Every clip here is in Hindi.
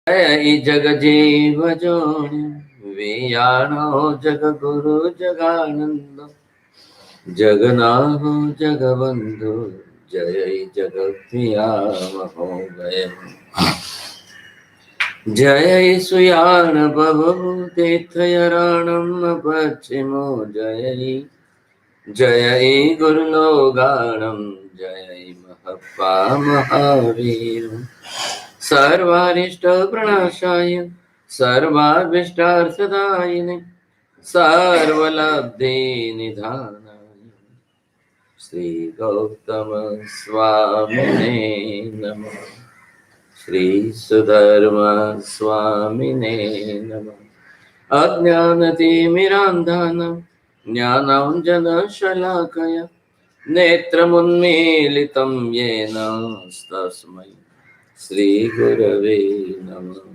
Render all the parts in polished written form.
जय जग जीव जोनि वियाणो जग गुरु जगानंद जगनाहो जगबंधु जय जगत महोदय जय सुयान बभु तीर्थयराणम पश्चिमो जय गुरुलोगाणम जय महप्पा महावीर सर्वारिष्ट प्रणाशाय सर्वाभीष्टार्थदायिने सर्वलब्धे निधानाय श्री गौतम स्वामिने नमः। श्री सुधर्मा स्वामिने नमः। अज्ञानतिमिरान्धानां ज्ञानाञ्जनशलाकया नेत्रमुन्मीलितं येन तस्मै श्री गुरवे नमः।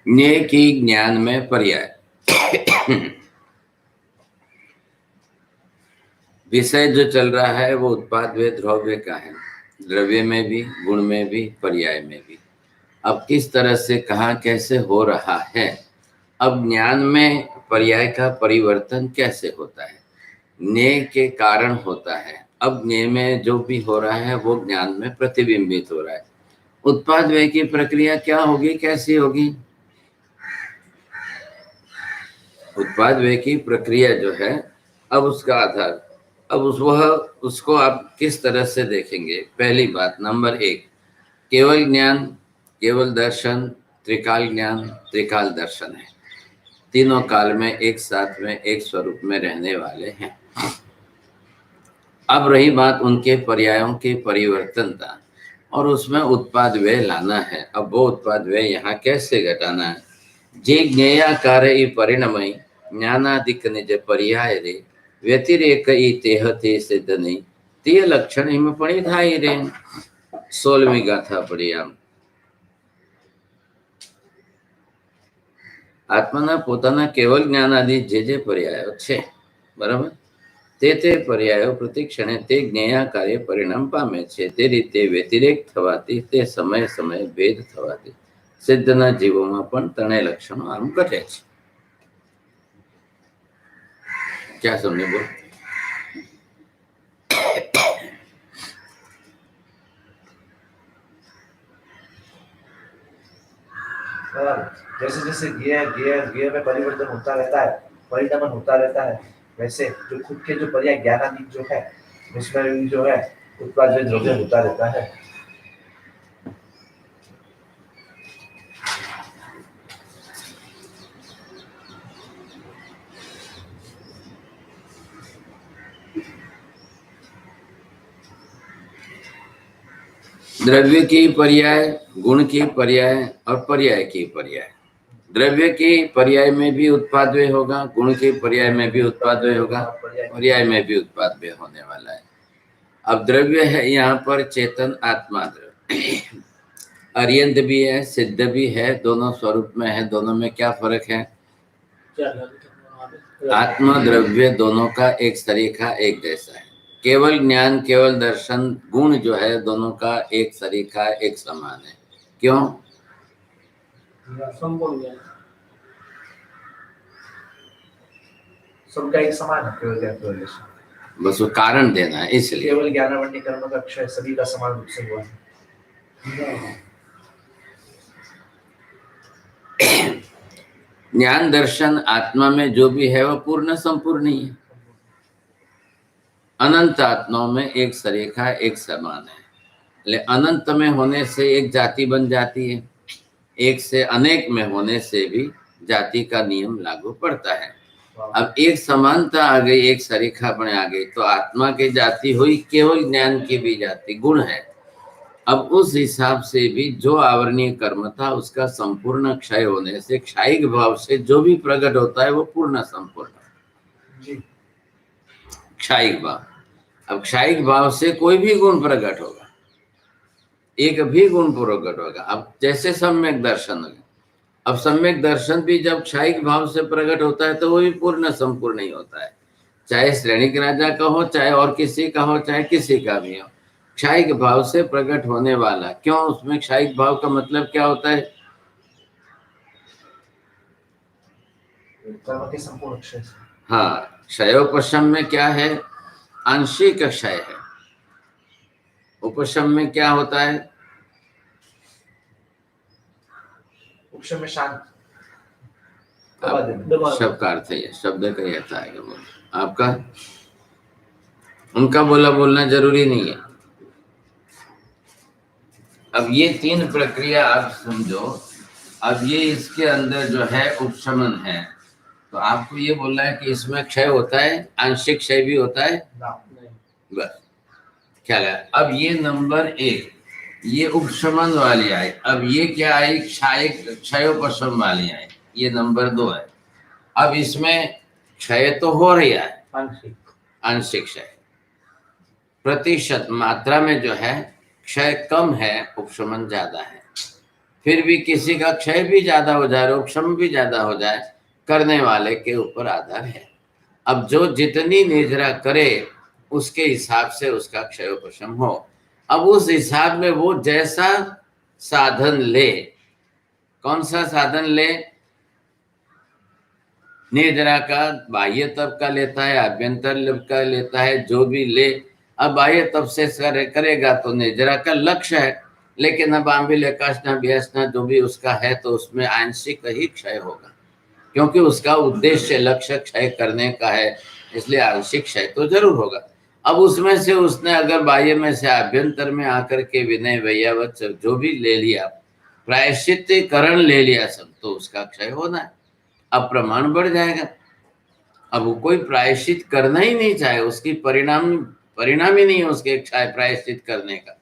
ज्ञेय की ज्ञान में पर्याय। विषय जो चल रहा है वो उत्पाद व द्रव्य का है, द्रव्य में भी, गुण में भी, पर्याय में भी। अब किस तरह से कहाँ कैसे हो रहा है, अब ज्ञान में पर्याय का परिवर्तन कैसे होता है, ज्ञेय के कारण होता है। अब ज्ञेय में जो भी हो रहा है वो ज्ञान में प्रतिबिंबित हो रहा है। उत्पाद व्यय की प्रक्रिया क्या होगी, कैसी होगी? उत्पाद व्यय की प्रक्रिया जो है, अब उसका आधार, अब उसको आप किस तरह से देखेंगे? पहली बात, नंबर 1, केवल ज्ञान, केवल दर्शन, त्रिकाल ज्ञान, त्रिकाल दर्शन है। तीनों काल में एक साथ में एक स्वरूप में रहने वाले हैं। अब रही बात उनके पर्यायों के परिवर्तन का, और उसमें उत्पाद व्यय लाना है। अब वो उत्पाद व्यय यहाँ कैसे घटाना है? जे ज्ञेयाकारे परिणमयी ज्ञानादिक निज पर्याय रे व्यतिरेक तेह ते सिद्ध नहीं ते लक्षण हिम पड़ी धाई रे। 16वीं गाथा पड़ी आम। આત્માના પોતાના કેવલ જ્ઞાન આદિ જે પર્યાયો છે બરાબર તે પર્યાયો પ્રતિક્ષણે તે જ્ઞેયાકારે પરિણામ પામે છે તે રીતે વ્યતિરેક થવાથી તે સમય સમય ભેદ થવાથી સિદ્ધના જીવોમાં પણ ત્રણેય લક્ષણો આમ ઘટે છે। क्या समझे बोल? जैसे जैसे गियर में परिवर्तन होता रहता है, परिणमन होता रहता है, वैसे जो खुद के जो पर्याय ज्ञानादि जो है उसमें जो है उत्पाद द्रव्य होता रहता है। द्रव्य की पर्याय, गुण की पर्याय और पर्याय की पर्याय। द्रव्य की पर्याय में भी उत्पादव्य होगा, गुण के पर्याय में भी उत्पादव्य होगा, पर्याय में भी उत्पादव्य होने वाला है। अब द्रव्य है यहाँ पर चेतन आत्मा द्रव्य, अर्यंत भी है, सिद्ध भी है, दोनों स्वरूप में है। दोनों में क्या फर्क है? आत्मा द्रव्य दोनों का एक सरीखा एक जैसा है। केवल ज्ञान, केवल दर्शन, गुण जो है दोनों का एक सरीखा एक समान है। क्यों? सबका एक समान है केवल ज्ञान केवल दर्शन। बस वो कारण देना है इसलिए। केवल ज्ञानावंती कर्म का क्षय सभी का समान रूप से हुआ है। ज्ञान दर्शन आत्मा में जो भी है वह पूर्ण संपूर्ण ही है। अनंत आत्माओं में एक सरीखा एक समान है। लेकिन अनंत में होने से एक जाति बन जाती है, एक से अनेक में होने से भी जाति का नियम लागू पड़ता है। अब एक समानता आ गई, एक सरीखापन आ गई तो आत्मा की जाति हुई, केवल ज्ञान की भी जाति गुण है। अब उस हिसाब से भी जो आवरणीय कर्म था उसका संपूर्ण क्षय होने से क्षयिक भाव से जो भी प्रकट होता है वो पूर्ण संपूर्ण क्षयिक भाव। अब क्षयिक भाव से कोई भी गुण प्रकट होगा, एक भी गुण प्रकट होगा। अब जैसे सम्यक दर्शन होगा, अब सम्यक दर्शन भी जब क्षयिक भाव से प्रकट होता है तो वो भी पूर्ण संपूर्ण ही होता है। चाहे श्रेणिक राजा का हो, चाहे और किसी का हो, चाहे किसी का भी हो, क्षयिक भाव से प्रकट होने वाला। क्यों? उसमें क्षयिक भाव का मतलब क्या होता है? कर्म के संपूर्ण क्षय। हाँ, क्षयोपशम में क्या है? आंशिक क्षय है। उपशम में क्या होता है? उपशम में शांत। शब्द का अर्थ है, शब्द का ही अर्थ आएगा। बोल आपका, उनका बोलना जरूरी नहीं है। अब ये तीन प्रक्रिया आप समझो। अब ये इसके अंदर जो है उपशमन है, तो आपको ये बोलना है कि इसमें क्षय होता है, आंशिक क्षय भी होता है। बस ख्याल है। अब ये नंबर 1 ये उपशमन वाली आई। अब ये क्या आई? क्षयोपशम वाली आई। ये नंबर 2 है। अब इसमें क्षय तो हो रही है, आंशिक क्षय। प्रतिशत मात्रा में जो है क्षय कम है, उपशमन ज्यादा है। फिर भी किसी का क्षय भी ज्यादा हो जाए, उपशमन भी ज्यादा हो जाए, करने वाले के ऊपर आधार है। अब जो जितनी निद्रा करे उसके हिसाब से उसका क्षयोपशम हो। अब उस हिसाब में वो जैसा साधन ले, कौन सा साधन ले? निद्रा का बाह्य तप का लेता है, आभ्यंतर का लेता है, जो भी ले। अब बाह्य तप से करेगा तो निद्रा का लक्ष्य है, लेकिन अब आंबिल एकाशना व्यसना जो भी उसका है तो उसमें आंशिक ही क्षय होगा, क्योंकि उसका उद्देश्य लक्ष्य क्षय करने का है, इसलिए आंशिक क्षय तो जरूर होगा। अब उसमें से उसने अगर बाह्य में से आभ्यंतर में आकर के विनय वैयावत जो भी ले लिया, प्रायश्चित्तीकरण ले लिया सब, तो उसका क्षय होना है। अब प्रमाण बढ़ जाएगा। अब वो कोई प्रायश्चित करना ही नहीं चाहे, उसकी परिणाम ही नहीं है उसके क्षय प्रायश्चित करने का।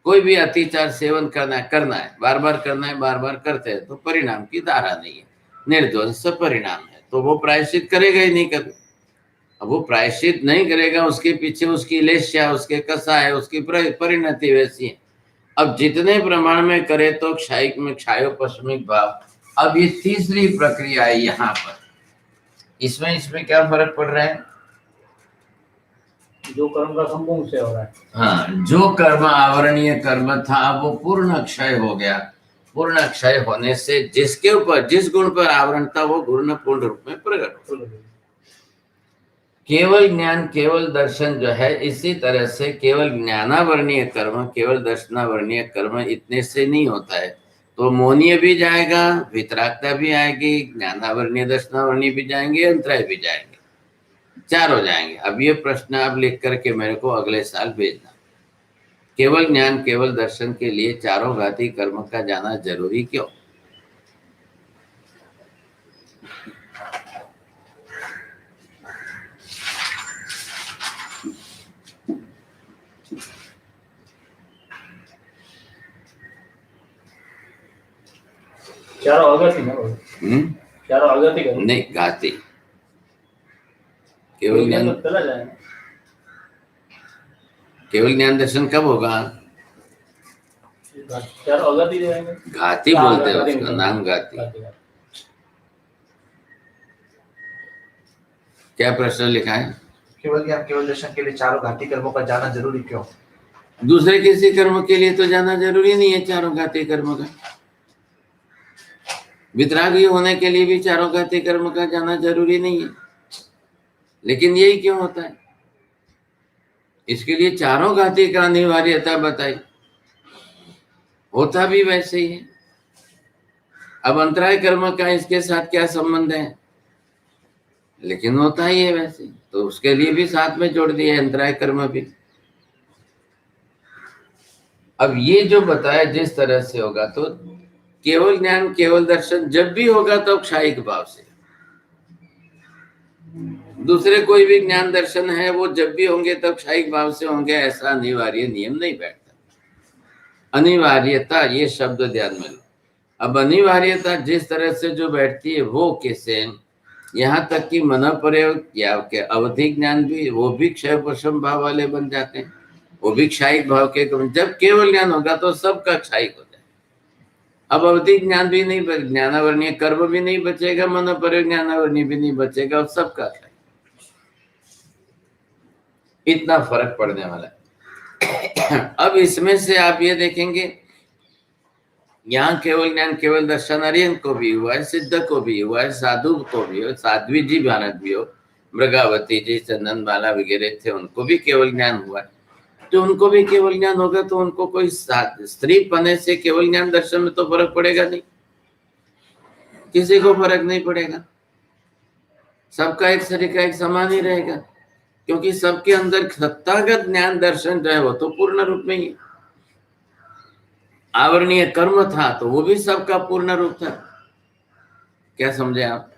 कोई भी अतिचार सेवन करना है, बार बार करना है, बार बार करते हैं तो परिणाम की धारा नहीं है, निर्ध्वंस परिणाम है। तो वो प्रायश्चित करेगा ही नहीं कभी। अब वो प्रायश्चित नहीं करेगा, उसके पीछे उसकी लेश्या, उसके कसाय, उसकी परिणति वैसी है। अब जितने प्रमाण में करे तो क्षायिक में क्षायोपशमिक भाव। अब ये तीसरी प्रक्रिया है यहाँ पर, इसमें क्या फर्क पड़ रहा है? जो कर्म का संभोग से हो रहा है। हाँ, जो कर्म आवरणीय कर्म था वो पूर्ण क्षय हो गया। पूर्ण क्षय होने से जिसके ऊपर जिस गुण पर आवरण था वो गुण पूर्ण रूप में प्रकट हो। केवल ज्ञान केवल दर्शन जो है, इसी तरह से केवल ज्ञानावरणीय कर्म केवल दर्शनावरणीय कर्म इतने से नहीं होता है। तो मोनीय भी जाएगा, वितरागता भी आएगी, ज्ञानावरणीय दर्शनावरणीय भी जाएंगे, अंतराय भी जाएंगे, चार हो जाएंगे। अब ये प्रश्न आप लिख करके मेरे को अगले साल भेजना। केवल ज्ञान केवल दर्शन के लिए चारों घाती कर्म का जाना जरूरी क्यों? चारों अगति ना, चारों अगति का नहीं, घाती। केवल ज्ञान चला जाए। केवल ज्ञान दर्शन कब होगा? चारों अगति जाएंगे, घाती बोलते हैं उसका नाम, घाती। क्या प्रश्न लिखा है? केवल ज्ञान केवल दर्शन के लिए चारों घाती कर्मों का जाना जरूरी क्यों? दूसरे किसी कर्म के लिए तो जाना जरूरी नहीं है चारों घाती कर्म का। वितरागी होने के लिए भी चारों घाती कर्म का जाना जरूरी नहीं है, लेकिन यही क्यों होता है? इसके लिए चारों घाती का अनिवार्यता बताई, होता भी वैसे ही है। अब अंतराय कर्म का इसके साथ क्या संबंध है? लेकिन होता ही है वैसे, तो उसके लिए भी साथ में जोड़ दिया अंतराय कर्म भी। अब ये जो बताया जिस तरह से होगा, तो केवल ज्ञान केवल दर्शन जब भी होगा तो क्षायिक भाव से। दूसरे कोई भी ज्ञान दर्शन है वो जब भी होंगे तब क्षायिक भाव से होंगे, ऐसा अनिवार्य नियम नहीं बैठता। अनिवार्यता ये शब्द ध्यान में लो। अब अनिवार्यता जिस तरह से जो बैठती है वो कैसे, यहाँ तक कि मन प्रयोग या के अवधि ज्ञान भी, वो भी क्षय उपशम भाव वाले बन जाते हैं, वो भी क्षायिक भाव के। जब केवल ज्ञान होगा तो सबका क्षायिक हो जाए। अब अवधि ज्ञान भी नहीं, ज्ञानावरणीय कर्म भी नहीं बचेगा, मन प्रयोग ज्ञानावरणीय भी नहीं बचेगा, और सबका क्षय। इतना फर्क पड़ने वाला है। अब इसमें से आप ये देखेंगे, यहाँ केवल ज्ञान केवल दर्शन अरियन को भी हुआ है, सिद्ध को भी हुआ है, साधु को भी हो, साध्वी जी भारत भी हो, मृगावती जी, चंदन बाला वगैरह थे, उनको भी केवल ज्ञान हुआ है। तो उनको भी केवल ज्ञान होगा तो उनको कोई स्त्री पने से केवल ज्ञान दर्शन में तो फर्क पड़ेगा नहीं, किसी को फर्क नहीं पड़ेगा। सबका एक तरीका एक समान ही रहेगा, क्योंकि सबके अंदर सत्तागत ज्ञान दर्शन जो है वो तो पूर्ण रूप में ही। आवरणीय कर्म था तो वो भी सबका पूर्ण रूप था। क्या समझे आप?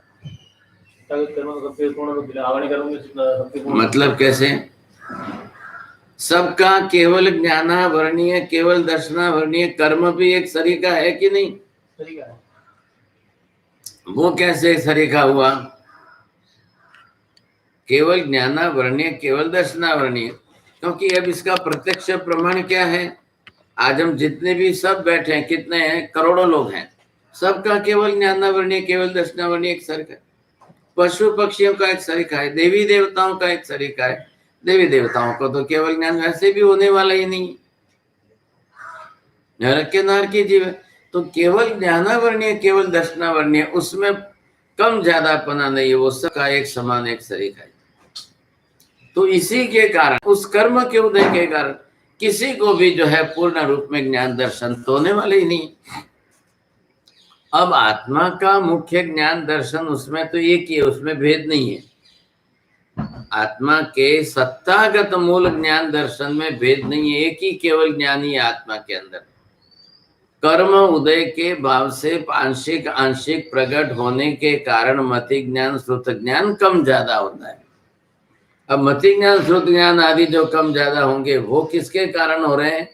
मतलब कैसे? सबका केवल ज्ञानावरणीय केवल दर्शनावरणीय कर्म भी एक सरीका है कि नहीं? सरीका है। वो कैसे सरीका हुआ? केवल ज्ञानावरणीय केवल दर्शनावरणीय, क्योंकि अब इसका प्रत्यक्ष प्रमाण क्या है? आज हम जितने भी सब बैठे हैं, कितने हैं? करोड़ों लोग हैं, सबका केवल ज्ञानावरणीय केवल दर्शनावरणीय एक सरीका है। पशु पक्षियों का एक सरीका है, देवी देवताओं का एक सरीका है। देवी देवताओं को तो केवल ज्ञान वैसे भी होने वाला ही नहीं, नरक के नार की जीव है। तो केवल ज्ञानावरणीय केवल दर्शनावरणीय, उसमें कम ज्यादापना नहीं है, वो सबका एक समान एक सरीका है। तो इसी के कारण, उस कर्म के उदय के कारण किसी को भी जो है पूर्ण रूप में ज्ञान दर्शन तो होने वाले ही नहीं। अब आत्मा का मुख्य ज्ञान दर्शन उसमें तो एक ही है, उसमें भेद नहीं है। आत्मा के सत्तागत मूल ज्ञान दर्शन में भेद नहीं है, एक ही केवल ज्ञान ही आत्मा के अंदर। कर्म उदय के भाव से आंशिक आंशिक प्रकट होने के कारण मति ज्ञान श्रुत ज्ञान कम ज्यादा होता है। अब मति ज्ञान श्रुत ज्ञान आदि जो कम ज्यादा होंगे वो किसके कारण हो रहे हैं?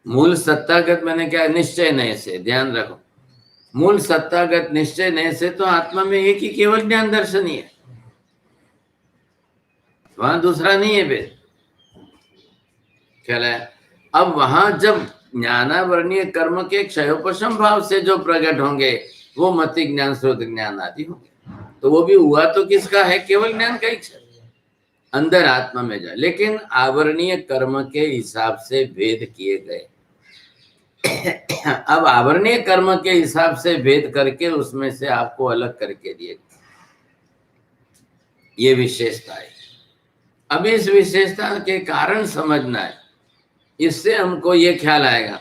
मूल सत्तागत मैंने क्या निश्चय नहीं से, ध्यान रखो। मूल सत्तागत निश्चय नहीं से तो आत्मा में एक ही केवल ज्ञान दर्शन ही है, वहां दूसरा नहीं है भेद। ख्याल है? अब वहां जब ज्ञानावरणीय कर्म के क्षयोपशम भाव से जो प्रकट होंगे वो मति ज्ञान स्रोत ज्ञान आदि होंगे, तो वो भी हुआ तो किसका है? केवल ज्ञान का ही क्षय, अंदर आत्मा में जाए, लेकिन आवरणीय कर्म के हिसाब से भेद किए गए। अब आवरणीय कर्म के हिसाब से भेद करके उसमें से आपको अलग करके दिए, ये विशेषता है। अब इस विशेषता के कारण समझना है, इससे हमको ये ख्याल आएगा।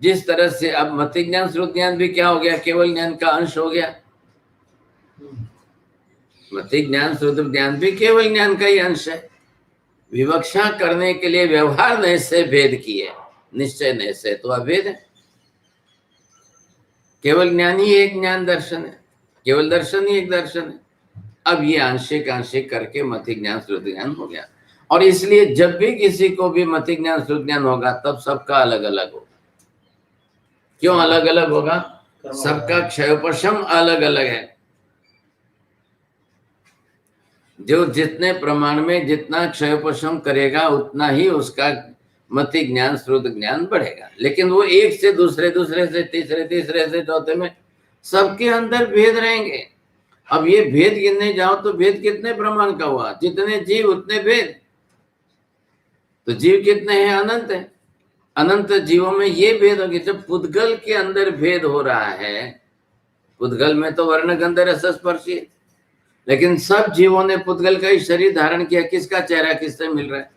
जिस तरह से अब मति ज्ञान स्रोत ज्ञान भी क्या हो गया? केवल ज्ञान का अंश हो गया। मति ज्ञान स्रोत ज्ञान भी केवल ज्ञान का ही अंश है। विवक्षा करने के लिए व्यवहार नहीं से भेद किए, निश्चय नहीं से तो अभेद है। केवल ज्ञान ही एक ज्ञान दर्शन है, केवल दर्शन ही एक दर्शन है। अब ये आंशिक आंशिक करके मति ज्ञान स्रोत ज्ञान हो गया, और इसलिए जब भी किसी को भी मति ज्ञान स्रोत ज्ञान होगा तब सबका अलग अलग होगा। क्यों अलग अलग होगा? सबका क्षयोपशम अलग अलग है। जो जितने प्रमाण में जितना क्षयोपशम करेगा उतना ही उसका मति ज्ञान स्रोत ज्ञान बढ़ेगा। लेकिन वो एक से दूसरे, दूसरे से तीसरे, तीसरे से चौथे में सबके अंदर भेद रहेंगे। अब ये भेद गिनने जाओ तो भेद कितने प्रमाण का हुआ? जितने जीव उतने भेद। तो जीव कितने हैं? अनंत है। अनंत जीवों में ये भेद होगी। जब पुद्गल के अंदर भेद हो रहा है, पुद्गल में तो वर्ण गंध रस स्पर्श, लेकिन सब जीवों ने पुद्गल का ही शरीर धारण किया। किसका चेहरा किससे मिल रहा है?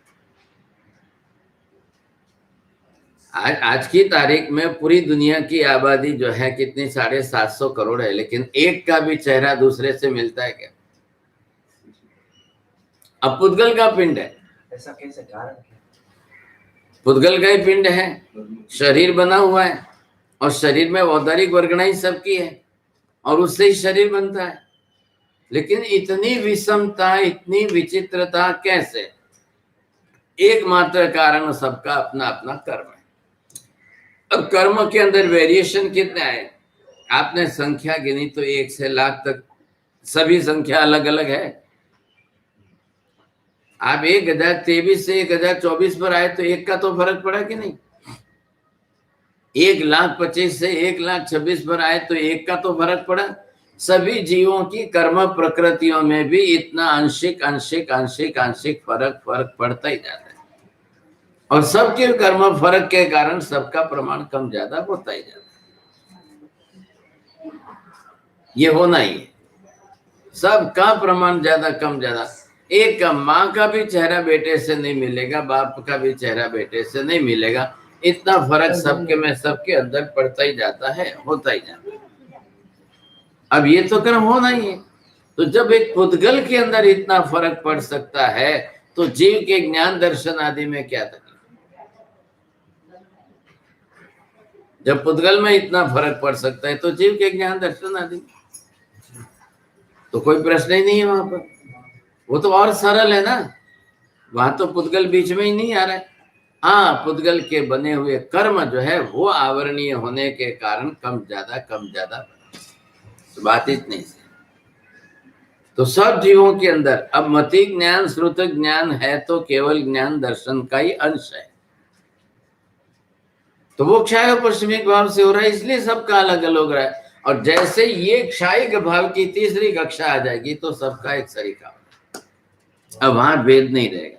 आज की तारीख में पूरी दुनिया की आबादी जो है कितनी? 750 करोड़ है, लेकिन एक का भी चेहरा दूसरे से मिलता है क्या? अब पुद्गल का पिंड है, ऐसा कैसे? कारण पुद्गल का ही पिंड है, शरीर बना हुआ है, और शरीर में औदारिक वर्गणा ही सबकी है, और उससे ही शरीर बनता है। लेकिन इतनी विषमता, इतनी विचित्रता कैसे? एकमात्र कारण सबका अपना अपना कर्म है। अब कर्म के अंदर वेरिएशन कितना है? आपने संख्या गिनी तो 1 से लाख तक सभी संख्या अलग अलग है। आप 1023 से 1024 पर आए तो एक का तो फर्क पड़ा कि नहीं? 1,25,000 से 1,26,000 पर आए तो एक का तो फर्क पड़ा। सभी जीवों की कर्म प्रकृतियों में भी इतना आंशिक आंशिक आंशिक आंशिक फर्क पड़ता ही जाता है, और सबके कर्म फर्क के कारण सबका प्रमाण कम ज्यादा होता ही जाता है। ये होना ही है, सबका प्रमाण ज्यादा कम ज्यादा। एक का माँ का भी चेहरा बेटे से नहीं मिलेगा, बाप का भी चेहरा बेटे से नहीं मिलेगा। इतना फर्क सबके में, सबके अंदर पड़ता ही जाता है, होता ही जाता है। अब ये तो कर्म होना ही है। तो जब एक पुद्गल के अंदर इतना फर्क पड़ सकता है तो जीव के ज्ञान दर्शन आदि में क्या तकलीफ? जब पुद्गल में इतना फर्क पड़ सकता है तो जीव के ज्ञान दर्शन आदि तो कोई प्रश्न ही नहीं है वहां पर। वो तो और सरल है ना, वहां तो पुद्गल बीच में ही नहीं आ रहा है। हाँ, पुद्गल के बने हुए कर्म जो है वो आवरणीय होने के कारण कम ज्यादा तो बात इतनी से। तो सब जीवों के अंदर अब मति ज्ञान श्रुत ज्ञान है तो केवल ज्ञान दर्शन का ही अंश है, तो वो क्षय पश्चिमिक भाव से हो रहा है, इसलिए सबका अलग अलग हो रहा है। और जैसे ये क्षयिक भाव की तीसरी कक्षा आ जाएगी तो सबका एक सरीका, अब वहां भेद नहीं रहेगा।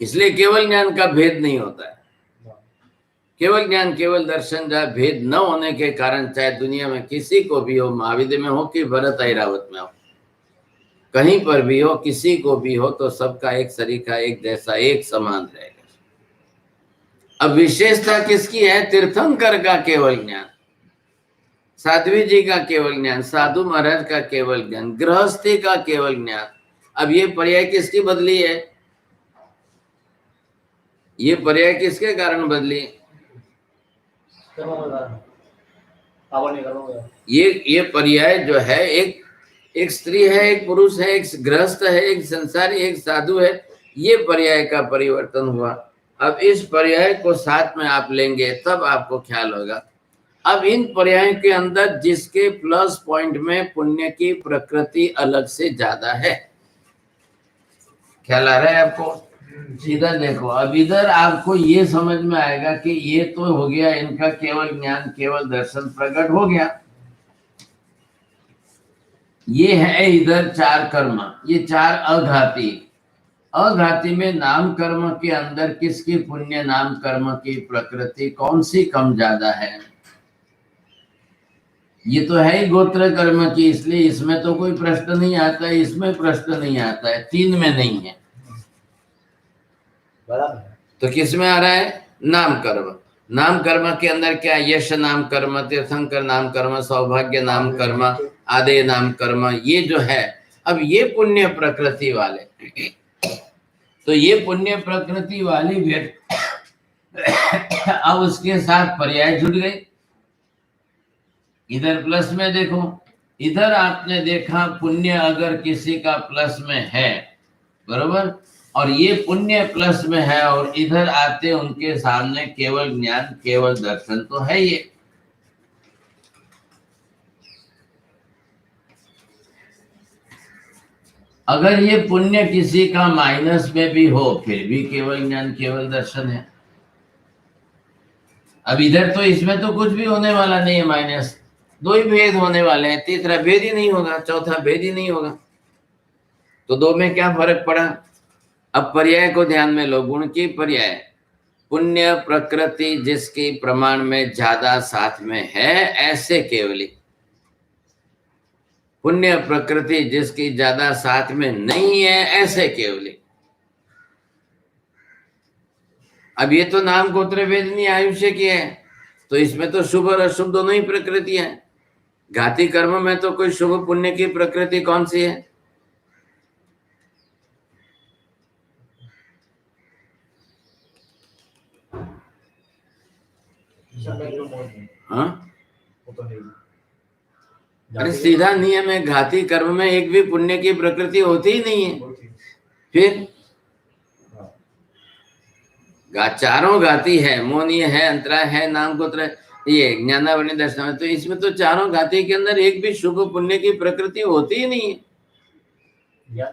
इसलिए केवल ज्ञान का भेद नहीं होता है। केवल ज्ञान, केवल दर्शन जहाँ भेद न होने के कारण चाहे दुनिया में किसी को भी हो, महाविद्य में हो कि भरत ऐरावत में हो, कहीं पर भी हो, किसी को भी हो, तो सबका एक सरीका, एक जैसा, एक समान रहेगा। अब विशेषता किसकी है? तीर्थंकर का केवल ज्ञान, साध्वी जी का केवल ज्ञान, साधु महाराज का केवल ज्ञान, गृहस्थी का केवल ज्ञान। अब ये पर्याय किसकी बदली है? ये पर्याय किसके कारण बदली? ये पर्याय जो है, एक स्त्री है, एक पुरुष है, एक गृहस्थ है, एक संसारी, एक साधु है, ये पर्याय का परिवर्तन हुआ। अब इस पर्याय को साथ में आप लेंगे तब आपको ख्याल होगा। अब इन पर्यायों के अंदर जिसके प्लस पॉइंट में पुण्य की प्रकृति अलग से ज्यादा है, ख्याल आ रहा है आपको? इधर देखो, अब इधर आपको ये समझ में आएगा कि ये तो हो गया इनका केवल ज्ञान, केवल दर्शन प्रकट हो गया। ये है इधर 4 कर्म, ये 4 अघाती। अघाती में नाम कर्म के अंदर किसकी पुण्य नाम कर्म की प्रकृति कौन सी कम ज्यादा है? ये तो है ही गोत्र कर्म की, इसलिए इसमें तो कोई प्रश्न नहीं आता है, इसमें प्रश्न नहीं आता है, 3 में नहीं है। बराबर। तो किस में आ रहा है? नाम कर्म। नाम कर्म के अंदर क्या? यश नाम कर्म, तीर्थंकर नाम कर्म, सौभाग्य नाम कर्म, आदि नाम कर्म, ये जो है। अब ये पुण्य प्रकृति वाले, तो ये पुण्य प्रकृति वाली व्यक्ति अब उसके साथ पर्याय जुड़ गए। इधर प्लस में देखो, इधर आपने देखा पुण्य अगर किसी का प्लस में है, बरोबर, और ये पुण्य प्लस में है, और इधर आते उनके सामने केवल ज्ञान केवल दर्शन तो है ये। अगर ये पुण्य किसी का माइनस में भी हो फिर भी केवल ज्ञान केवल दर्शन है। अब इधर तो इसमें तो कुछ भी होने वाला नहीं है, माइनस 2 ही भेद होने वाले हैं, तीसरा भेद ही नहीं होगा, चौथा भेद ही नहीं होगा। तो 2 में क्या फर्क पड़ा? अब पर्याय को ध्यान में लो, गुण की पर्याय, पुण्य प्रकृति जिसकी प्रमाण में ज्यादा साथ में है ऐसे केवली, पुण्य प्रकृति जिसकी ज्यादा साथ में नहीं है ऐसे केवली। अब ये तो नाम गोत्र वेदनी आयुष्य की है, तो इसमें तो शुभ और अशुभ दोनों ही प्रकृति है। घाती कर्म में तो कोई शुभ पुण्य की प्रकृति कौन सी है? हाँ, अरे सीधा नियम है, घाती कर्म में एक भी पुण्य की प्रकृति होती ही नहीं है। फिर चारों घाती है, मोनीय है, अंतराय है, नाम गोत्र, ये ज्ञानावरणी दर्शन, तो इसमें तो चारों घाती के अंदर एक भी शुभ पुण्य की प्रकृति होती ही नहीं है।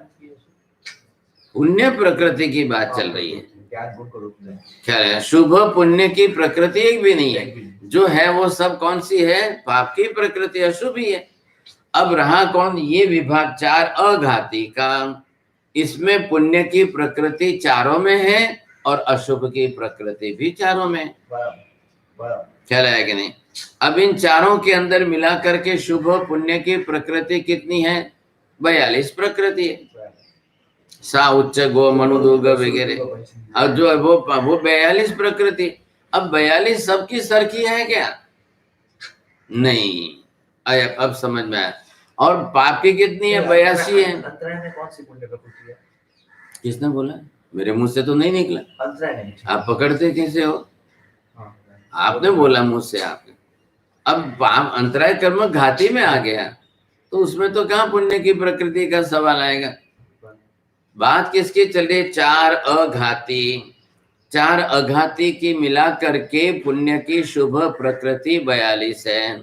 पुण्य प्रकृति की बात चल रही है, क्या है? शुभ पुण्य की प्रकृति एक भी नहीं है, जो है वो सब कौन सी है? पाप की प्रकृति, अशुभ ही है। अब रहा कौन? ये विभाग 4 अघाती का, इसमें पुण्य की प्रकृति चारों में है और अशुभ की प्रकृति भी चारों में। ख्याल है कि नहीं? अब इन चारों के अंदर मिला करके शुभ पुण्य की प्रकृति कितनी है? 42 प्रकृति है। सा उच्च गो मनु दुर्ग वगैरह, अब जो है वो 42 प्रकृति। अब 42 सबकी सरखी है क्या? नहीं, अब समझ में आया। और पाप की कितनी है? 82 है। कौन सी पुण्य प्रकृति है? किसने बोला? मेरे मुंह से तो नहीं निकला। आप पकड़ते कैसे हो? आपने बोला मुंह से आपने। अब अंतराय कर्म घाती में आ गया, तो उसमें तो कहाँ पुण्य की प्रकृति का सवाल आएगा? बात किसकी चल रही है? 4 अघाती, 4 अघाती की मिला करके पुण्य की शुभ प्रकृति 42 है।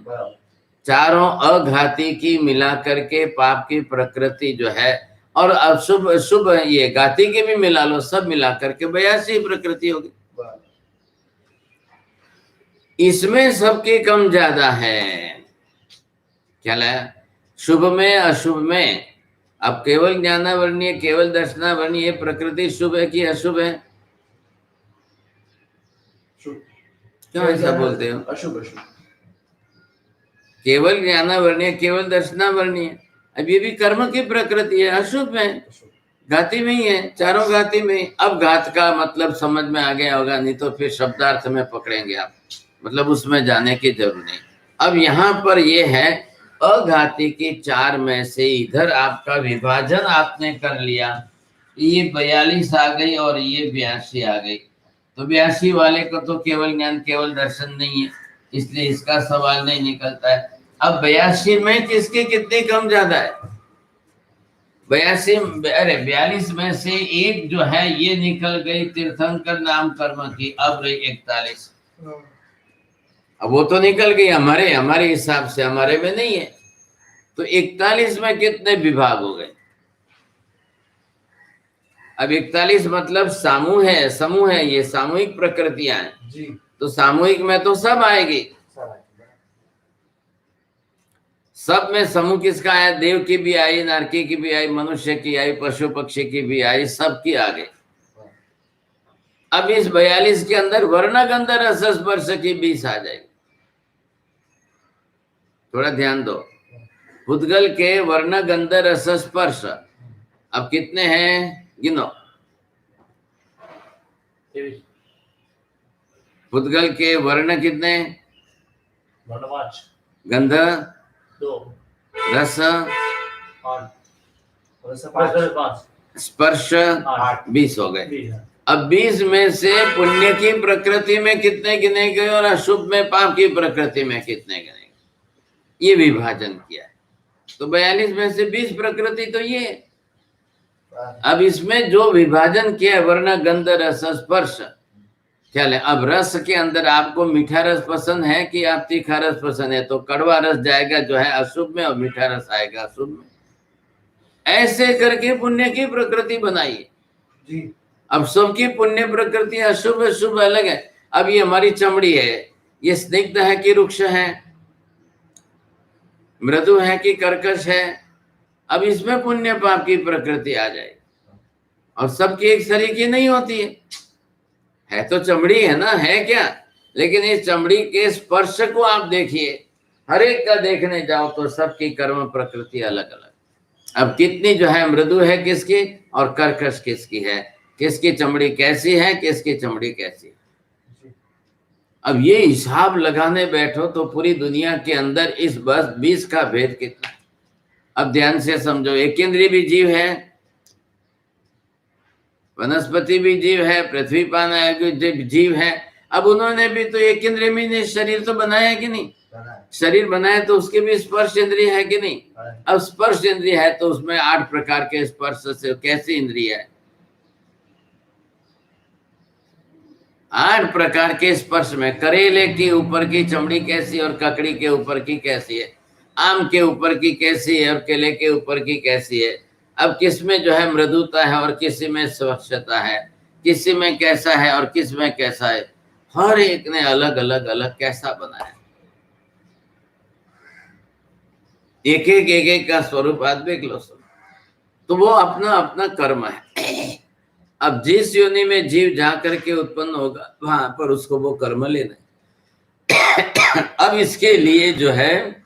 चारों अघाती की मिला करके पाप की प्रकृति जो है, और अशुभ शुभ ये घाती के भी मिला लो, सब मिला करके 82 प्रकृति होगी। इसमें सबकी कम ज्यादा है। क्या है? शुभ में अशुभ में। अब केवल ज्ञानावरणीय केवल दर्शनावरणीय प्रकृति शुभ है कि अशुभ है? क्यों ऐसा बोलते हो? अशुभ अशुभ। केवल ज्ञानावरणीय केवल दर्शनावरणीय, अब ये भी कर्म की प्रकृति है, अशुभ है, घाती में ही है, चारों घाती में। अब घात का मतलब समझ में आ गया होगा, नहीं तो फिर शब्दार्थ में पकड़ेंगे आप, मतलब उसमें जाने की जरूरत नहीं। अब यहाँ पर ये है अघाती की 4 में से इधर आपका विभाजन आपने कर लिया, ये 42 आ गई और ये 82 आ गई। तो 82 वाले को तो केवल ज्ञान केवल दर्शन नहीं है, इसलिए इसका सवाल नहीं निकलता है। अब 82 में किसकी कितनी कम ज्यादा है? 42 में से एक जो है ये निकल गई तीर्थंकर नाम कर्म की, अब रही 41। अब वो तो निकल गई हमारे हिसाब से, हमारे में नहीं है। तो 41 में कितने विभाग हो गए? अब 41 मतलब समूह है, ये सामूहिक प्रकृतियां हैं जी। तो सामूहिक में तो सब आएगी। सब में समूह किसका है? देव की भी आई, नारकी की भी आई, मनुष्य की आई, पशु पक्षी की भी आई, सबकी आ गई। अब इस 42 के अंदर वर्ण गंध रस स्पर्श की 20 आ जाएगी। थोड़ा ध्यान दो, पुद्गल के वर्ण गंध रस स्पर्श अब कितने हैं गिनो? 23। पुद्गल के वर्ण कितने? वर्ण 5, गंध 2, रस 8, पाँच। 5, स्पर्श 8, 20 हो गए। 20। अब 20 में से पुण्य की प्रकृति में कितने गिने गए और अशुभ में पाप की प्रकृति में कितने गिने गए, ये विभाजन किया है। तो 42 में से 20 प्रकृति तो ये है। अब इसमें जो विभाजन किया है वर्ण गंध रस स्पर्श, क्या है? अब रस के अंदर आपको मीठा रस पसंद है कि आप तीखा रस पसंद है, तो कड़वा रस जाएगा जो है अशुभ में और मीठा रस आएगा अशुभ में। ऐसे करके पुण्य की प्रकृति बनाइए जी। अब सबकी पुण्य प्रकृति अशुभ शुभ अलग है। अब ये हमारी चमड़ी है, ये स्निग्ध है कि रुक्ष है, मृदु है कि कर्कश है। अब इसमें पुण्य पाप की प्रकृति आ जाए और सबकी एक शरीर की नहीं होती है तो चमड़ी है ना, है क्या? लेकिन इस चमड़ी के स्पर्श को आप देखिए, हर एक का देखने जाओ तो सबकी कर्म प्रकृति अलग अलग। अब कितनी जो है मृदु है किसकी और कर्कश किसकी है, किसकी चमड़ी कैसी है, किसकी चमड़ी कैसी है। अब ये हिसाब लगाने बैठो तो पूरी दुनिया के अंदर इस बस 20 का भेद कितना। अब ध्यान से समझो, एक इंद्रिय भी जीव है, वनस्पति भी जीव है, पृथ्वी पान जीव है। अब उन्होंने भी तो एक इंद्रिय में शरीर तो बनाया है कि नहीं? शरीर बनाया तो उसके भी स्पर्श इंद्रिय है कि नहीं? अब स्पर्श इंद्रिय है तो उसमें 8 प्रकार के स्पर्श से कैसी इंद्रिय है? 8 प्रकार के स्पर्श में करेले के ऊपर की चमड़ी कैसी और ककड़ी के ऊपर की कैसी है, आम के ऊपर की कैसी है और केले के ऊपर की कैसी है। अब किस में जो है मृदुता है और किसी में स्वच्छता है, किसी में कैसा है और किस में कैसा है। हर एक ने अलग अलग अलग कैसा बनाया, एक एक का स्वरूप आप देख लो सब। तो वो अपना अपना कर्म है। अब जिस योनि में जीव जा करके उत्पन्न होगा वहां पर उसको वो कर्म लेना है। अब इसके लिए जो है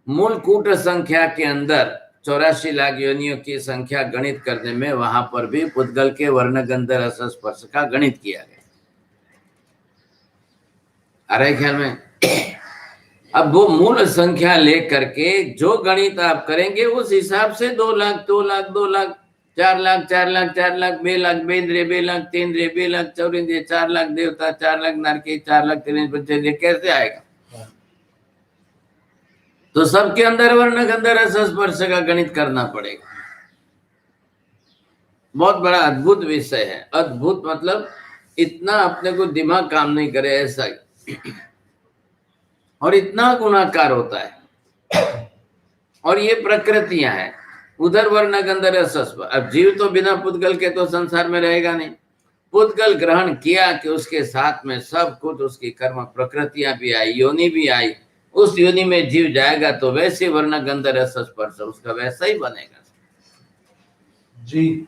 मूल कूट संख्या के अंदर 84 लाख योनियों की संख्या गणित करने में वहां पर भी पुद्गल के वर्ण गंध रस स्पर्श का गणित किया गया। आ रहा है ख्याल में? अब वो मूल संख्या लेकर के जो गणित आप करेंगे उस हिसाब से 2 लाख 2 लाख 2 लाख 4 लाख 4 लाख 4 लाख 2 लाख 2 इंद्रिय 2 लाख 3 इंद्रिय 2 लाख 4 इंद्रिय 4 लाख देवता 4 लाख नारकी 4 लाख 3 पंचेंद्रिय कैसे आएगा? तो सबके अंदर वर्ण गंध रस स्पर्श का गणित करना पड़ेगा। बहुत बड़ा अद्भुत विषय है। अद्भुत मतलब इतना अपने को दिमाग काम नहीं करे ऐसा ही। और इतना गुणाकार होता है। और ये प्रकृतियां हैं, उधर वर्ण गंध रस स्पर्श। अब जीव तो बिना पुद्गल के तो संसार में रहेगा नहीं। पुद्गल ग्रहण किया कि उसके साथ में सब कुछ उसकी कर्म प्रकृतियां भी आई, योनि भी आई। उस योनि में जीव जाएगा तो वैसे वर्ण गंध रस स्पर्श उसका वैसा ही बनेगा जी।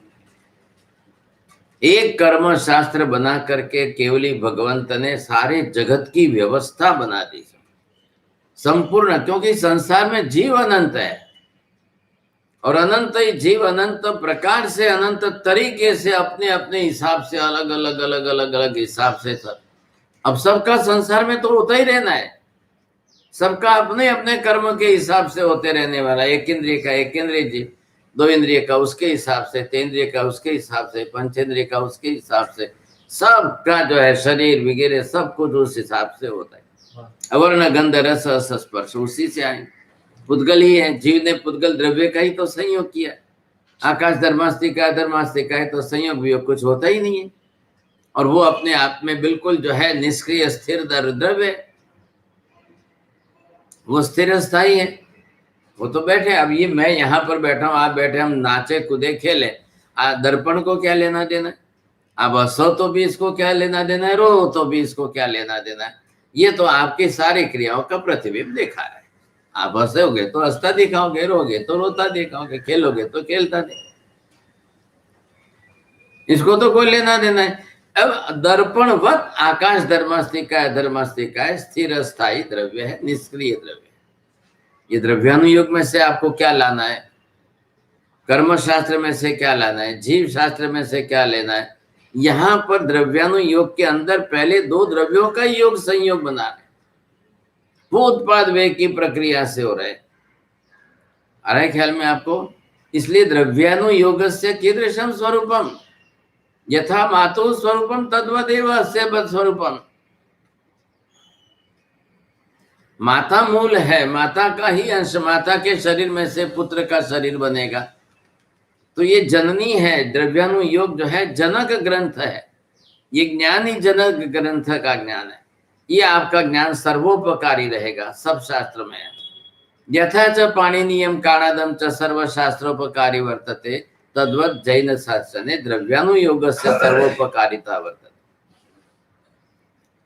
एक कर्म शास्त्र बना करके केवली भगवंत ने सारे जगत की व्यवस्था बना दी संपूर्ण, क्योंकि संसार में जीव अनंत है और अनंत ही जीव अनंत प्रकार से अनंत तरीके से अपने अपने हिसाब से अलग अलग अलग अलग अलग हिसाब से सब। अब सबका संसार में तो होता ही रहना है, सबका अपने अपने कर्म के हिसाब से होते रहने वाला। एक इंद्रिय का एक इंद्रिय जी, 2 इंद्रिय का उसके हिसाब से, 3 इंद्रिय का उसके हिसाब से, 5 इंद्रिय का उसके हिसाब से, सबका जो है शरीर वगैरह सब कुछ उस हिसाब से होता है। वर्ण गंध रस स्पर्श उसी से आए। पुद्गल ही है। जीव ने पुद्गल द्रव्य का ही तो संयोग किया। आकाश धर्मास्तिका धर्मास्तिका है तो संयोग वियोग कुछ होता ही नहीं है, और वो अपने आप में बिल्कुल जो है निष्क्रिय स्थिर द्रव्य है, वो स्थिर स्थायी है। वो तो बैठे, अब ये मैं यहाँ पर बैठा हूँ, आप बैठे, हम नाचे कूदे खेले, दर्पण को क्या लेना देना है? आप हंसो तो भी इसको क्या लेना देना है, रो तो भी इसको क्या लेना देना है? ये तो आपकी सारी क्रियाओं का प्रतिबिंब दिखा रहा है। आप हंसोगे तो हंसता दिखाओगे, रोगे तो रोता दिखाओगे, खेलोगे तो खेलता दिखाओगे, इसको तो कोई लेना देना है। अब दर्पणवत आकाश धर्मास्तिका है, धर्मास्तिका है, स्थिर स्थायी द्रव्य है, निष्क्रिय द्रव्य है। ये द्रव्यानुयोग में से आपको क्या लाना है? कर्म शास्त्र में से क्या लाना है? जीव शास्त्र में से क्या लेना है? यहाँ पर द्रव्यानुयोग के अंदर पहले दो द्रव्यों का योग संयोग बना रहे, वो उत्पाद व्यय की प्रक्रिया से हो रहे। आ रहा है ख्याल में आपको? इसलिए द्रव्यानुयोगस्य कीदृशम स्वरूपम यथा मातु स्वरूपम तद्वदेव अस्य बद स्वरूपम। माता मूल है, माता का ही अंश, माता के शरीर में से पुत्र का शरीर बनेगा, तो ये जननी है। द्रव्यानुयोग जो है जनक ग्रंथ है, ये ज्ञान ही जनक ग्रंथ का ज्ञान है। ये आपका ज्ञान सर्वोपकारी रहेगा, सब शास्त्र में है। यथा च पाणिनीयम काणादम च सर्वशास्त्रोपकारी वर्तते तद्वत जैन शास्त्र ने द्रव्यानुयोग से सर्वोपकारिता वर्तते।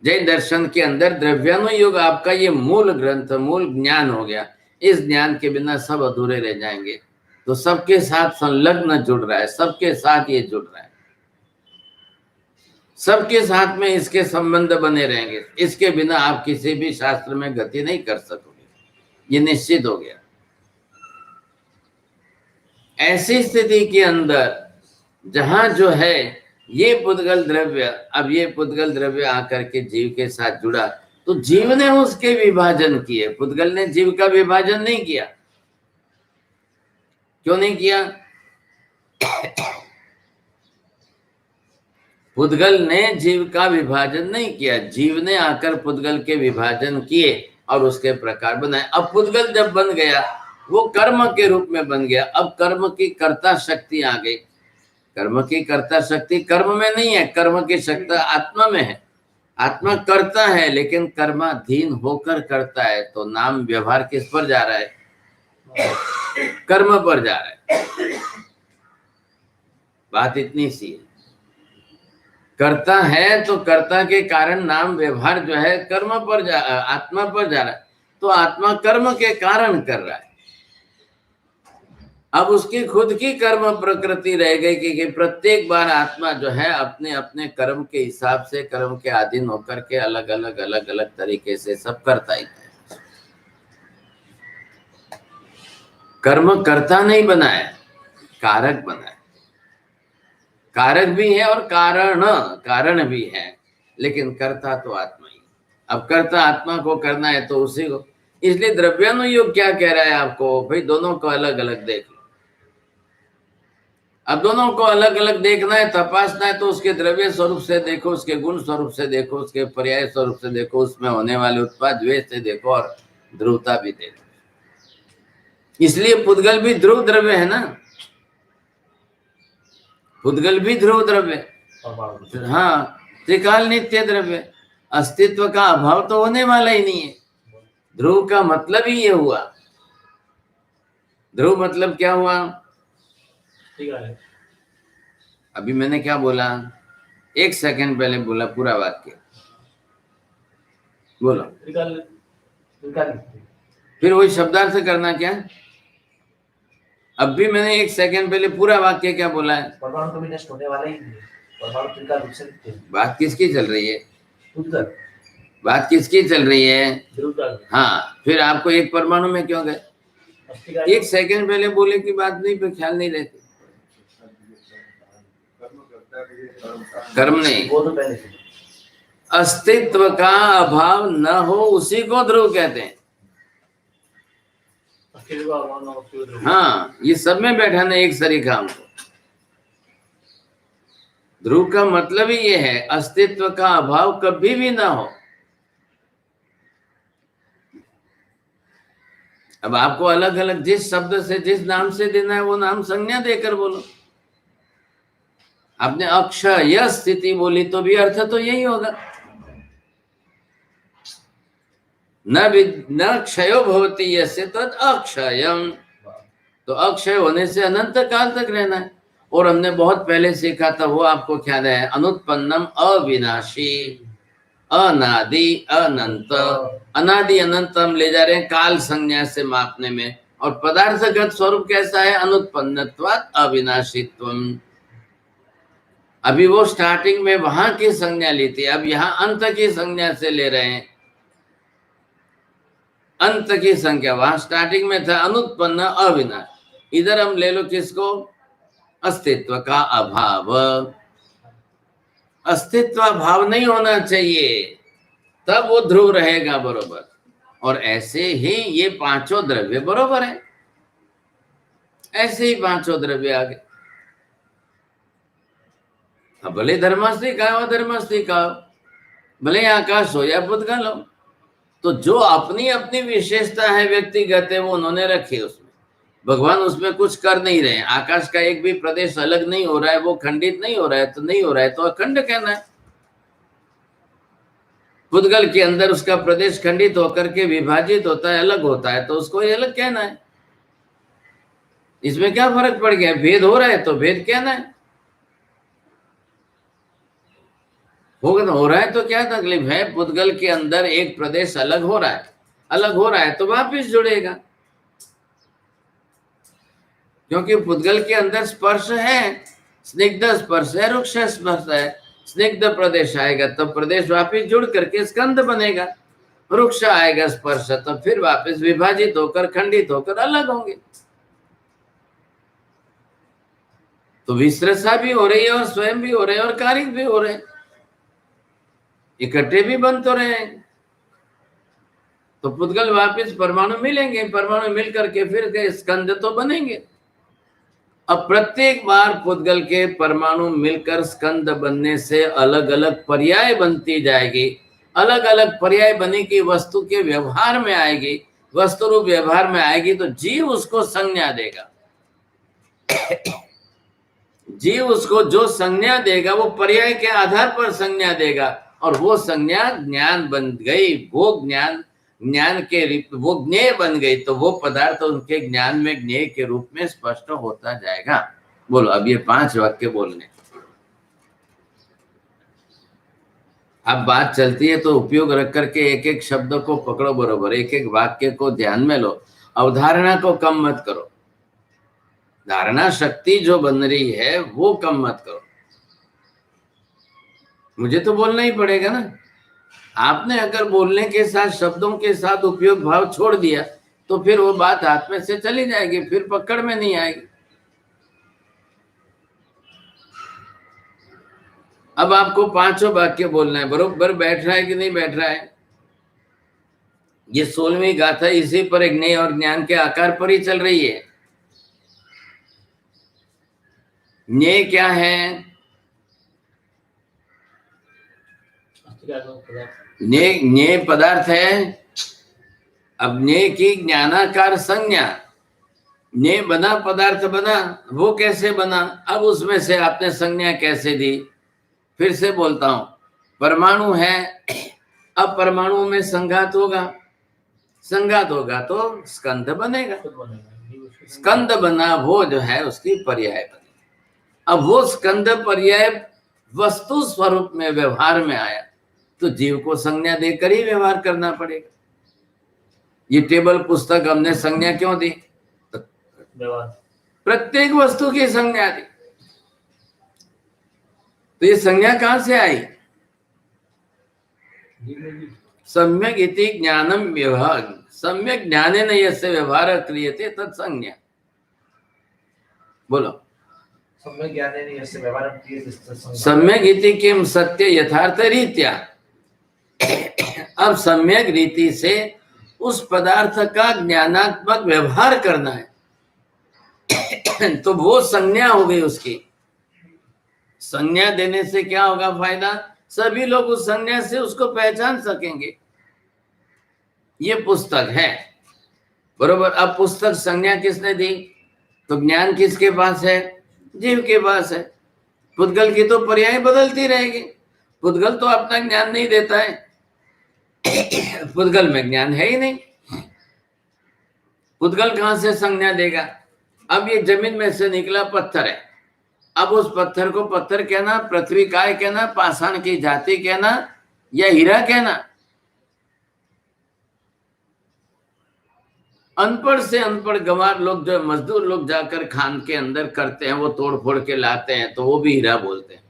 जैन दर्शन के अंदर द्रव्यानुयोग आपका ये मूल ग्रंथ, मूल ज्ञान हो गया। इस ज्ञान के बिना सब अधूरे रह जाएंगे। तो सबके साथ संलग्न जुड़ रहा है, सबके साथ ये जुड़ रहा है, सबके साथ में इसके संबंध बने रहेंगे। इसके बिना आप किसी भी शास्त्र में गति नहीं कर सकोगे, ये निश्चित हो गया। ऐसी स्थिति के अंदर जहां जो है ये पुद्गल द्रव्य, अब ये पुद्गल द्रव्य आकर के जीव के साथ जुड़ा, तो जीव ने उसके विभाजन किए, पुद्गल ने जीव का विभाजन नहीं किया। क्यों नहीं किया? पुद्गल ने जीव का विभाजन नहीं किया, जीव ने आकर पुद्गल के विभाजन किए और उसके प्रकार बनाए। अब पुद्गल जब बन गया, वो कर्म के रूप में बन गया। अब कर्म की कर्ता शक्ति आ गई। कर्म की कर्ता शक्ति कर्म में नहीं है, कर्म की शक्ति आत्मा में है। आत्मा करता है, लेकिन कर्माधीन होकर करता है। तो नाम व्यवहार किस पर जा रहा है? कर्म पर जा रहा है। बात इतनी सी है। करता है तो कर्ता के कारण नाम व्यवहार जो है कर्म पर आत्मा पर जा रहा है। तो आत्मा कर्म के कारण कर रहा है। अब उसकी खुद की कर्म प्रकृति रह गई कि प्रत्येक बार आत्मा जो है अपने अपने कर्म के हिसाब से, कर्म के अधीन होकर के अलग अलग तरीके से सब करता ही है। कर्म कर्ता नहीं बनाया, कारक बनाया। कारक भी है और कारण भी है, लेकिन कर्ता तो आत्मा ही। अब कर्ता आत्मा को करना है तो उसी को। इसलिए द्रव्यानुयोग क्या कह रहा है आपको? भाई दोनों को अलग अलग देख लो। अब दोनों को अलग अलग देखना है, तपासना है, तो उसके द्रव्य स्वरूप से देखो, उसके गुण स्वरूप से देखो, उसके पर्याय स्वरूप से देखो, उसमें होने वाले उत्पाद द्वेष से देखो, और ध्रुवता भी देखो। इसलिए पुद्गल भी ध्रुव द्रव्य है ना, पुद्गल भी ध्रुव द्रव्य, हाँ, त्रिकाल नित्य द्रव्य। अस्तित्व का अभाव तो होने वाला ही नहीं है। ध्रुव का मतलब ही ये हुआ। ध्रुव मतलब क्या हुआ? अभी मैंने क्या बोला? 1 सेकंड पहले बोला पूरा वाक्य बोलो, फिर वही शब्दार्थ करना क्या? अब भी मैंने 1 सेकंड पहले पूरा वाक्य क्या बोला है? परमाणु तो भी नष्ट होने वाला ही नहीं है, परमाणु त्रिकाल रूप से नित्य है। बात किसकी चल रही है? उत्तर बात किसकी चल रही है? हाँ, फिर आपको एक परमाणु में क्यों गए? 1 सेकंड पहले बोले की बात नहीं, पे ख्याल नहीं रहती। कर्म नहीं, वो तो पहले से। अस्तित्व का अभाव न हो उसी को ध्रुव कहते हैं। हाँ, ये सब में बैठाना एक सरीखा हमको। ध्रुव का मतलब ही ये है, अस्तित्व का अभाव कभी भी ना हो। अब आपको अलग अलग जिस शब्द से जिस नाम से देना है वो नाम संज्ञा देकर बोलो। आपने अक्षय स्थिति बोली तो भी अर्थ तो यही होगा। न क्षयो भवति यस्य तद अक्षयम, तो अक्षय होने से अनंत काल तक रहना है। और हमने बहुत पहले सीखा था, वो आपको ख्याल है, अनुत्पन्नम अविनाशी, अनादि अनंत। अनादि अनंत हम ले जा रहे हैं काल संज्ञा से मापने में, और पदार्थगत स्वरूप कैसा है, अनुत्पन्नत्वात् अविनाशीत्वम। अभी वो स्टार्टिंग में वहां की संज्ञा ली थी, अब यहाँ अंत की संज्ञा से ले रहे हैं। अंत की संख्या, वहां स्टार्टिंग में था अनुत्पन्न अविनाश, इधर हम ले लो किसको, अस्तित्व का अभाव। अस्तित्व भाव नहीं होना चाहिए, तब वो ध्रुव रहेगा बरोबर। और ऐसे ही ये पांचों द्रव्य बरोबर है, ऐसे ही पांचों द्रव्य आगे। अब भले धर्मस्थी का हो, धर्मस्थी का हो, भले आकाश हो या भूतगल हो, तो जो अपनी अपनी विशेषता है व्यक्तिगत है, वो उन्होंने रखी उसमें। भगवान उसमें कुछ कर नहीं रहे हैं। आकाश का एक भी प्रदेश अलग नहीं हो रहा है, वो खंडित नहीं हो रहा है, तो नहीं हो रहा है तो अखंड कहना है। भूतगल के अंदर उसका प्रदेश खंडित होकर के विभाजित होता है, अलग होता है, तो उसको ये अलग कहना है। इसमें क्या फर्क पड़ गया, भेद हो रहा है तो भेद कहना है, हो रहा है तो क्या तकलीफ है। भूतगल के अंदर एक प्रदेश अलग हो रहा है, अलग हो रहा है तो वापिस जुड़ेगा, क्योंकि भूतगल के अंदर स्पर्श है, स्निग्ध स्पर्श है, रुक्ष स्पर्श है। स्निग्ध प्रदेश आएगा तब प्रदेश वापिस जुड़ करके स्कंद बनेगा, रुक्ष आएगा स्पर्श तब फिर वापिस विभाजित होकर खंडित होकर अलग होंगे। तो विश्रसा भी हो रही है और स्वयं भी हो रहे हैं और कारिक भी हो रहे हैं, इकट्ठे भी बन तो रहे हैं। तो भूतगल वापिस परमाणु मिलेंगे, परमाणु मिल करके फिर स्कंद तो बनेंगे। अब प्रत्येक बार भूतगल के परमाणु मिलकर स्कंद बनने से अलग अलग पर्याय बनती जाएगी, अलग अलग पर्याय बने की वस्तु के व्यवहार में आएगी, वस्तु रूप व्यवहार में आएगी, तो जीव उसको संज्ञा देगा। जीव उसको जो संज्ञा देगा वो पर्याय के आधार पर संज्ञा देगा, और वो संज्ञा ज्ञान बन गई, वो ज्ञान के वो ज्ञेय बन गई, तो वो पदार्थ उनके ज्ञान में ज्ञेय के रूप में स्पष्ट होता जाएगा। बोलो अब ये 5 वाक्य बोलने, अब बात चलती है तो उपयोग रख करके एक एक शब्द को पकड़ो बरोबर, एक एक वाक्य को ध्यान में लो, अवधारणा को कम मत करो, धारणा शक्ति जो बन रही है वो कम मत करो। मुझे तो बोलना ही पड़ेगा ना, आपने अगर बोलने के साथ शब्दों के साथ उपयोग भाव छोड़ दिया तो फिर वो बात हाथ में से चली जाएगी, फिर पकड़ में नहीं आएगी। अब आपको 5 वाक्य बोलना है, बरोबर बैठ रहा है कि नहीं बैठ रहा है। ये 16वीं गाथा इसी पर ज्ञेय और ज्ञान के आकार पर ही चल रही है। ज्ञेय क्या है, ज्ञेय पदार्थ है। अब ज्ञेय की ज्ञानाकार संज्ञा, ज्ञेय बना पदार्थ बना, वो कैसे बना, अब उसमें से आपने संज्ञा कैसे दी। फिर से बोलता हूं, परमाणु है, अब परमाणु में संघात होगा, संघात होगा तो स्कंद बनेगा, स्कंद बना वो जो है उसकी पर्याय बनेगी। अब वो स्कंद पर्याय वस्तु स्वरूप में व्यवहार में आया तो जीव को संज्ञा देकर ही व्यवहार करना पड़ेगा। ये टेबल पुस्तक हमने संज्ञा क्यों दी, प्रत्येक वस्तु की संज्ञा दी, तो ये संज्ञा कहां से आई, सम्यक इति ज्ञानम व्यवहार, सम्यक ज्ञानेन यस्य व्यवहार क्रियते तत्संज्ञा। बोलो सम्यक ज्ञानेन यस्य व्यवहारं क्रियते तत्संज्ञा। सम्यक इति किम सत्य यथार्थ रीत्या। अब सम्यक रीति से उस पदार्थ का ज्ञानात्मक व्यवहार करना है तो वो संज्ञा हो गई उसकी। संज्ञा देने से क्या होगा फायदा, सभी लोग उस संज्ञा से उसको पहचान सकेंगे। ये पुस्तक है, बरोबर। अब पुस्तक संज्ञा किसने दी? तो ज्ञान किसके पास है? जीव के पास है। पुद्गल की तो पर्याय बदलती रहेगी। पुद्गल तो अपना ज्ञान नहीं देता है, पुद्गल में ज्ञान है ही नहीं। पुद्गल कहां से संज्ञा देगा? अब ये जमीन में से निकला पत्थर है, अब उस पत्थर को पत्थर कहना, पृथ्वी काय कहना, पाषाण की जाति कहना या हीरा कहना? अनपढ़ से अनपढ़ गंवार लोग, जो मजदूर लोग जाकर खान के अंदर करते हैं, वो तोड़ फोड़ के लाते हैं, तो वो भी हीरा बोलते हैं,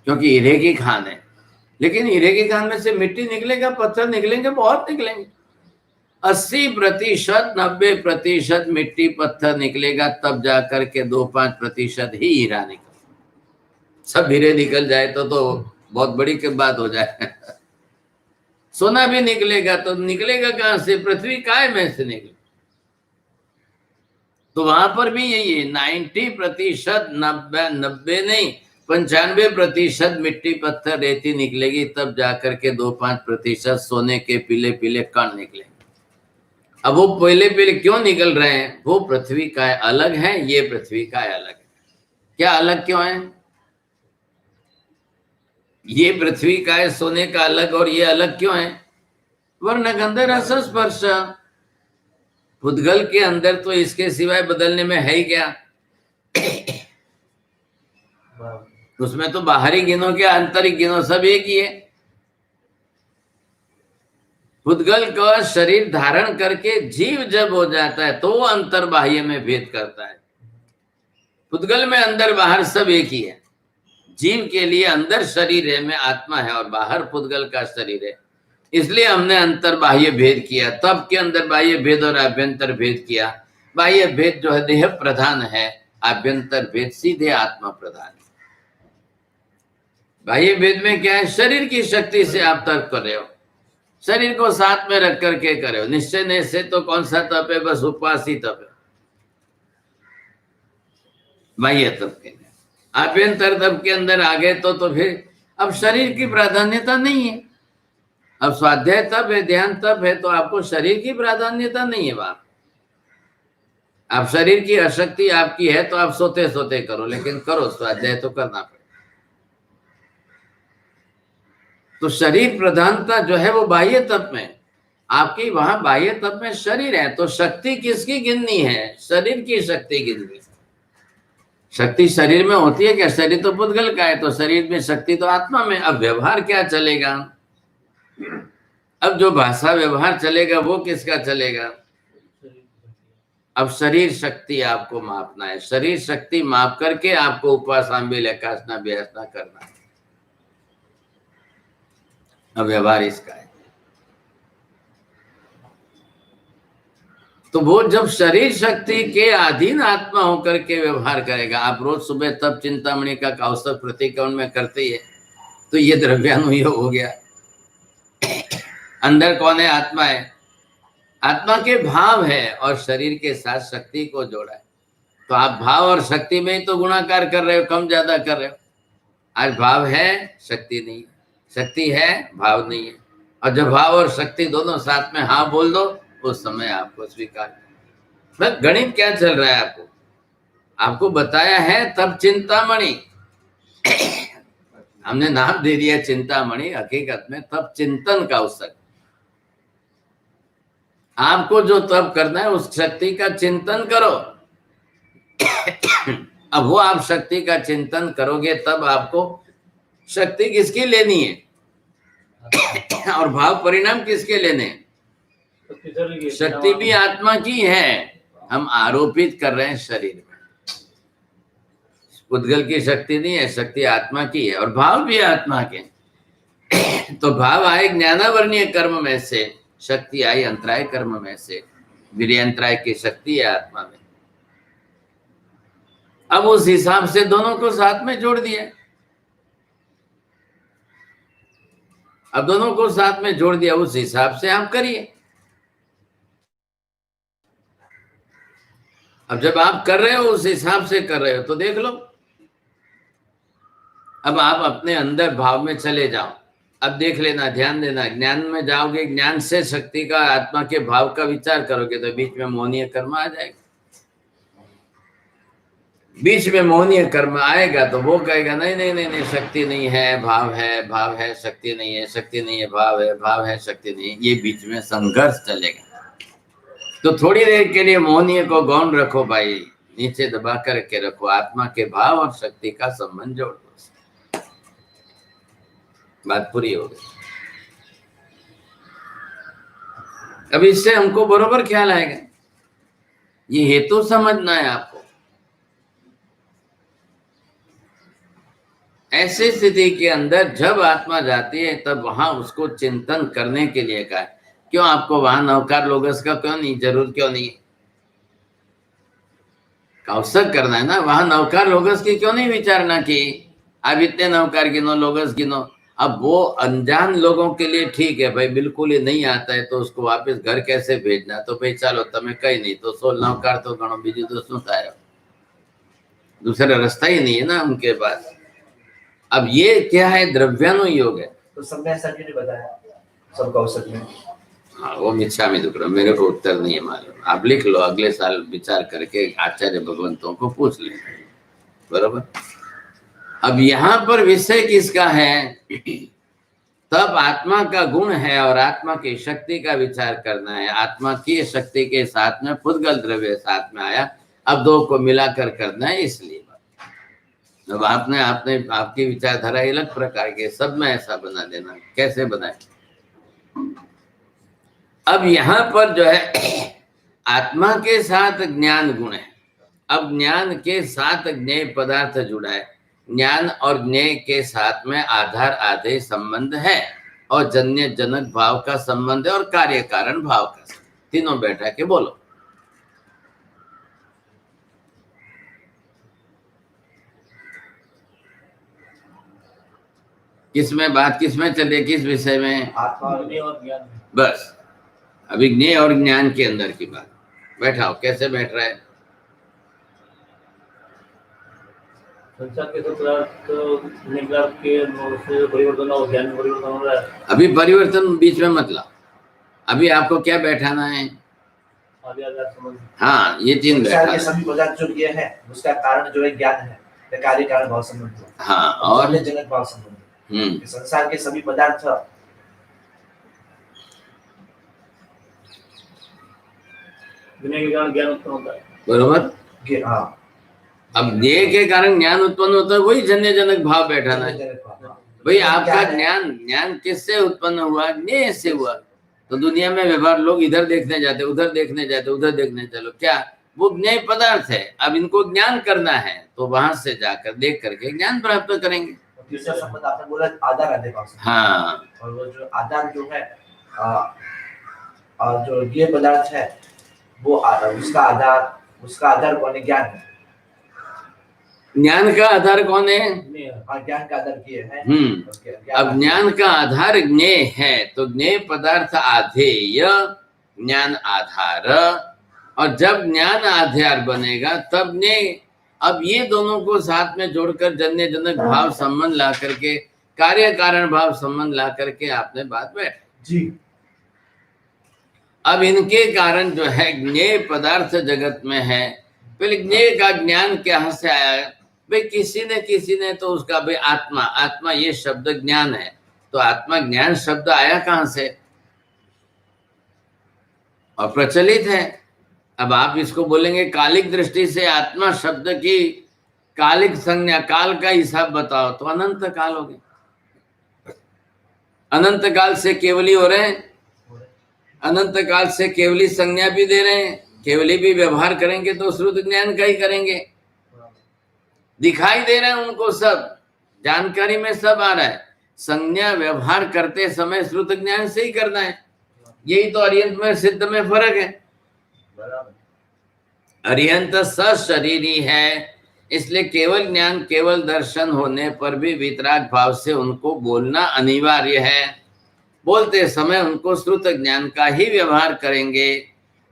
क्योंकि हीरे की खान है। लेकिन हीरे की खान में से मिट्टी निकलेगा, पत्थर निकलेंगे, बहुत निकलेंगे। 80%, 90% मिट्टी पत्थर निकलेगा, तब जाकर के 2-5% ही हीरा निकलेगा। सब हीरे निकल जाए तो बहुत बड़ी की बात हो जाए। सोना भी निकलेगा तो निकलेगा कहां से? पृथ्वी काय में से निकले। तो वहां पर भी यही है, 90%, 90 नहीं, 95% मिट्टी पत्थर रेती निकलेगी, तब जाकर के 2-5% सोने के पीले पीले कण निकलेंगे। अब वो पीले पीले क्यों निकल रहे हैं? वो पृथ्वी का अलग है, ये पृथ्वी का अलग है। क्या अलग क्यों है? ये पृथ्वी का है, सोने का अलग, और ये अलग क्यों है? वर्ण गंध रस स्पर्श। पुद्गल के अंदर तो इसके सिवाय बदलने में है ही क्या? उसमें तो बाहरी गिनो क्या आंतरिक गिनो, सब एक ही है। पुद्गल का शरीर धारण करके जीव जब हो जाता है तो वो अंतर बाह्य में भेद करता है। पुद्गल में अंदर बाहर सब एक ही है। जीव के लिए अंदर शरीर है में आत्मा है, और बाहर पुद्गल का शरीर है। इसलिए हमने अंतर बाह्य भेद किया, तब के अंदर बाह्य भेद और आभ्यंतर भेद किया। बाह्य भेद जो है देह प्रधान है, आभ्यंतर भेद सीधे आत्मा प्रधान है। बाह्य भेद में क्या है? शरीर की शक्ति से आप तर्क कर रहे हो, शरीर को साथ में रख करके करे हो। निश्चय ने से तो कौन सा तप है? बस उपवास ही तप है, बाह्य तप के। आभ्यंतर तप के अंदर आ गए तो फिर अब शरीर की प्राधान्यता नहीं है। अब स्वाध्याय तप है, ध्यान तप है, तो आपको शरीर की प्राधान्यता नहीं है। वहां आप शरीर की अशक्ति आपकी है तो आप सोते सोते करो, लेकिन करो, स्वाध्याय तो करना पड़ेगा। तो शरीर प्रधानता जो है वो बाह्य तप में आपकी, वहां बाह्य तप में शरीर है, तो शक्ति किसकी गिननी है? शरीर की शक्ति गिननी। शक्ति शरीर में होती है क्या? शरीर तो पुद्गल का है, तो शरीर में शक्ति तो आत्मा में। अब व्यवहार क्या चलेगा? अब जो भाषा व्यवहार चलेगा वो किसका चलेगा? अब शरीर शक्ति आपको मापना है। शरीर शक्ति माप करके आपको उपासना लेखासना बेहसना करना है। अब व्यवहार इसका है। तो वो जब शरीर शक्ति के अधीन आत्मा होकर के व्यवहार करेगा, आप रोज सुबह तब चिंतामणि का कौस्तुभ प्रतिक्रमण में करते ही है, तो ये द्रव्यानुयोग हो गया। अंदर कौन है? आत्मा है। आत्मा के भाव है और शरीर के साथ शक्ति को जोड़ा है। तो आप भाव और शक्ति में ही तो गुणाकार कर रहे हो, कम ज्यादा कर रहे हो। आज भाव है, शक्ति नहीं है, शक्ति है, भाव नहीं है। और जब भाव और शक्ति दोनों साथ में हाँ बोल दो, उस समय आपको स्वीकार। गणित क्या चल रहा है? आपको बताया है तब चिंतामणि। हमने नाम दे दिया चिंतामणि, हकीकत में तब चिंतन का उत्सव। आपको जो तप करना है उस शक्ति का चिंतन करो। अब वो आप शक्ति का चिंतन करोगे तब आपको शक्ति किसकी लेनी है और भाव परिणाम किसके लेने हैं? शक्ति भी आत्मा की है, हम आरोपित कर रहे हैं शरीर में। पुद्गल की शक्ति नहीं है, शक्ति आत्मा की है, और भाव भी आत्मा के। तो भाव आए ज्ञानावर्णीय कर्म में से, शक्ति आई अंतराय कर्म में से। वीर्यंतराय की शक्ति है आत्मा में। अब उस हिसाब से दोनों को साथ में जोड़ दिया। अब दोनों को साथ में जोड़ दिया, उस हिसाब से आप करिए। अब जब आप कर रहे हो उस हिसाब से कर रहे हो तो देख लो। अब आप अपने अंदर भाव में चले जाओ। अब देख लेना, ध्यान देना, ज्ञान में जाओगे, ज्ञान से शक्ति का, आत्मा के भाव का विचार करोगे तो बीच में मोहनीय कर्म आ जाएगा। बीच में मोहनीय कर्म आएगा तो वो कहेगा नहीं नहीं नहीं नहीं, शक्ति नहीं है, भाव है, भाव है, शक्ति नहीं है, शक्ति नहीं है, भाव है, भाव है, शक्ति नहीं है। ये बीच में संघर्ष चलेगा। तो थोड़ी देर के लिए मोहनीय को गौण रखो भाई, नीचे दबा करके रखो, आत्मा के भाव और शक्ति का संबंध जोड़ दो, बात पूरी हो गई। अब इससे हमको बरोबर ख्याल आएगा। ये हेतु समझना है आपको। ऐसी स्थिति के अंदर जब आत्मा जाती है तब वहां उसको चिंतन करने के लिए कहा। क्यों आपको वहां नवकार लोगस का क्यों नहीं, जरूर क्यों नहीं? कौशल करना है ना, वहां नवकार लोगस की क्यों नहीं विचारना की? अब इतने नवकार गिनो, लोगस गिनो। अब वो अनजान लोगों के लिए ठीक है भाई, बिल्कुल ही नहीं आता है तो उसको वापस घर कैसे भेजना? तो भाई चलो તમે कहीं नहीं तो 16 नवकार तो गणो, बीजू तो શું થાય? दूसरा रास्ता ही नहीं है ना उनके पास। अब ये क्या है? द्रव्यानु योग है। तो सबने ऐसा क्यों नहीं बताया सब कौशल में? हाँ, वो मिच्छामि दुक्कड़म, मेरे को उत्तर नहीं है मालूम। आप लिख लो, अगले साल विचार करके आचार्य भगवंतों को पूछ लें, बरोबर। अब यहाँ पर विषय किसका है? तब आत्मा का गुण है और आत्मा की शक्ति का विचार करना है। आत्मा की शक्ति के साथ में पुद्गल द्रव्य साथ में आया, अब दो को मिलाकर करना है, इसलिए। अब आपने आपकी विचारधारा अलग प्रकार के, सब में ऐसा बना देना, कैसे बनाए? अब यहाँ पर जो है आत्मा के साथ ज्ञान गुण है। अब ज्ञान के साथ ज्ञेय पदार्थ जुड़ा है, ज्ञान और ज्ञेय के साथ में आधार आधेय संबंध है और जन्य जनक भाव का संबंध है और कार्य कारण भाव का संबंध। तीनों बैठा के बोलो। किसमें बात, किसमें चले, किस विषय में? आत्मा और ज्ञान। बस अभी ज्ञेय और ज्ञान के अंदर की बात। बैठाओ, कैसे बैठ रहा है? संसार के सब पदार्थ निकला के परिवर्तन और ज्ञान में परिवर्तन हो रहा है। अभी परिवर्तन बीच में मत लाओ, अभी आपको क्या बैठाना है? हाँ, ये तीन संसार के बैठा। सभी पदार्थ जो ये है उसका कारण जो है ज्ञान है, कार्य कारण भाव संबंध। हाँ, और जनक भाव संबंध। संसार के सभी पदार्थ ज्ञान के कारण ज्ञान उत्पन्न होता है, बरोबर। हाँ, अब ज्ञेय के कारण ज्ञान उत्पन्न होता है, वही जन्य जनक भाव बैठाना है भाई। आपका ज्ञान किससे उत्पन्न हुआ? ज्ञेय से हुआ। तो दुनिया में व्यवहार लोग इधर देखने जाते, उधर देखने जाते, उधर देखने चलो, क्या वो ज्ञेय पदार्थ है। अब इनको ज्ञान करना है तो वहां से जाकर देख करके ज्ञान प्राप्त करेंगे। तीसरा संबंध आपने बोला आधार आधे भाव से। हाँ, और वो जो आधार जो है और जो ये पदार्थ है वो उसका आधार कौन है? ज्ञान है। ज्ञान का आधार कौन है? ज्ञान का आधार ये है। अब ज्ञान का आधार ज्ञेय है तो ज्ञेय पदार्थ आधेय, ज्ञान आधार, और जब ज्ञान आधार बनेगा तब ज्ञेय। अब ये दोनों को साथ में जोड़कर जन्य जनक भाव संबंध ला करके, कार्य कारण भाव संबंध ला करके आपने बात बैठ जी। अब इनके कारण जो है ज्ञेय पदार्थ जगत में है। पहले ज्ञेय का ज्ञान कहाँ से आया? भाई किसी ने तो उसका भाई आत्मा ये शब्द ज्ञान है, तो आत्मा ज्ञान शब्द आया कहाँ से? और प्रचलित है। अब आप इसको बोलेंगे कालिक दृष्टि से आत्मा शब्द की कालिक संज्ञा, काल का हिसाब बताओ, तो अनंत काल हो गए। अनंत काल से केवली हो रहे हैं, अनंत काल से केवली संज्ञा भी दे रहे हैं, केवली भी व्यवहार करेंगे तो श्रुत ज्ञान का ही करेंगे। दिखाई दे रहा है उनको, सब जानकारी में सब आ रहा है। संज्ञा व्यवहार करते समय श्रुत ज्ञान से ही करना है। यही तो अरिहंत में सिद्ध में फर्क है। अरिहंत सशरीरी है, इसलिए केवल ज्ञान केवल दर्शन होने पर भी वितराग भाव से उनको बोलना अनिवार्य है। बोलते समय उनको श्रुत ज्ञान का ही व्यवहार करेंगे।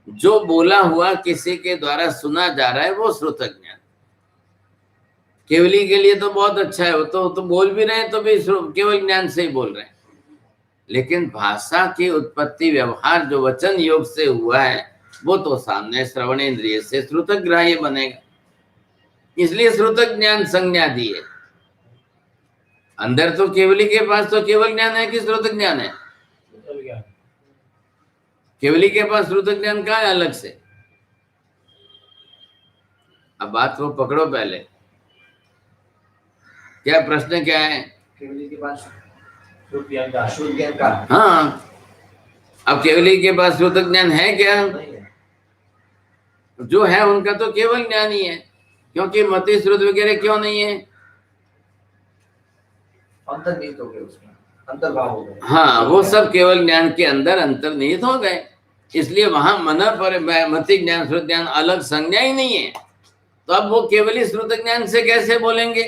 जो बोला हुआ किसी के द्वारा सुना जा रहा है वो श्रुत ज्ञान। केवली के लिए तो बहुत अच्छा है, वो तो बोल भी रहे हैं तो भी केवल ज्ञान से ही बोल रहे हैं। लेकिन भाषा की उत्पत्ति व्यवहार जो वचन योग से हुआ है वो तो सामने श्रवण इंद्रिय से श्रुतक ग्राह्य बनेगा, इसलिए श्रुतक ज्ञान संज्ञा दी है। अंदर तो केवली के पास तो केवल ज्ञान है कि श्रुतक ज्ञान है? केवल ज्ञान। केवली के पास श्रुतक ज्ञान कहाँ है अलग से? अब बात को पकड़ो पहले, क्या प्रश्न क्या है? केवली के पास शुद्ध ज्ञान का शुद्ध ज्ञान का हाँ, अब केवली के पास श्रुतक ज्ञान है क्या? नहीं है। जो है उनका तो केवल ज्ञान ही है, क्योंकि मति श्रुत वगैरह क्यों नहीं है? अंतर्निहित हो गए, उसमें अंतर्भाव हो गए। हाँ, वो सब केवल ज्ञान के अंदर अंतर्निहित हो गए, इसलिए वहां मन पर मति ज्ञान श्रुत ज्ञान अलग संज्ञा ही नहीं है। तो अब वो केवली श्रुत ज्ञान से कैसे बोलेंगे?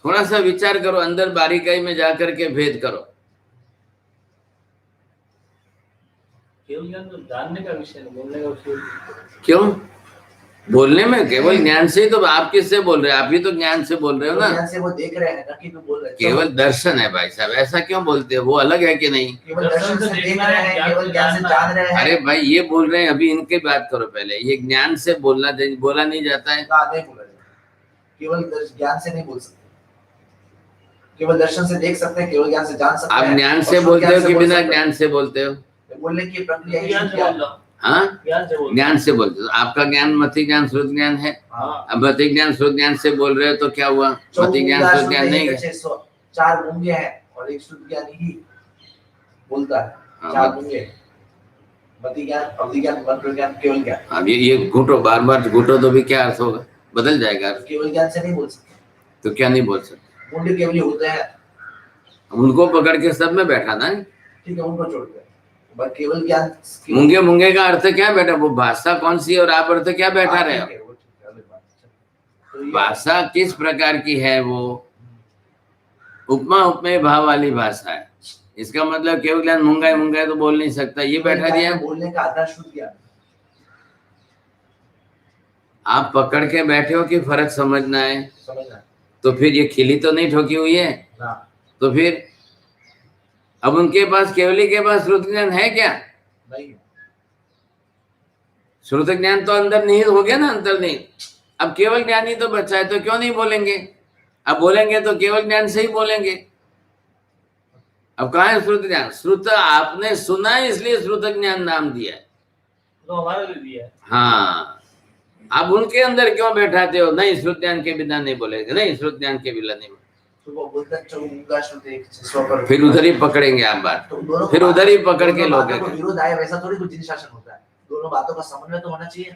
थोड़ा सा विचार करो, अंदर बारीकाई में जाकर के भेद करो। केवल ज्ञान तो जानने का विषय है, बोलने का विषय। क्यों? बोलने में केवल ज्ञान से ही तो, आप किससे बोल रहे हैं? आप ही तो ज्ञान से बोल रहे हो ना। ज्ञान से वो देख रहे हैं ना कि तुम बोल रहे हो। केवल दर्शन है भाई साहब, ऐसा क्यों बोलते हो? वो अलग है कि नहीं? केवल दर्शन से देख रहे हैं, केवल ज्ञान से जान रहे हैं। अरे भाई ये बोल रहे हैं, अभी इनकी बात करो पहले। ये ज्ञान से बोला नहीं जाता है? नहीं बोला जाता, केवल ज्ञान से नहीं बोल सकते, केवल दर्शन से देख सकते हैं, केवल ज्ञान से जान सकते हैं। आप ज्ञान से बोलते हो कि बिना ज्ञान से बोलते हो? बोलने की प्रक्रिया ज्ञान से बोल रहा हूं। हाँ, ज्ञान ज्ञान से बोल से बोलते हो। आपका ज्ञान मति ज्ञान श्रुत ज्ञान है। हाँ। अब मति ज्ञान श्रुत ज्ञान से बोल रहे हो तो क्या हुआ? मति ज्ञान श्रुत ज्ञान नहीं है। 4 गूंगे हैं और एक शुद्ध ज्ञान ही बोलता है। हाँ, 4 गूंगे, मति ज्ञान, अवधि ज्ञान, मंत्र ज्ञान, केवल ज्ञान। अब ये घूटो, बार बार घूटो तो भी क्या अर्थ होगा? बदल जाएगा। केवल ज्ञान से नहीं बोल सकते, तो क्या नहीं बोल सकते? गूंगे केवल होते हैं, उनको पकड़ के सब में बैठाना है। ठीक है, उनको छोड़ दे। बस केवल ज्ञान, मूंगे मूंगे का अर्थ क्या बैठा? वो भाषा कौन सी और आप अर्थ क्या बैठा रहे हो? भाषा किस प्रकार की है? वो उपमा उपमेय भाव वाली भाषा है। इसका मतलब केवल ज्ञान मूंगा है तो बोल नहीं सकता, ये बैठा दिया। बोलने का आधार शुद्ध ज्ञान। आप पकड़ के बैठे हो कि फर्क समझना है? समझना। तो फिर ये खिली तो नहीं ठोकी हुई है? तो फिर अब उनके पास, केवली के पास श्रुत ज्ञान है क्या? नहीं। श्रुत ज्ञान तो अंदर निहित हो गया ना, अंतर्निहित। अब केवल ज्ञान ही तो बचा है, तो क्यों नहीं बोलेंगे? अब बोलेंगे तो केवल ज्ञान से ही बोलेंगे। अब कहाँ है श्रुत ज्ञान? श्रुत आपने सुना इसलिए श्रुत ज्ञान नाम दिया है, तो हमारे लिए दिया है। हाँ। आप उनके अंदर क्यों बैठाते हो? नहीं, श्रुत ज्ञान के बिना नहीं बोलेंगे, नहीं श्रुत ज्ञान के बिना नहीं। तो वो बोलते हैं चौमुंगा श्रुत एक स्व पर, फिर उधर ही पकड़ेंगे आप बात, तो फिर उधर ही पकड़ के लोगे। विरोध आए, वैसा थोड़ी कुछ जिन शासन होता है। दोनों बातों का समन्वय तो होना चाहिए।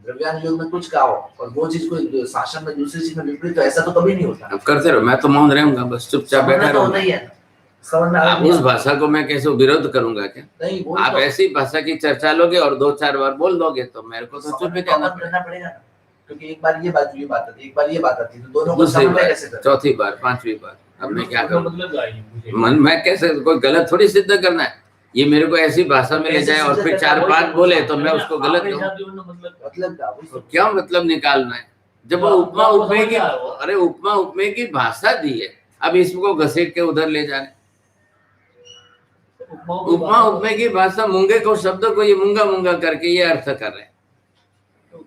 द्रव्यान योग में कुछ कहा हो और वो चीज को शासन में दूसरी चीज में विपरीत, तो ऐसा तो कभी नहीं होता। अब करते रहो, मैं तो मौन रहूंगा, बस चुपचाप बैठा रहूंगा। आप उस भाषा को मैं कैसे विरोध करूंगा क्या? नहीं, आप ऐसी भाषा की चर्चा लोगे और 2-4 बार बोल दोगे तो मेरे को तो चुप ही करना पड़ेगा, क्योंकि एक बार ये बात आती, एक बार ये बात आती, तो दोनों को दूसरी समन्वय बार, कैसे करें? चौथी बार, 5वीं बार, अब मैं क्या करूं? मतलब मन मैं कैसे, कोई गलत थोड़ी सिद्ध करना है। ये मेरे को ऐसी भाषा में ले जाए और फिर 4-5 बोले तो मैं उसको गलत कहूं? मतलब क्या मतलब निकालना है? जब वो उपमा उपमेय की, अरे उपमा उपमेय की भाषा दी है, अब इसको घसीट के उधर ले जाए। उपमा उपमेय की भाषा, मूंगे को शब्द को ये मूंगा मूंगा करके ये अर्थ कर रहे हैं। तो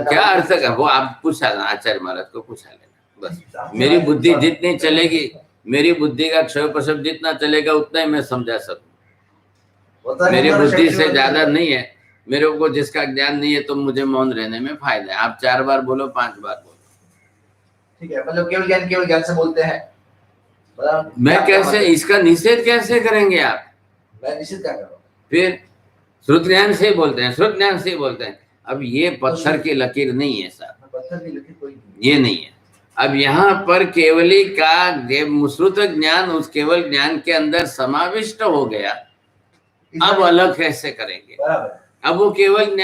क्या अर्थ कर, वो आप पूछा ना आचार्य महाराज को पूछा लेना। बस मेरी बुद्धि जितनी चलेगी, मेरी बुद्धि का क्षय प्रसव जितना चलेगा उतना ही मैं समझा सकूं। मेरी बुद्धि से ज्यादा नहीं है। मेरे को जिसका ज्ञान नहीं है तो मुझे मौन रहने में फायदा है। आप 4 बार बोलो, 5 बार बोलो, ठीक है। मतलब केवल ज्ञान से बोलते हैं। मैं कैसे इसका निषेध कैसे करेंगे आप? मैं निषेध क्या करूं? फिर श्रुत ज्ञान से बोलते हैं, श्रुत ज्ञान से बोलते हैं। अब ये पत्थर की लकीर नहीं है साहब, पत्थर की लकीर कोई नहीं, ये नहीं है। अब यहाँ पर केवली का श्रुत ज्ञान उस केवल ज्ञान के अंदर समाविष्ट हो गया, अब अलग कैसे करेंगे? बराबर। अब वो केवल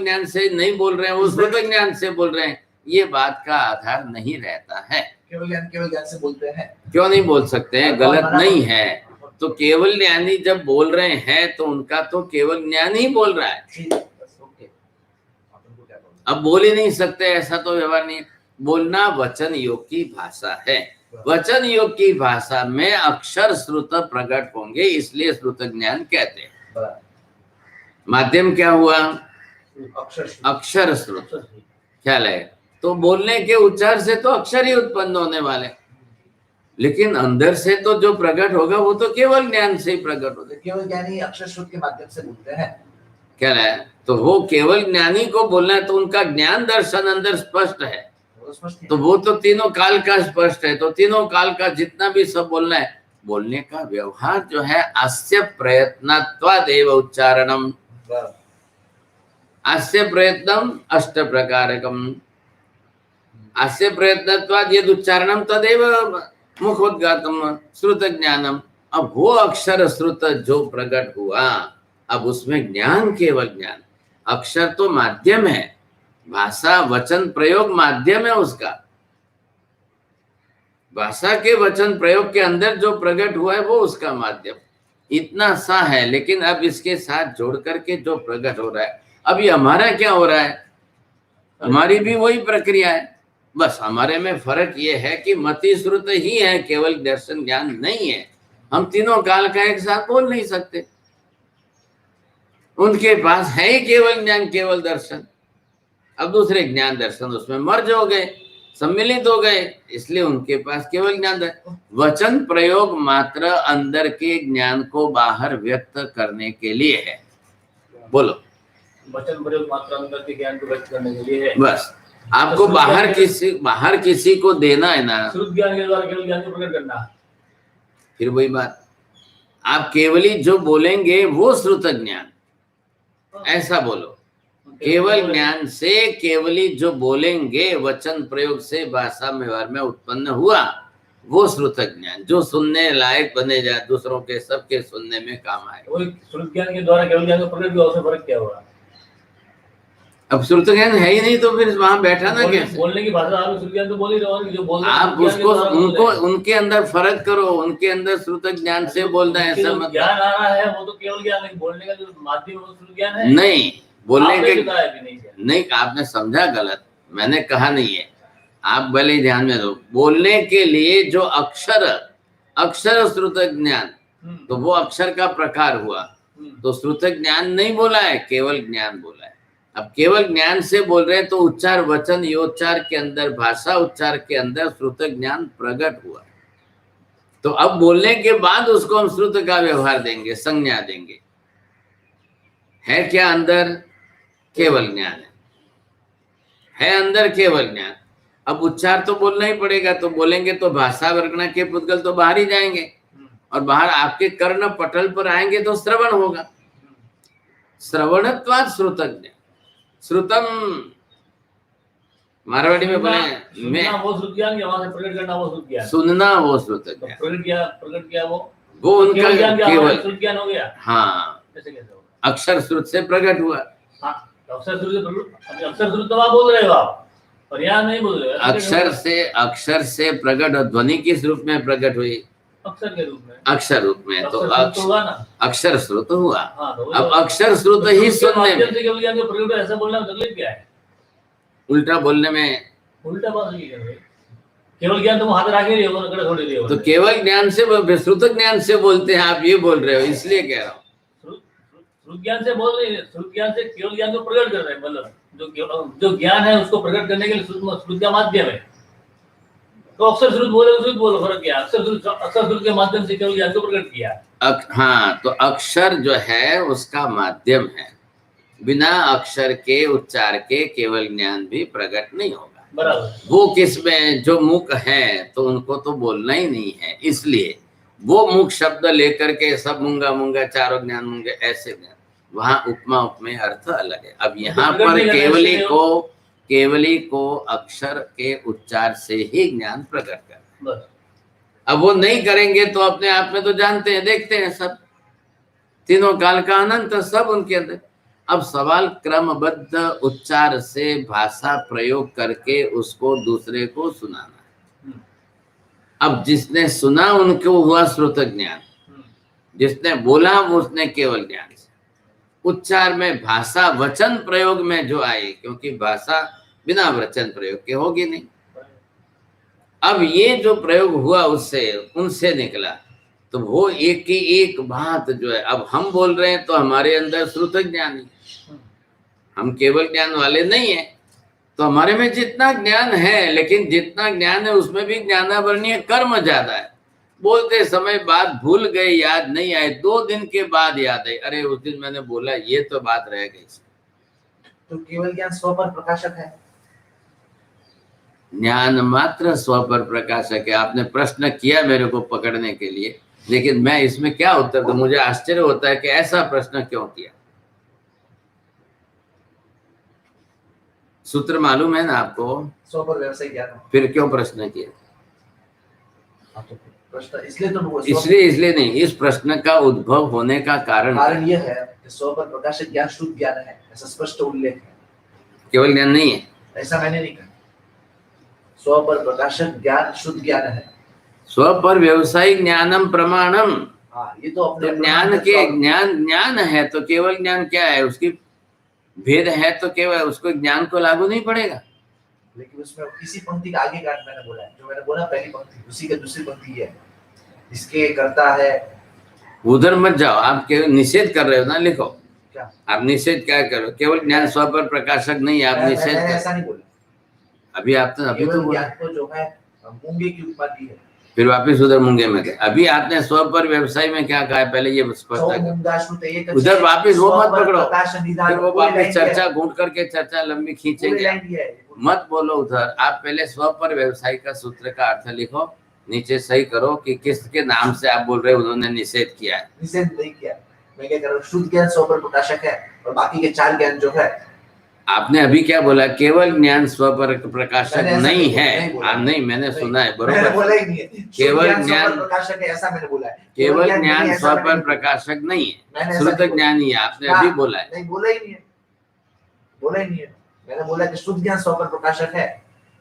ज्ञान से नहीं बोल रहे हैं, वो श्रुत ज्ञान से बोल रहे हैं। ये बात का आधार नहीं रहता है। केवल ज्ञान से बोलते हैं, क्यों नहीं बोल सकते हैं? गलत नहीं है। तो केवल ज्ञानी जब बोल रहे हैं तो उनका तो केवल ज्ञान ही बोल रहा है। अब बोल ही नहीं सकते, ऐसा तो व्यवहार नहीं है। बोलना वचन योग की भाषा है। वचन योग की भाषा में अक्षर श्रुत प्रकट होंगे, इसलिए श्रुत ज्ञान कहते हैं। बराबर। माध्यम क्या हुआ? अक्षर अक्षर श्रुत। ख्याल है? तो बोलने के उच्चार से तो अक्षर ही उत्पन्न होने वाले, लेकिन अंदर से तो जो प्रकट होगा वो तो केवल ज्ञान से ही प्रकट होगा। केवल ज्ञानी अक्षर श्रुत के माध्यम से बोलते हैं। क्या है? तो वो केवल ज्ञानी को बोलना है, तो उनका ज्ञान दर्शन अंदर स्पष्ट है, तो वो तो तीनों काल का स्पष्ट है। तो तीनों काल का जितना भी सब बोलना है, बोलने का व्यवहार जो है अस्य प्रयत्नत्वादेव उच्चारणम, अस्य प्रयत्नम अष्ट प्रकारकम, अस्य प्रयत्नत्वाद यद उच्चारणम तदेव मुखोद्गातम श्रुत ज्ञानम। अब वो अक्षर श्रुत जो प्रकट हुआ, अब उसमें ज्ञान केवल ज्ञान, अक्षर तो माध्यम है, भाषा वचन प्रयोग माध्यम है उसका। भाषा के वचन प्रयोग के अंदर जो प्रकट हुआ है वो उसका माध्यम, इतना सा है। लेकिन अब इसके साथ जोड़ करके जो प्रकट हो रहा है, अभी हमारा क्या हो रहा है? हमारी भी वही प्रक्रिया है, बस हमारे में फर्क ये है कि मति श्रुत ही है, केवल दर्शन ज्ञान नहीं है। हम तीनों काल का एक साथ बोल नहीं सकते, उनके पास है ही केवल ज्ञान केवल दर्शन। अब दूसरे ज्ञान दर्शन उसमें मर्ज हो गए, सम्मिलित हो गए, इसलिए उनके पास केवल ज्ञान दर्शन। वचन प्रयोग मात्र अंदर के ज्ञान को बाहर व्यक्त करने के लिए है। बोलो, वचन प्रयोग मात्र अंदर के ज्ञान को व्यक्त करने के लिए है। बस आपको बाहर किसी को देना है ना, श्रुत ज्ञान के द्वारा केवल ज्ञान को प्रकट करना। फिर वही बात, आप केवली जो बोलेंगे वो श्रुत ज्ञान, ऐसा बोलो। केवल ज्ञान से केवली जो बोलेंगे, वचन प्रयोग से भाषा व्यवहार में उत्पन्न हुआ, वो श्रुत ज्ञान जो सुनने लायक बने जाए, दूसरों के सबके सुनने में काम आए। वही श्रुत ज्ञान के द्वारा केवल ज्ञान को प्रकट हुआ, उसमें फर्क क्या हुआ? अब श्रुत ज्ञान है ही नहीं, तो फिर वहां बैठा ना कैसे? बोलने की भाषा आप श्रुत ज्ञान तो बोल ही रहे हो, जो बोल रहे आप उसको उनको उनके अंदर फर्क करो, उनके अंदर श्रुत ज्ञान से बोलना है, ऐसा मत। ज्ञान आ रहा है वो तो केवल ज्ञान नहीं, बोलने का जो माध्यम वो श्रुत ज्ञान है नहीं। बोलने के नहीं, आपने समझा गलत, मैंने कहा नहीं है, आप भले ध्यान में दो। बोलने के लिए जो अक्षर श्रुत ज्ञान, तो वो अक्षर का प्रकार हुआ, तो श्रुत ज्ञान नहीं बोला है, केवल ज्ञान बोला है। अब केवल ज्ञान से बोल रहे हैं तो उच्चार वचन योच्चार के अंदर, भाषा उच्चार के अंदर श्रुत ज्ञान प्रकट हुआ, तो अब बोलने के बाद उसको हम श्रुत का व्यवहार देंगे, संज्ञा देंगे। है क्या अंदर? केवल ज्ञान है अंदर केवल ज्ञान। अब उच्चार तो बोलना ही पड़ेगा, तो बोलेंगे तो भाषा वर्गना के पुद्गल तो बाहर ही जाएंगे, और बाहर आपके कर्ण पटल पर आएंगे तो श्रवण होगा। श्रवणत्वात् श्रुत ज्ञान, श्रुतम मारवाड़ी में बोले मैं वो श्रुत ज्ञान, वहां से प्रकट करना वो श्रुत ज्ञान, सुनना वो श्रुत ज्ञान, प्रकट किया वो उनका केवल श्रुत ज्ञान हो गया। हाँ, कैसे होगा? अक्षर श्रुत से प्रकट हुआ। हाँ, अक्षर श्रुत तो आप बोल रहे हो आप, और यहाँ नहीं बोल रहे। अक्षर से प्रकट और ध्वनि किस रूप में प्रकट हुई? अक्षर के रूप में, अक्षर रूप में, तो अक्षर श्रुत हुआ। तो अब अक्षर श्रुत ही सुनने में, ऐसा बोलने में तकलीफ क्या है? उल्टा बोलने में उल्टा बात नहीं है, केवल ज्ञान तुम हाथ रखे रही हो, थोड़ी रही हो। तो केवल ज्ञान से, श्रुत ज्ञान से बोलते हैं, आप ये बोल रहे हो, इसलिए कह रहा हूँ। श्रुत ज्ञान से बोल रहे हैं, श्रुत ज्ञान से केवल ज्ञान को प्रकट कर रहे हैं, मतलब जो ज्ञान है उसको प्रकट करने के लिए श्रुत का माध्यम है। तो अक्षर श्रुत बोलो, फर्क क्या? अक्षर श्रुत के माध्यम से केवल ज्ञान को प्रकट किया। हाँ, तो अक्षर जो है उसका माध्यम है, बिना अक्षर के उच्चार के केवल ज्ञान भी प्रकट नहीं होगा। बराबर। वो किसमें जो मुख है, तो उनको तो बोलना ही नहीं है, इसलिए वो मुख शब्द लेकर के सब मूंगा मूंगा चारों ज्ञान मूंगे ऐसे ज्ञान, वहां उपमा उपमेय अर्थ अलग है। अब यहाँ पर केवली को अक्षर के उच्चार से ही ज्ञान प्रकट कर। अब वो नहीं करेंगे तो अपने आप में तो जानते हैं, देखते हैं सब, तीनों काल का अनंत सब उनके अंदर। अब सवाल क्रमबद्ध उच्चार से भाषा प्रयोग करके उसको दूसरे को सुनाना है। अब जिसने सुना उनको हुआ श्रुत ज्ञान, जिसने बोला उसने केवल ज्ञान से। उच्चार में भाषा वचन प्रयोग में जो आए, क्योंकि भाषा बिना वचन प्रयोग के होगी नहीं, अब ये जो प्रयोग हुआ उससे उनसे निकला, तो वो एक की एक बात जो है, अब हम बोल रहे हैं तो हमारे अंदर श्रुत ज्ञान है, हम केवल ज्ञान वाले नहीं है। तो हमारे में जितना ज्ञान है, लेकिन जितना ज्ञान है उसमें भी ज्ञानावरणीय कर्म ज्यादा है। बोलते समय बात भूल गए, याद नहीं आए, 2 दिन के बाद याद आई, अरे उस दिन मैंने बोला, ये तो बात रह गई। तो केवल ज्ञान स्व पर प्रकाशक है। ज्ञान मात्र स्व पर प्रकाशक है। आपने प्रश्न किया मेरे को पकड़ने के लिए, लेकिन मैं इसमें क्या उत्तर दूं? मुझे आश्चर्य होता है कि ऐसा प्रश्न क्यों किया। सूत्र मालूम है ना आपको? स्व पर व्यवसाय ज्ञान है। फिर क्यों प्रश्न किया? तो प्रश्न इसलिए तो इसलिए नहीं, इस प्रश्न का उद्भव होने का कारण यह है कि स्व पर प्रकाशक ज्ञान शुद्ध ज्ञान है, ऐसा स्पष्ट उल्लेख है, केवल ज्ञान नहीं है। ऐसा मैंने नहीं कहा। स्व पर प्रकाशक ज्ञान शुद्ध ज्ञान है। स्व पर व्यवसायिक ज्ञानम प्रमाणम। हाँ, ये तो अपने ज्ञान के ज्ञान है तो केवल ज्ञान क्या है? उसकी भेद है तो केवल उसको ज्ञान को लागू नहीं पड़ेगा। लेकिन उसमें किसी पंक्ति का आगे काट मैंने बोला है, जो मैंने बोला पहली पंक्ति, उसी के दूसरी पंक्ति है, इसके करता है। उधर मत जाओ, आप केवल निषेध कर रहे हो ना, लिखो क्या आप निषेध क्या करो? केवल ज्ञान स्व पर प्रकाशक नहीं, आप निषेध कर। ऐसा नहीं बोला अभी आपने अभी तो बोला, ज्ञान को जो है मूंगे की उपमा दी है। फिर वापिस उधर मूंगे में गए। अभी आपने स्व पर व्यवसाय में क्या कहा है, पहले ये स्पष्ट कर। उधर वापिस वो मत पकड़ो, फिर वो वापिस चर्चा घूट करके चर्चा लंबी खींचेंगे। मत बोलो उधर, आप पहले स्व पर व्यवसाय का सूत्र का अर्थ लिखो, नीचे सही करो कि किसके नाम से आप बोल रहे हो उन्होंने निषेध किया है। निषेध नहीं किया, मैं क्या कर रहा हूँ, शुद्ध ज्ञान स्व पर प्रकाशक है और बाकी के 4 ज्ञान जो है। आपने अभी क्या बोला? केवल ज्ञान स्व पर प्रकाशक नहीं है। नहीं, मैंने सुना है, बरोबर। बोला ही नहीं है केवल ज्ञान प्रकाशक है, ऐसा मैंने बोला है। केवल ज्ञान स्व पर प्रकाशक नहीं है, श्रुत ज्ञान ही है, आपने अभी बोला है। नहीं, बोला ही नहीं है, बोला ही नहीं है। मैंने बोला कि शुद्ध ज्ञान स्व पर प्रकाशक है,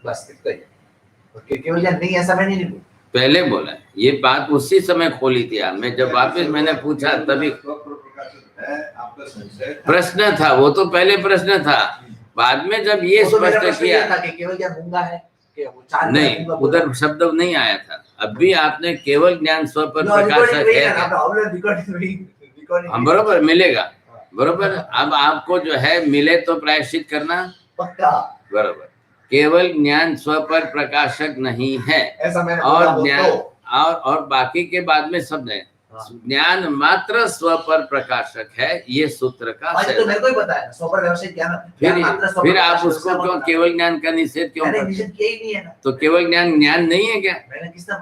बस इतना ही। केवल ज्ञान नहीं, ऐसा मैंने नहीं बोला, पहले बोला। ये बात उसी समय खोली थी मैं जब वापस मैंने पूछा, तभी प्रश्न था वो, तो पहले प्रश्न था। बाद में जब ये स्पष्ट किया था कि केवल ज्ञान मूंगा है, नहीं, उधर शब्द नहीं आया था। अभी आपने केवल ज्ञान स्व पर प्रकाशक है, हम बरोबर मिलेगा, बरोबर। अब आपको जो है मिले तो प्रायश्चित करना पक्का, बरोबर। केवल ज्ञान स्व पर प्रकाशक नहीं है, ऐसा मैंने और ज्ञान और बाकी के बाद में शब्द है, ज्ञान मात्र स्व पर प्रकाशक है, ये सूत्र का तो मेरे को ही पता है, स्व पर व्यवसायिक ज्ञान। फिर आप उसको क्यों केवल ज्ञान का निषेध क्यों करते? निषेध किया ही नहीं है ना। तो केवल ज्ञान ज्ञान नहीं है क्या? मैंने किसने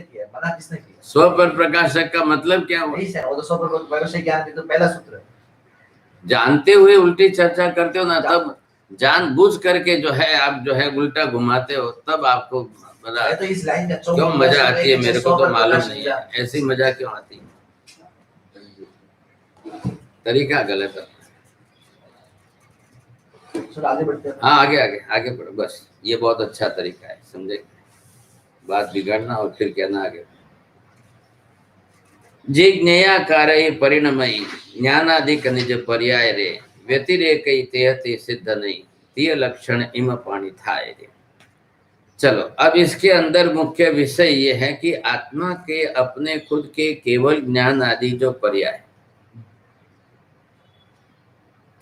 किया? मना किसने किया? स्व पर प्रकाशक का मतलब क्या हुआ? नहीं सर, वो तो स्व पर व्यवसायिक ज्ञान तो पहला सूत्र है। जानते हुए उल्टी चर्चा करते हो ना, तब जानबूझ करके जो है आप जो है उल्टा घुमाते हो, तब आपको तो इस लाइन का क्यों मजा आती है, मेरे को तो मालूम नहीं है, ऐसी मजा क्यों आती है? तरीका गलत है। आगे बढ़ते हैं। हाँ, आगे बढ़ो, बस ये बहुत अच्छा तरीका है, समझे? बात बिगाड़ना और फिर कहना आगे। जिज्ञेयाकारय परिणमयी ज्ञानादिक निज पर्याय रे व्यतिरेक तेहते सिद्ध नहीं तीय लक्षण इम पाणी थाय रे। चलो, अब इसके अंदर मुख्य विषय ये है कि आत्मा के अपने खुद के केवल ज्ञान आदि जो पर्याय,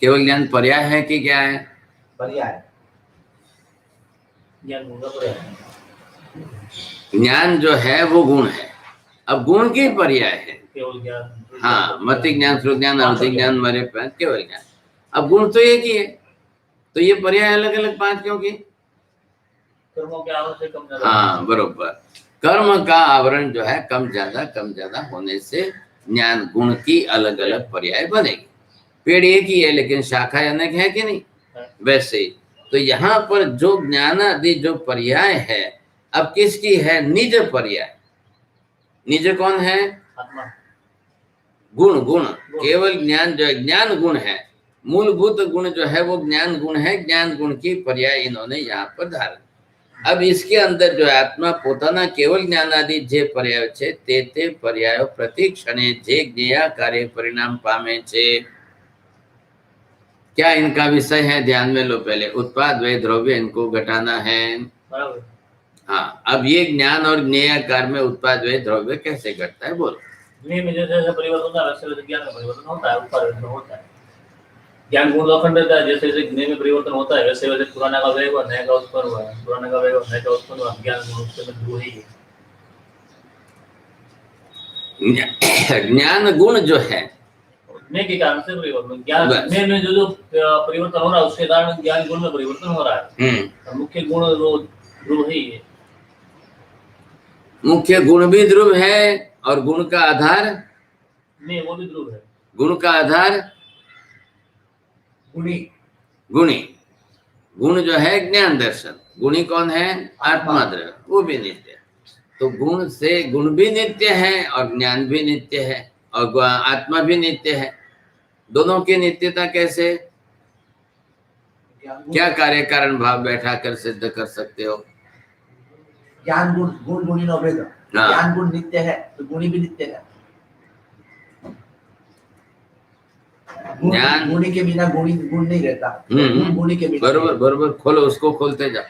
केवल ज्ञान पर्याय है कि क्या है? पर्याय, ज्ञान जो है वो गुण है, अब गुण के पर्याय है। केवल ज्ञान, हाँ, मति ज्ञान, श्रुत ज्ञान, अवधि ज्ञान, मरे केवल ज्ञान। अब गुण तो एक ही है, तो ये पर्याय अलग अलग 5 क्यों की? कर्मों के आवरण से कम ज्यादा। हाँ, बरोबर। कर्म का आवरण जो है कम ज्यादा होने से ज्ञान गुण की अलग अलग पर्याय बनेगी। पेड़ एक ही है लेकिन शाखा अनेक है कि नहीं? वैसे तो यहाँ पर जो ज्ञान आदि जो पर्याय है, अब किसकी है? निज पर्याय। निज कौन है? आत्मा। गुण केवल ज्ञान जो है ज्ञान गुण है, मूलभूत गुण जो है वो ज्ञान गुण है, ज्ञान गुण की पर्याय इन्होंने यहाँ पर धारण। अब इसके अंदर जो आत्मा पोताना केवल ज्ञान आदि जे पर्याय छे ते पर्यायो प्रति क्षणे जे ज्ञेया कार्य परिणाम पामे छे। क्या इनका विषय है? ध्यान में लो, पहले उत्पाद वे द्रव्य, इनको घटाना है। हाँ, अब ये ज्ञान और ज्ञेयाकार में उत्पाद वे द्रव्य कैसे घटता है बोलो। ज्ञेय में जैसे जैसे परिवर्तन होता है वैसे वैसे ज्ञान में परिवर्तन होता है, उत्पाद में होता है। ज्ञान गुण अखंड रहता है, जैसे जैसे ज्ञेय में परिवर्तन होता है वैसे वैसे पुराना का व्यय हुआ, नया का उत्पन्न हुआ, पुराना का व्यय हुआ, नया का उत्पन्न हुआ। ज्ञान गुण उसके में ध्रुव ही है। ज्ञान गुण जो है ज्ञेय के कारण से परिवर्तन, ज्ञान बस। ज्ञेय में जो जो परिवर्तन हो रहा है उसके कारण ज्ञान गुण में परिवर्तन हो रहा है। और मुख्य गुण वो ध्रुव ही है। मुख्य गुण भी ध्रुव है और गुण का आधार नहीं, वो भी ध्रुव है। गुण का आधार गुणी गुणी। गुण जो है ज्ञान दर्शन, गुणी कौन है? आत्मा द्रव्य, वो भी नित्य है। तो गुण से गुण भी नित्य है और ज्ञान भी नित्य है और आत्मा भी नित्य है। दोनों की नित्यता कैसे? क्या कार्य कारण भाव बैठा कर सिद्ध कर सकते हो? ज्ञान गुण गुण गुणी न भेद। हाँ। ज्ञान गुण नित्य है तो गुणी भी नित्य है। ज्ञान गुणी के बिना गुणी गुण नहीं रहता। गुण गुणी के बिना बरोबर बरोबर, खोलो उसको, खोलते जाओ।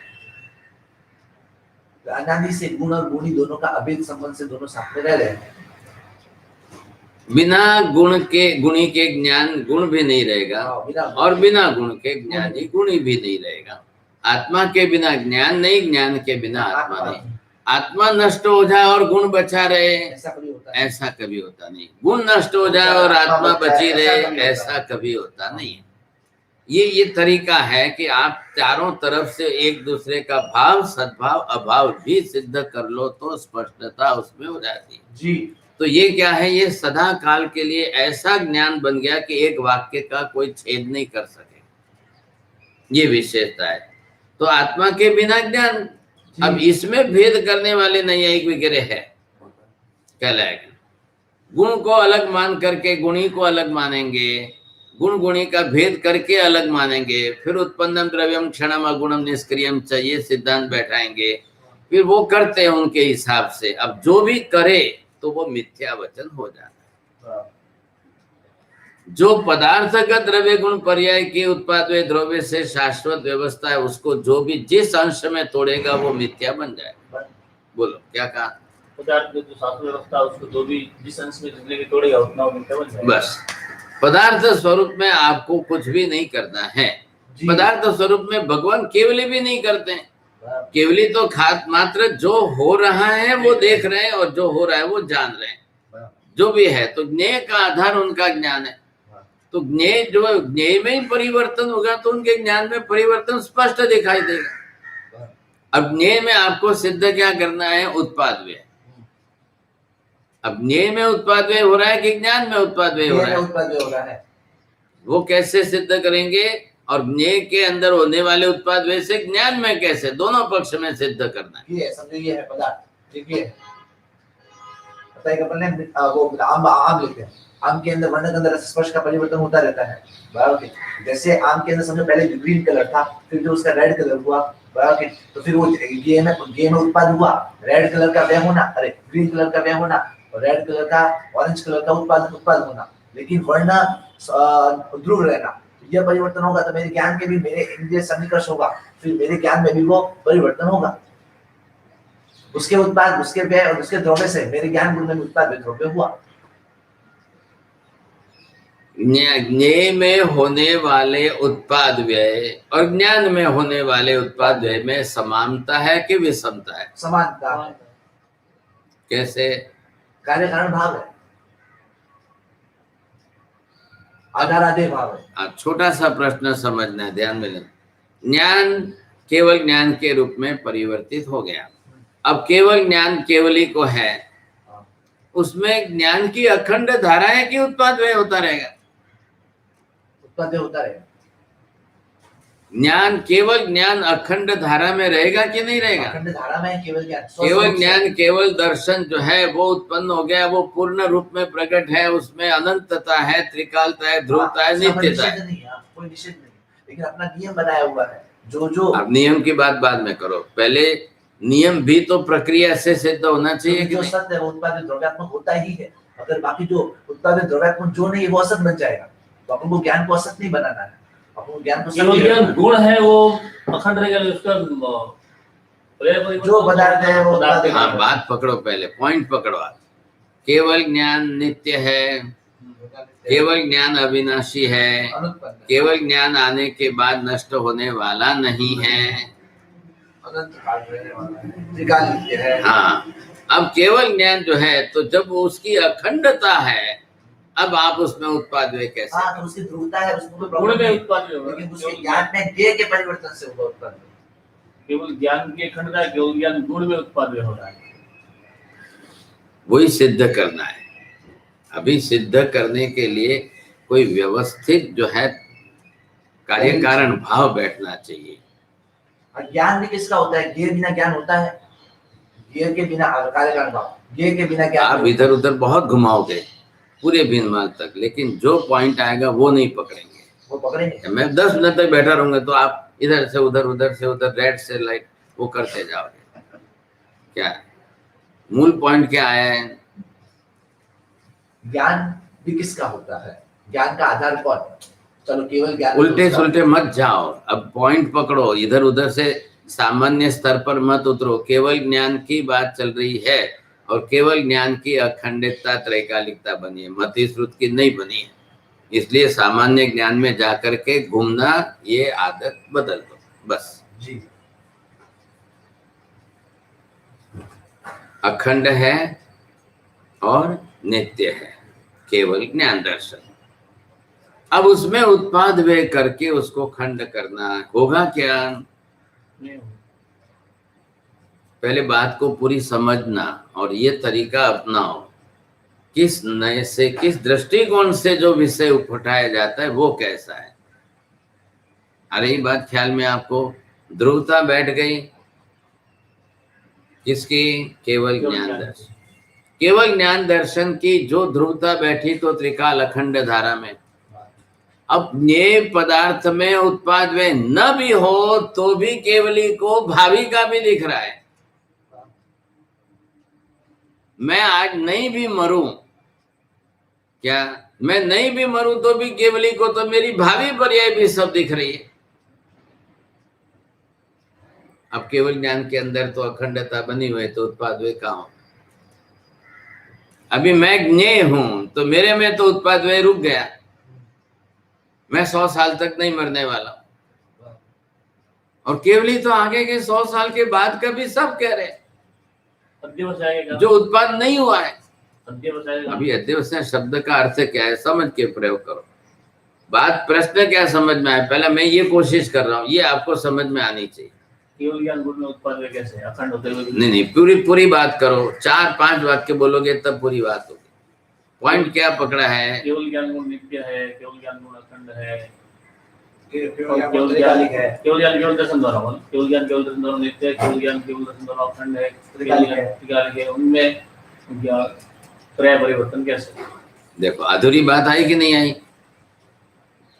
अनादि से गुण और गुणी दोनों का अभेद संबंध से दोनों साथ में रह रहे हैं। बिना गुण के गुणी के ज्ञान गुण भी नहीं रहेगा और बिना गुण के ज्ञानी गुणी भी नहीं रहेगा। आत्मा के बिना ज्ञान नहीं, ज्ञान के बिना आत्मा नहीं। आत्मा नष्ट हो जाए और गुण बचा रहे, ऐसा कभी होता नहीं। गुण नष्ट हो जाए और आत्मा बची रहे, ऐसा कभी होता नहीं है। ये तरीका है कि आप चारों तरफ से एक दूसरे का भाव, सद्भाव, अभाव भी सिद्ध कर लो तो स्पष्टता उसमें हो जाती है जी। तो ये क्या है? ये सदा काल के लिए ऐसा ज्ञान बन गया कि एक वाक्य का कोई छेद नहीं कर सके, ये विशेषता है। तो आत्मा के बिना ज्ञान, अब इसमें भेद करने वाले नैयायिक वगैरह है कहलाएगा। गुण को अलग मान करके गुणी को अलग मानेंगे, गुण गुणी का भेद करके अलग मानेंगे, फिर उत्पन्नम द्रव्यम क्षणम अगुणम निष्क्रियम चाहिए सिद्धांत बैठाएंगे, फिर वो करते हैं उनके हिसाब से। अब जो भी करे तो वो मिथ्या वचन हो जाता है। जो पदार्थगत द्रव्य गुण पर्याय के उत्पाद वे द्रव्य से शाश्वत व्यवस्था है, उसको जो भी जिस अंश में तोड़ेगा वो मिथ्या बन जाएगा। बोलो क्या कहा? पदार्थ जो शास्त्र व्यवस्था उसको जो भी जिस अंश में जितने भी तोड़ेगा उतना वो मिथ्या बन जाएगा। बस पदार्थ स्वरूप में आपको कुछ भी नहीं करना है। पदार्थ स्वरूप में भगवान केवली भी नहीं करते हैं। केवली तो खात मात्र जो हो रहा है वो देख रहे हैं और जो हो रहा है वो जान रहे हैं। जो भी है तो ज्ञेय का आधार उनका ज्ञान है। तो ज्ञेय जो ज्ञेय में ही परिवर्तन होगा तो उनके ज्ञान में परिवर्तन स्पष्ट दिखाई देगा। अब ज्ञेय में आपको सिद्ध क्या करना है? उत्पाद व्यय। अब ज्ञेय में उत्पाद व्यय हो रहा है कि ज्ञान में उत्पाद व्यय हो रहा है? वो कैसे सिद्ध करेंगे? और ज्ञेय के अंदर होने वाले उत्पाद व्यय से ज्ञान में कैसे, दोनों पक्ष में सिद्ध करना है। ये समझो, ये है पदार्थ। देखिए अपन ने वो आम लेते हैं। आम के अंदर वर्ण के अंदर स्पर्श का परिवर्तन होता रहता है। बराबर। जैसे आम के अंदर समझो पहले ग्रीन कलर था, फिर जो उसका रेड कलर हुआ, बराबर। तो फिर वो गेम में उत्पाद हुआ रेड कलर का व्यय होना, अरे ग्रीन कलर का व्यय होना और रेड कलर का, ऑरेंज कलर का उत्पाद होना। लेकिन वर्ण ध्रुव रहना, यह परिवर्तन होगा तो मेरे ज्ञान के भी मेरे इंद्रिय सन्निकर्ष होगा, फिर मेरे ज्ञान में भी वो परिवर्तन होगा। उसके उत्पाद, उसके व्यय और उसके द्रव्य से मेरे ज्ञान गुण में उत्पाद द्रव्य हुआ। ज्ञेय में होने वाले उत्पाद व्यय और ज्ञान में होने वाले उत्पाद व्यय में समानता है कि विषमता है? समानता है। कैसे? कार्य कारण भाव है, आधारादे भाव है। छोटा सा प्रश्न समझना है, ध्यान में लेना। ज्ञान केवल ज्ञान के रूप में परिवर्तित हो गया। अब केवल ज्ञान केवली को है, उसमें ज्ञान की अखंड धारा है कि उत्पाद व्यय होता रहेगा? उत्पाद होता रहेगा। ज्ञान केवल ज्ञान अखंड धारा में रहेगा कि नहीं रहेगा? अखंड धारा में केवल ज्ञान, केवल ज्ञान, केवल दर्शन जो है वो उत्पन्न हो गया, वो पूर्ण रूप में प्रकट है, उसमें अनंतता है, त्रिकालता है, ध्रुवता है, नित्यता है। कोई निषेध नहीं, लेकिन अपना नियम बनाया हुआ है। जो अब नियम की बात बाद में करो, पहले नियम भी तो प्रक्रिया से सिद्ध होना चाहिए कि जो सत्य है वो उत्पादित द्रव्यात्मक होता ही है। अगर बाकी जो उत्पादित द्रव्यात्मक जो नहीं है वो असत बन जाएगा। तो अपन को ज्ञान को असत नहीं बनाना है, अपन को ज्ञान को केवल ज्ञान गुण है वो अखंड रहेगा, उसका जो पदार्थ है वो पदार्थ है। हाँ, बात पकड़ो, पहले पॉइंट पकड़ो आप। केवल ज्ञान नित्य है, केवल ज्ञान अविनाशी है, अनुत्पन्न केवल ज्ञान आने के बाद नष्ट होने वाला नहीं है। अनंत काल रहने वाला है, त्रिकाल नित्य है। हाँ, अब केवल ज्ञान जो है, तो जब उसकी अखंडता है, अब आप उसमें उत्पाद वे कैसे? हाँ, तो उसकी ध्रुवता है, उसको कोई गुण प्रॉब्लम में नहीं, उत्पाद होगा, लेकिन उसके ज्ञान में ज्ञ के परिवर्तन से होगा उत्पन्न। केवल ज्ञान की अखंडता, केवल ज्ञान गुण में उत्पाद हो रहा है। वही सिद्ध करना है। अभी सिद्ध करने के लिए कोई व्यवस्थित जो है कार्य कारण भाव बैठना चाहिए। और ज्ञान भी किसका होता है? ज्ञ बिना ज्ञान होता है? ज्ञ के बिना कार्य कारण भाव, ज्ञ के बिना ज्ञान। आप इधर उधर बहुत घुमाओगे पूरे बिनमाल तक, लेकिन जो पॉइंट आएगा वो नहीं पकड़ेंगे। वो पकड़ेंगे। मैं 10 मिनट तक बैठा रहूंगा तो आप इधर से उधर, उधर से उधर, रेड से लाइट वो करते जाओगे। क्या है? मूल पॉइंट क्या है? ज्ञान भी किसका होता है? ज्ञान का आधार कौन? चलो केवल ज्ञान, उल्टे सुलटे मत जाओ, अब पॉइंट पकड़ो, इधर उधर से सामान्य स्तर पर मत उतरो। केवल ज्ञान की बात चल रही है और केवल ज्ञान की अखंडितता त्रैकालिकता बनी है, मति श्रुत की नहीं बनी है। इसलिए सामान्य ज्ञान में जाकर के घूमना, ये आदत बदल दो बस। जी, अखंड है और नित्य है, केवल ज्ञान दर्शन। अब उसमें उत्पाद वे करके उसको खंड करना होगा क्या? नहीं होगा। पहले बात को पूरी समझना और ये तरीका अपनाओ। किस नए से, किस दृष्टिकोण से जो विषय उठाया जाता है वो कैसा है। अरे ये बात ख्याल में आपको ध्रुवता बैठ गई किसकी? केवल ज्ञान दर्शन। केवल ज्ञान दर्शन की जो ध्रुवता बैठी तो त्रिकाल अखंड धारा में। अब ये पदार्थ में उत्पाद वे न भी हो तो भी केवली को भावी का भी दिख रहा है। मैं आज नहीं भी मरूं, क्या मैं नहीं भी मरूं तो भी केवली को तो मेरी भावी पर्याय भी सब दिख रही है। अब केवल ज्ञान के अंदर तो अखंडता बनी हुई है, तो उत्पाद वे कहाँ हो? अभी मैं ज्ञेय हूं तो मेरे में तो उत्पाद वे रुक गया। मैं 100 साल तक नहीं मरने वाला हूं, और केवली तो आगे के 100 साल के बाद का भी सब कह रहे हैं, अध्यवसाय जो उत्पाद नहीं हुआ है। अध्यवसाय अभी अध्यवसाय शब्द का अर्थ क्या है समझ के प्रयोग करो। बात प्रश्न क्या समझ में आए, पहले मैं ये कोशिश कर रहा हूँ, ये आपको समझ में आनी चाहिए। केवल ज्ञान गुण में उत्पाद कैसे अखंड होते हुए? नहीं, पूरी बात करो। 4-5 वाक्य बोलोगे तब पूरी बात होगी। पॉइंट क्या पकड़ा है? केवल ज्ञान गुण नित्य है, केवल ज्ञान गुण अखंड है, केवल ज्ञान है, केवल ज्ञान केवल दर्शन द्वारा बोल, केवल ज्ञान केवल दर्शन द्वारा नित्य है, केवल ज्ञान केवल दर्शन द्वारा अखंड है, त्रिकालिक है। उनमें त्रय परिवर्तन कैसे? देखो अधूरी बात आई कि नहीं आई?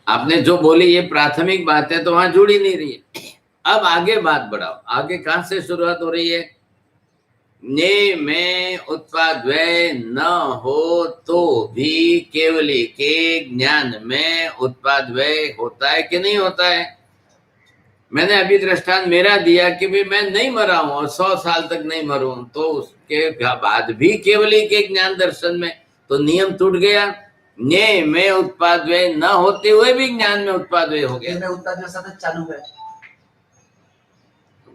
आपने जो बोली ये प्राथमिक बात है तो वहां जुड़ी नहीं रही है। अब आगे बात बढ़ाओ। आगे कहां से शुरुआत हो रही है? ने में उत्पाद वे न हो तो भी केवली के ज्ञान में उत्पाद वे होता है कि नहीं होता है? मैंने अभी दृष्टांत मेरा दिया कि भी मैं नहीं मरा हूं और 100 साल तक नहीं मरूं, तो उसके बाद भी केवली के ज्ञान दर्शन में तो नियम टूट गया। ने में उत्पाद वे न होते हुए भी ज्ञान में उत्पाद वे हो गया। उत्पाद सतत चालू है,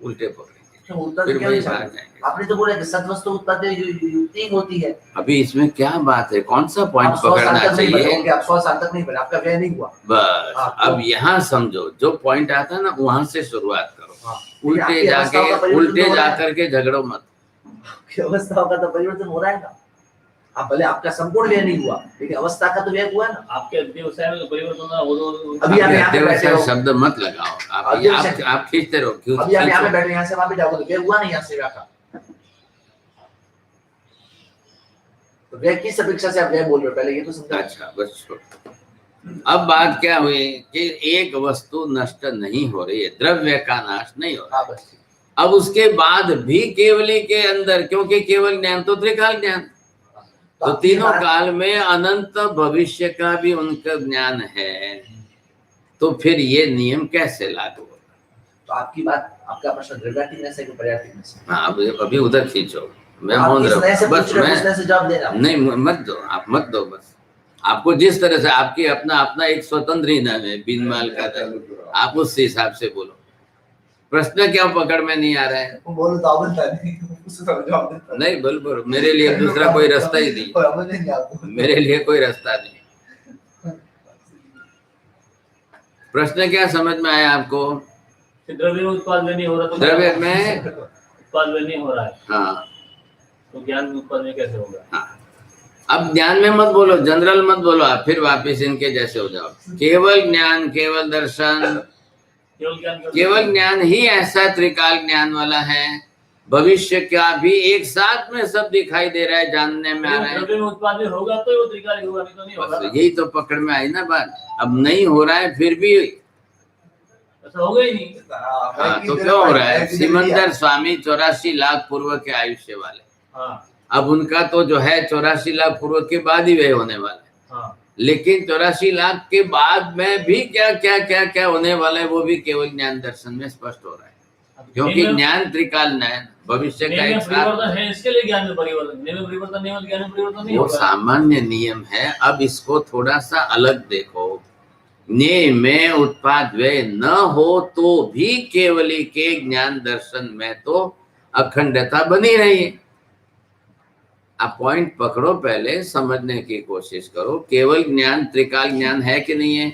उल्टे पकड़ेंगे, उत्पाद फिर क्या वही नहीं बात चालू? जाएंगे। आपने तो बोला कि सत्वस्तु उत्पाद युक्ति होती है। अभी इसमें क्या बात है? कौन सा पॉइंट आप 100 साल पकड़ना तक नहीं चाहिए? बढ़ोगे, आप 100 साल तक नहीं बढ़े, आपका व्यय नहीं हुआ बस आपको- अब यहाँ समझो, जो पॉइंट आता है ना वहां से शुरुआत करो। हाँ। उल्टे आपकी अवस्थाओं का जाके परिवर्तन उल्टे हो रहा है। जाकर के झगड़ो मत। अवस्थाओं का तो परिवर्तन हो रहा है ना। आप भले आपका संपूर्ण व्यय नहीं हुआ, लेकिन अवस्था का तो व्यय हुआ ना। आपके अध्यवसाय में परिवर्तन होना वो अभी आप यहाँ पे बैठे अध्यवसाय हो, शब्द मत लगाओ। आप खींचते रहो। क्यों अभी आप यहाँ पे खींचो? बैठे, यहाँ से वहां पे जाओगे तो व्यय हुआ नहीं यहाँ से वहाँ का। तो व्यय किस अपेक्षा से आप व्यय बोल रहे हो, पहले ये तो समझो। अच्छा बस छोड़ो। अब बात क्या हुई कि एक वस्तु नष्ट नहीं हो रही है, द्रव्य का नाश नहीं हो रहा। हाँ बस। अब उसके बाद भी केवली के अंदर, क्योंकि केवल ज्ञान तो त्रिकाल ज्ञान, तो तीनों काल में अनंत भविष्य का भी उनका ज्ञान है, तो फिर ये नियम कैसे लागू होगा? तो आपकी बात, आपका प्रश्न द्रव्यात्मक है कि पर्यात्मक है? हाँ, अभी उधर खींचो, मैं आप मौन किस नए से रहूँ बस। पूछ रहे हो, उसने से जवाब देना। नहीं, मत दो, आप मत दो बस। आपको जिस तरह से आपकी अपना अपना एक स्वतंत्र इनाम है, बिन माल का दर, आप उस हिसाब से बोलो। प्रश्न क्या पकड़ में नहीं आ रहा है? वो बोलो तो आप बता नहीं, उससे जवाब देता नहीं बोल, मेरे लिए दूसरा कोई रास्ता ही नहीं, मेरे लिए कोई रास्ता नहीं। प्रश्न क्या समझ में आया आपको? द्रव्य में उत्पादन नहीं हो रहा, तो द्रव्य में उत्पादन नहीं हो रहा है, हाँ, तो ज्ञान में उत्पादन कैसे होगा? हाँ। अब ज्ञान में मत बोलो, जनरल मत बोलो, आप फिर वापस इनके जैसे हो जाओ। केवल ज्ञान, केवल दर्शन, केवल ज्ञान ही ऐसा त्रिकाल ज्ञान वाला है, भविष्य का भी एक साथ में सब दिखाई दे रहा है, जानने में आ रहा है। द्रव्य में उत्पादन होगा तो वो त्रिकाल होगा, नहीं तो नहीं होगा। यही तो पकड़ में आई ना बात। अब नहीं हो रहा है फिर भी ऐसा होगा ही नहीं। हाँ, तो क्यों हो रहा है? सिमंदर स्वामी 84 लाख पूर्व के आयुष्य वाले, हाँ, अब उनका तो जो है 84 लाख पूर्व के बाद ही वे होने वाले, हाँ, लेकिन 84 लाख के बाद में भी क्या क्या क्या क्या होने वाला है वो भी केवल ज्ञान दर्शन में स्पष्ट हो रहा है, क्योंकि ज्ञान त्रिकाल ज्ञान भविष्य का एक साथ परिवर्तन है, इसके लिए ज्ञान में परिवर्तन, नियम में परिवर्तन नहीं होगा, ज्ञान में परिवर्तन नहीं वो होगा। सामान्य नियम है। अब इसको थोड़ा सा अलग देखो, न्याय में उत्पाद व्यय न हो तो भी केवली के ज्ञान दर्शन में तो अखंडता बनी रही है। आप पॉइंट पकड़ो, पहले समझने की कोशिश करो। केवल ज्ञान त्रिकाल ज्ञान है कि नहीं है?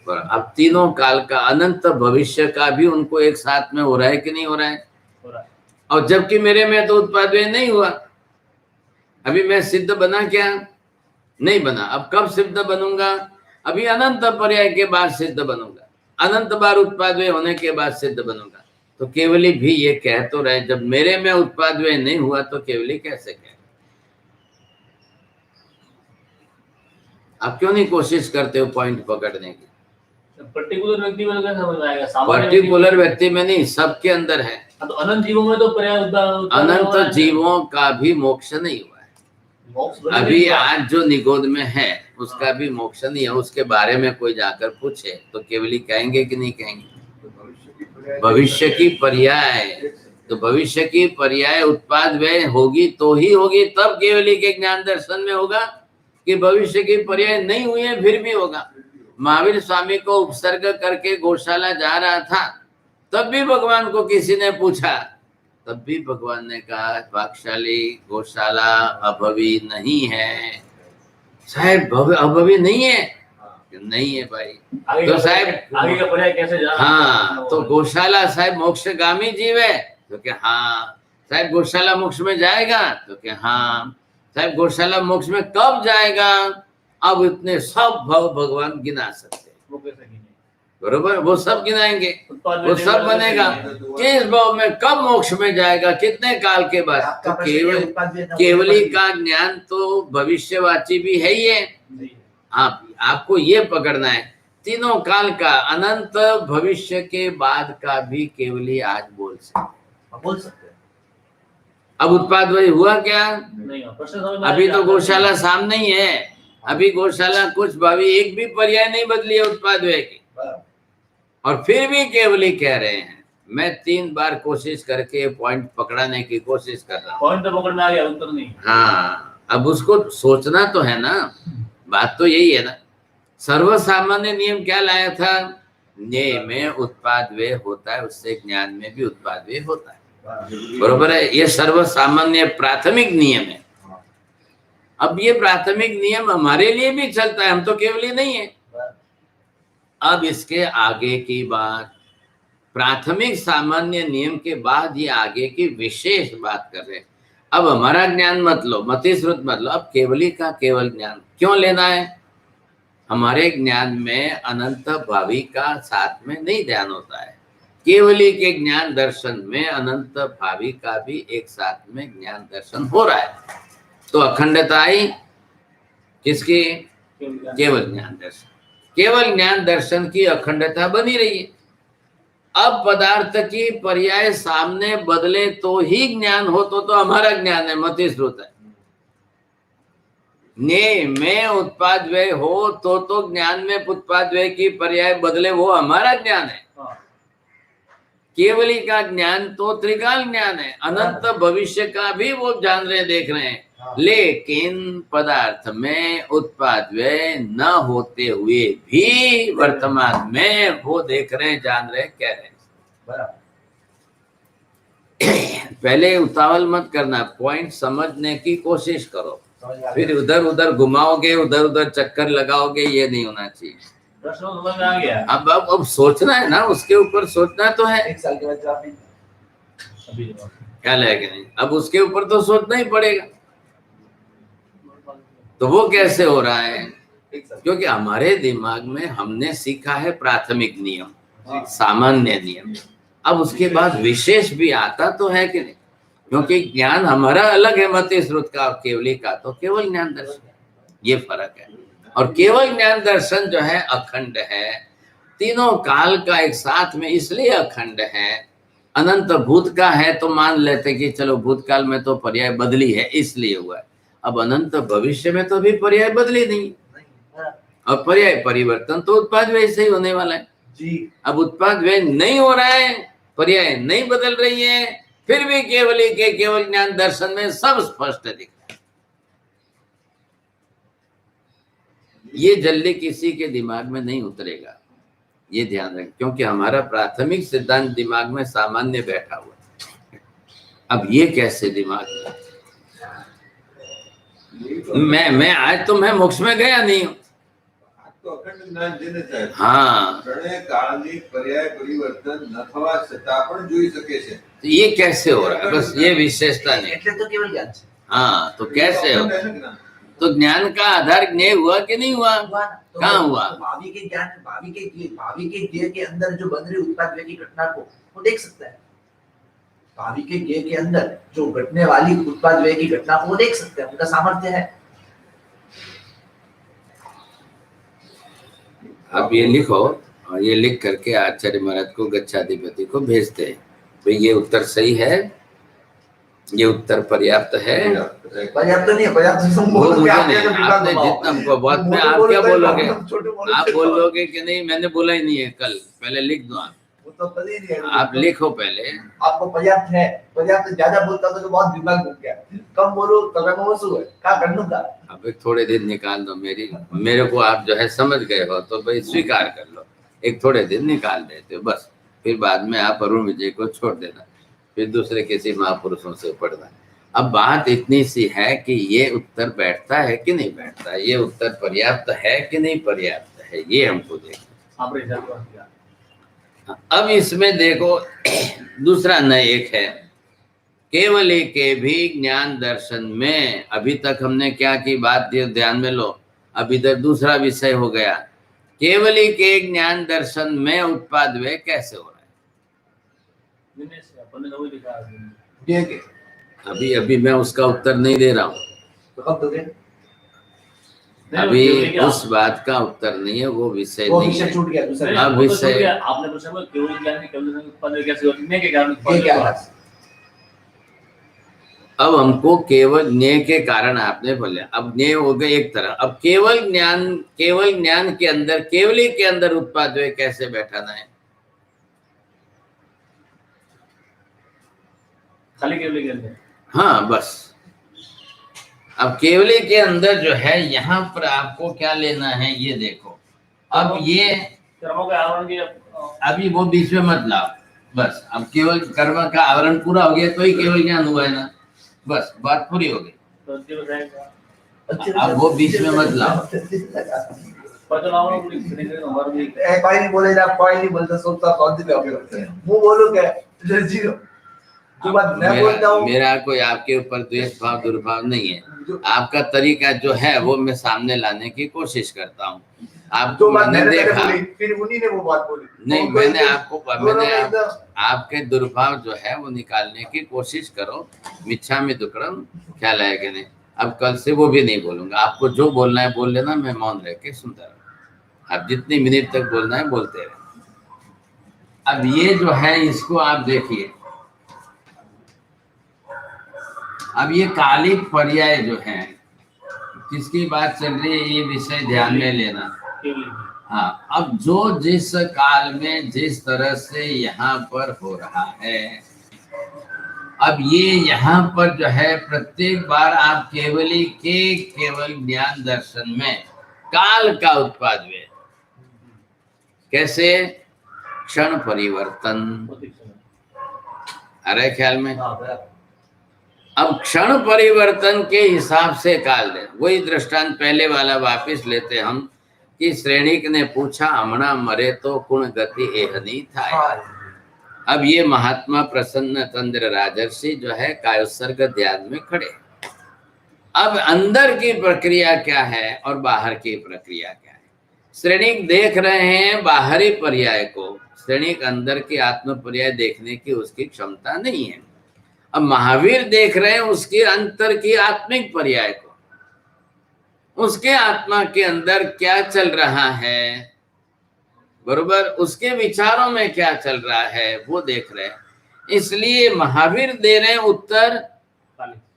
पर अब तीनों काल का, अनंत भविष्य का भी उनको एक साथ में हो रहा है कि नहीं हो रहा है? हो रहा है। और जबकि मेरे में तो उत्पाद व्यय नहीं हुआ, अभी मैं सिद्ध बना क्या? नहीं बना। अब कब सिद्ध बनूंगा? अभी अनंत पर्याय के बाद सिद्ध बनूंगा, अनंत बार उत्पाद व्यय होने के बाद सिद्ध बनूंगा। तो केवली भी ये कह तो रहे, जब मेरे में उत्पाद व्यय नहीं हुआ तो केवली कैसे कहे? आप क्यों नहीं कोशिश करते हो पॉइंट पकड़ने की? पर्टिकुलर व्यक्ति में तो कैसे समझ में आएगा? सामान्य पर्टिकुलर व्यक्ति में नहीं, सबके अंदर है। तो अनंत जीवों में तो अनंत जीवों का भी मोक्ष नहीं हुआ है। मोक्ष अभी आज जो निगोद में है उसका भी मोक्ष नहीं है। उसके बारे में कोई जाकर पूछे तो केवली कहेंगे कि नहीं कहेंगे? भविष्य की पर्याय, तो भविष्य की पर्याय उत्पाद व्यय होगी तो ही होगी, तब केवली के ज्ञान दर्शन में होगा, कि भविष्य की पर्याय नहीं हुई है फिर भी होगा। महावीर स्वामी को उपसर्ग करके गौशाला जा रहा था, तब भी भगवान को किसी ने पूछा, तब भी भगवान ने कहा भागशाली गौशाला अभवी नहीं है। साहब अभवी नहीं है? नहीं है भाई। तो साहब आगे का पर्याय कैसे जाना? हाँ, तो गौशाला साहब मोक्षगामी जीव है? तो क्या हाँ। साहब गौशाला मोक्ष में जाएगा? तो क्या हाँ। साहब गौशाला मोक्ष में कब जाएगा? अब इतने सब भव भगवान गिना सकते हैं, वो कैसे गिने? बरोबर, वो सब गिनाएंगे, उत्पाद वो सब बनेगा। किस भाव में कब मोक्ष में जाएगा, कितने काल के बाद? तो केवली का ज्ञान तो भविष्यवाची भी है ही है। आपको ये पकड़ना है, तीनों काल का, अनंत भविष्य के बाद का भी केवली आज बोल सकते। अब उत्पाद वही हुआ क्या? नहीं, अभी तो गौशाला सामने ही है। अभी गौशाला कुछ भावी एक भी पर्याय नहीं बदली है उत्पाद व्यय की, और फिर भी केवली कह रहे हैं। मैं 3 बार कोशिश करके पॉइंट पकड़ाने की कोशिश कर रहा हूँ। पॉइंट तो पकड़ में आ गया, उत्तर नहीं। हाँ, अब उसको सोचना तो है ना, बात तो यही है ना। सर्वसामान्य नियम क्या लाया था? न्याय में उत्पाद व्यय होता है, उससे ज्ञान में भी उत्पाद व्यय होता है, बरोबर है। ये सर्वसामान्य प्राथमिक नियम है। अब ये प्राथमिक नियम हमारे लिए भी चलता है, हम तो केवली नहीं है। अब इसके आगे की बात, प्राथमिक सामान्य नियम के बाद ये आगे की विशेष बात कर रहे हैं। अब हमारा ज्ञान मत लो, मतिश्रुत मत लो, अब केवली का केवल ज्ञान क्यों लेना है? हमारे ज्ञान में अनंत भावी का साथ में नहीं ध्यान होता है। केवली के ज्ञान दर्शन में अनंत भावी का भी एक साथ में ज्ञान दर्शन हो रहा है। तो अखंडता आई किसकी? केवल ज्ञान दर्शन। केवल ज्ञान दर्शन की अखंडता बनी रही है। अब पदार्थ की पर्याय सामने बदले तो ही ज्ञान हो, तो हमारा ज्ञान है, मतिश्रुत है। न्याय में उत्पाद व्यय हो तो ज्ञान में उत्पाद व्यय की पर्याय बदले, वो हमारा ज्ञान है। केवली का ज्ञान तो त्रिकाल ज्ञान है, अनंत भविष्य का भी वो जान रहे देख रहे हैं, हाँ। लेकिन पदार्थ में उत्पाद व्यय न होते हुए भी वर्तमान में वो देख रहे हैं, जान रहे हैं, कह रहे हैं। बराबर। पहले उतावल मत करना, पॉइंट समझने की कोशिश करो, समझ में आ फिर गया? उधर उधर घुमाओगे, उधर उधर चक्कर लगाओगे, ये नहीं होना चाहिए। प्रश्न समझ में आ गया। अब सोचना है ना, उसके ऊपर सोचना तो है, एक साल के बाद जवाब नहीं। अभी ख्याल है कि नहीं? अब उसके ऊपर तो सोचना ही पड़ेगा। तो वो कैसे हो रहा है? एक साल। क्योंकि हमारे दिमाग में हमने सीखा है प्राथमिक नियम, हाँ। सामान्य नियम, अब उसके बाद विशेष भी आता तो है कि नहीं? क्योंकि ज्ञान हमारा अलग है, मति श्रुत का और केवली का तो केवल ज्ञान दर्शन, ये फर्क है। और केवल ज्ञान दर्शन जो है अखंड है, तीनों काल का एक साथ में, इसलिए अखंड है। अनंत भूत का है तो मान लेते कि चलो भूतकाल में तो पर्याय बदली है इसलिए हुआ है, अब अनंत भविष्य में तो अभी पर्याय बदली नहीं, नहीं। हाँ। और पर्याय परिवर्तन तो उत्पाद व्यय से ही होने वाला है। जी। अब उत्पाद व्यय नहीं हो रहा है, पर्याय नहीं बदल रही है, फिर भी केवली के केवल ज्ञान दर्शन में सब स्पष्ट दिख रहा है। ये जल्दी किसी के दिमाग में नहीं उतरेगा, ये ध्यान रखें, क्योंकि हमारा प्राथमिक सिद्धांत दिमाग में सामान्य बैठा हुआ है। अब ये कैसे दिमाग में? मैं आज तो मैं मोक्ष में गया नहीं हूँ। तो अखंड જ્ઞાન જેને થાય हाँ, ત્રણેય કાળની પર્યાય પરિવર્તન ન થવા છતાં પણ જોઈ શકે છે। तो ये कैसे हो रहा है? बस ये विशेषता नहीं। એટલે તો કેવલ જ્ઞાન છે। हाँ, तो कैसे हो? અખંડ है ना જ્ઞાન। तो ज्ञान का आधार ज्ञेय हुआ कि नहीं हुआ? हुआ ना? तो कहाँ हुआ? तो भावी के ज्ञान, भावी के ज्ञेय के अंदर जो बन रही उत्पाद व्यय की घटना को वो देख सकता है। भावी के ज्ञेय के अंदर जो घटने वाली उत्पाद व्यय की घटना को वो देख सकते हैं, उनका सामर्थ्य है। आप ये लिखो, और ये लिख करके आचार्य महाराज को गच्छाधिपति को भेजते हैं, तो ये उत्तर सही है, ये उत्तर पर्याप्त है। पर्याप्त नहीं है, पर्याप्त वो मुझे नहीं, आपने जितना हमको बहुत में, आप क्या बोलोगे? आप बोलोगे कि नहीं मैंने बोला ही नहीं है कल, पहले लिख दो आप, वो तो पता ही नहीं है। आप लिखो पहले। आपको पर्याप्त है, पर्याप्त ज्यादा बोलता तो बहुत दिमाग घूम गया, कम बोलो तो मैं वो है क्या करना था। अब एक थोड़े दिन निकाल दो, मेरे को आप जो है समझ गए हो तो भाई स्वीकार कर लो, एक थोड़े दिन निकाल देते हो बस, फिर बाद में आप अरुण विजय को छोड़ देना, फिर दूसरे किसी महापुरुषों से पढ़ना। अब बात इतनी सी है कि ये उत्तर बैठता है कि नहीं बैठता, ये उत्तर पर्याप्त है कि नहीं पर्याप्त है, ये हमको देखना। आप रिजल्ट कर दिया। अब इसमें देखो दूसरा न एक है, केवली के भी ज्ञान दर्शन में, अभी तक हमने क्या की बात ध्यान में लो, अब इधर दूसरा विषय हो गया, केवली के ज्ञान दर्शन में उत्पाद व्यय कैसे हो रहा है? दिनेश अपन ने वही लिखा है। ज्ञेय के अभी मैं उसका उत्तर नहीं दे रहा हूँ, तो कब दोगे? अभी उस बात का उत्तर नहीं है, वो विषय वो नहीं विषय है। छूट गया दूसरा। अब अब विषय- विषय आपने पूछा वो केवल ज्ञान के केवल उत्पाद व्यय कैसे होते हैं, के कारण उत्पाद ये व्यय क्या हुआ। है? अब हमको केवल ज्ञेय के कारण आपने बोले, अब ज्ञेय हो गए एक तरह, अब केवल ज्ञान के अंदर, केवली के अंदर उत्पाद व्यय कैसे बैठाना है? खाली केवल के अंदर। हाँ बस, अब केवली के अंदर जो है यहाँ पर आपको क्या लेना है ये देखो, अब ये कर्मों के आवरण की अभी वो बीच में मत लाओ, बस अब केवल कर्म का आवरण पूरा हो गया तो ही केवल ज्ञान हुआ है ना, बस बात पूरी हो गई। तो अंतिम बताएगा अब वो बीच में मत लाओ। पता आवरण पूरी सुनेंगे हमारे भी कोई नहीं बोलेगा, कोई नहीं बोलता, सोचता कौन सी पे वो बोलो क्या जीरो जो बात मैं बोलता हूँ। मेरा कोई आपके ऊपर द्वेष भाव दुर्भाव नहीं है, आपका तरीका जो है वो मैं सामने लाने की कोशिश करता हूँ। आपको जो बात मैंने मैंने देखा बोली, फिर उन्हीं ने वो बात बोली। नहीं, उनको मैंने दोनों में एकदम- आपके दुर्भाव जो है वो निकालने की कोशिश करो, मिच्छामि दुक्कडम, ख्याल है कि नहीं? अब कल से वो भी नहीं बोलूंगा, आपको जो बोलना है बोल लेना, मैं मौन रह के सुनता रहूँ, आप जितनी मिनट तक बोलना है बोलते रहे। अब ये जो है इसको आप देखिए, अब ये कालिक पर्याय जो है किसकी बात चल रही है, ये विषय ध्यान में लेना। केवल हाँ, अब जो जिस काल में जिस तरह से यहाँ पर हो रहा है, अब ये यहाँ पर जो है प्रत्येक बार आप केवल ज्ञान दर्शन में काल का उत्पाद हुए। कैसे? क्षण परिवर्तन। अरे ख्याल में हाँ बराबर। अब क्षण परिवर्तन के हिसाब से काल दे। वही दृष्टांत पहले वाला वापस लेते हम कि श्रेणिक ने पूछा हमणा मरे तो कुण गति एहनी था। हाँ अब ये महात्मा प्रसन्न चंद्र राजर्षि जो है कायोत्सर्ग ध्यान में खड़े। अब अंदर की प्रक्रिया क्या है और बाहर की प्रक्रिया क्या है? श्रेणिक देख रहे हैं बाहरी पर्याय को, श्रेणिक अंदर के आत्म पर्याय देखने की उसकी क्षमता नहीं है। अब महावीर देख रहे हैं उसके अंतर की आत्मिक पर्याय को, उसके आत्मा के अंदर क्या चल रहा है, बरोबर, उसके विचारों में क्या चल रहा है वो देख रहे हैं। इसलिए महावीर दे रहे हैं उत्तर,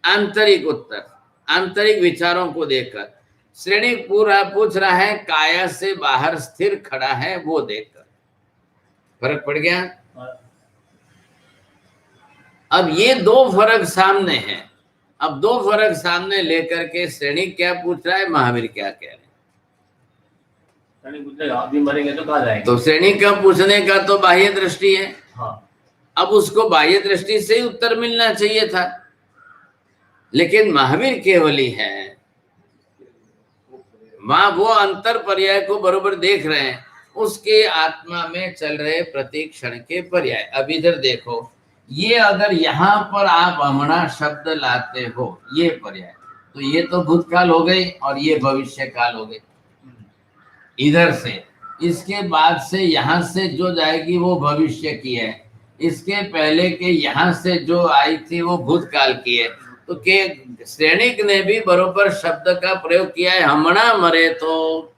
आंतरिक उत्तर, आंतरिक विचारों को देखकर। श्रेणी पूरा पूछ रहा है काया से बाहर स्थिर खड़ा है वो देखकर। फर्क पड़ गया? अब ये दो फर्क सामने हैं। अब दो फर्क सामने लेकर के श्रेणी क्या पूछ रहा है, महावीर क्या कह रहे हैं। अभी मरेंगे तो कहाँ जाएंगे? तो श्रेणी का पूछने का तो बाह्य दृष्टि है। हाँ। अब उसको बाह्य दृष्टि से ही उत्तर मिलना चाहिए था, लेकिन महावीर केवली है, वहां वो अंतर पर्याय को बरोबर देख रहे हैं, उसके आत्मा में चल रहे प्रत्येक क्षण के पर्याय। अब इधर देखो, ये अगर यहाँ पर आप हमणा शब्द लाते हो ये पर्याय, तो ये तो भूतकाल हो गई और ये भविष्य काल हो गई। इधर से इसके बाद से यहाँ से जो जाएगी वो भविष्य की है, इसके पहले के यहाँ से जो आई थी वो भूतकाल की है। तो के श्रेणिक ने भी बरोबर शब्द का प्रयोग किया है, हमणा मरे तो।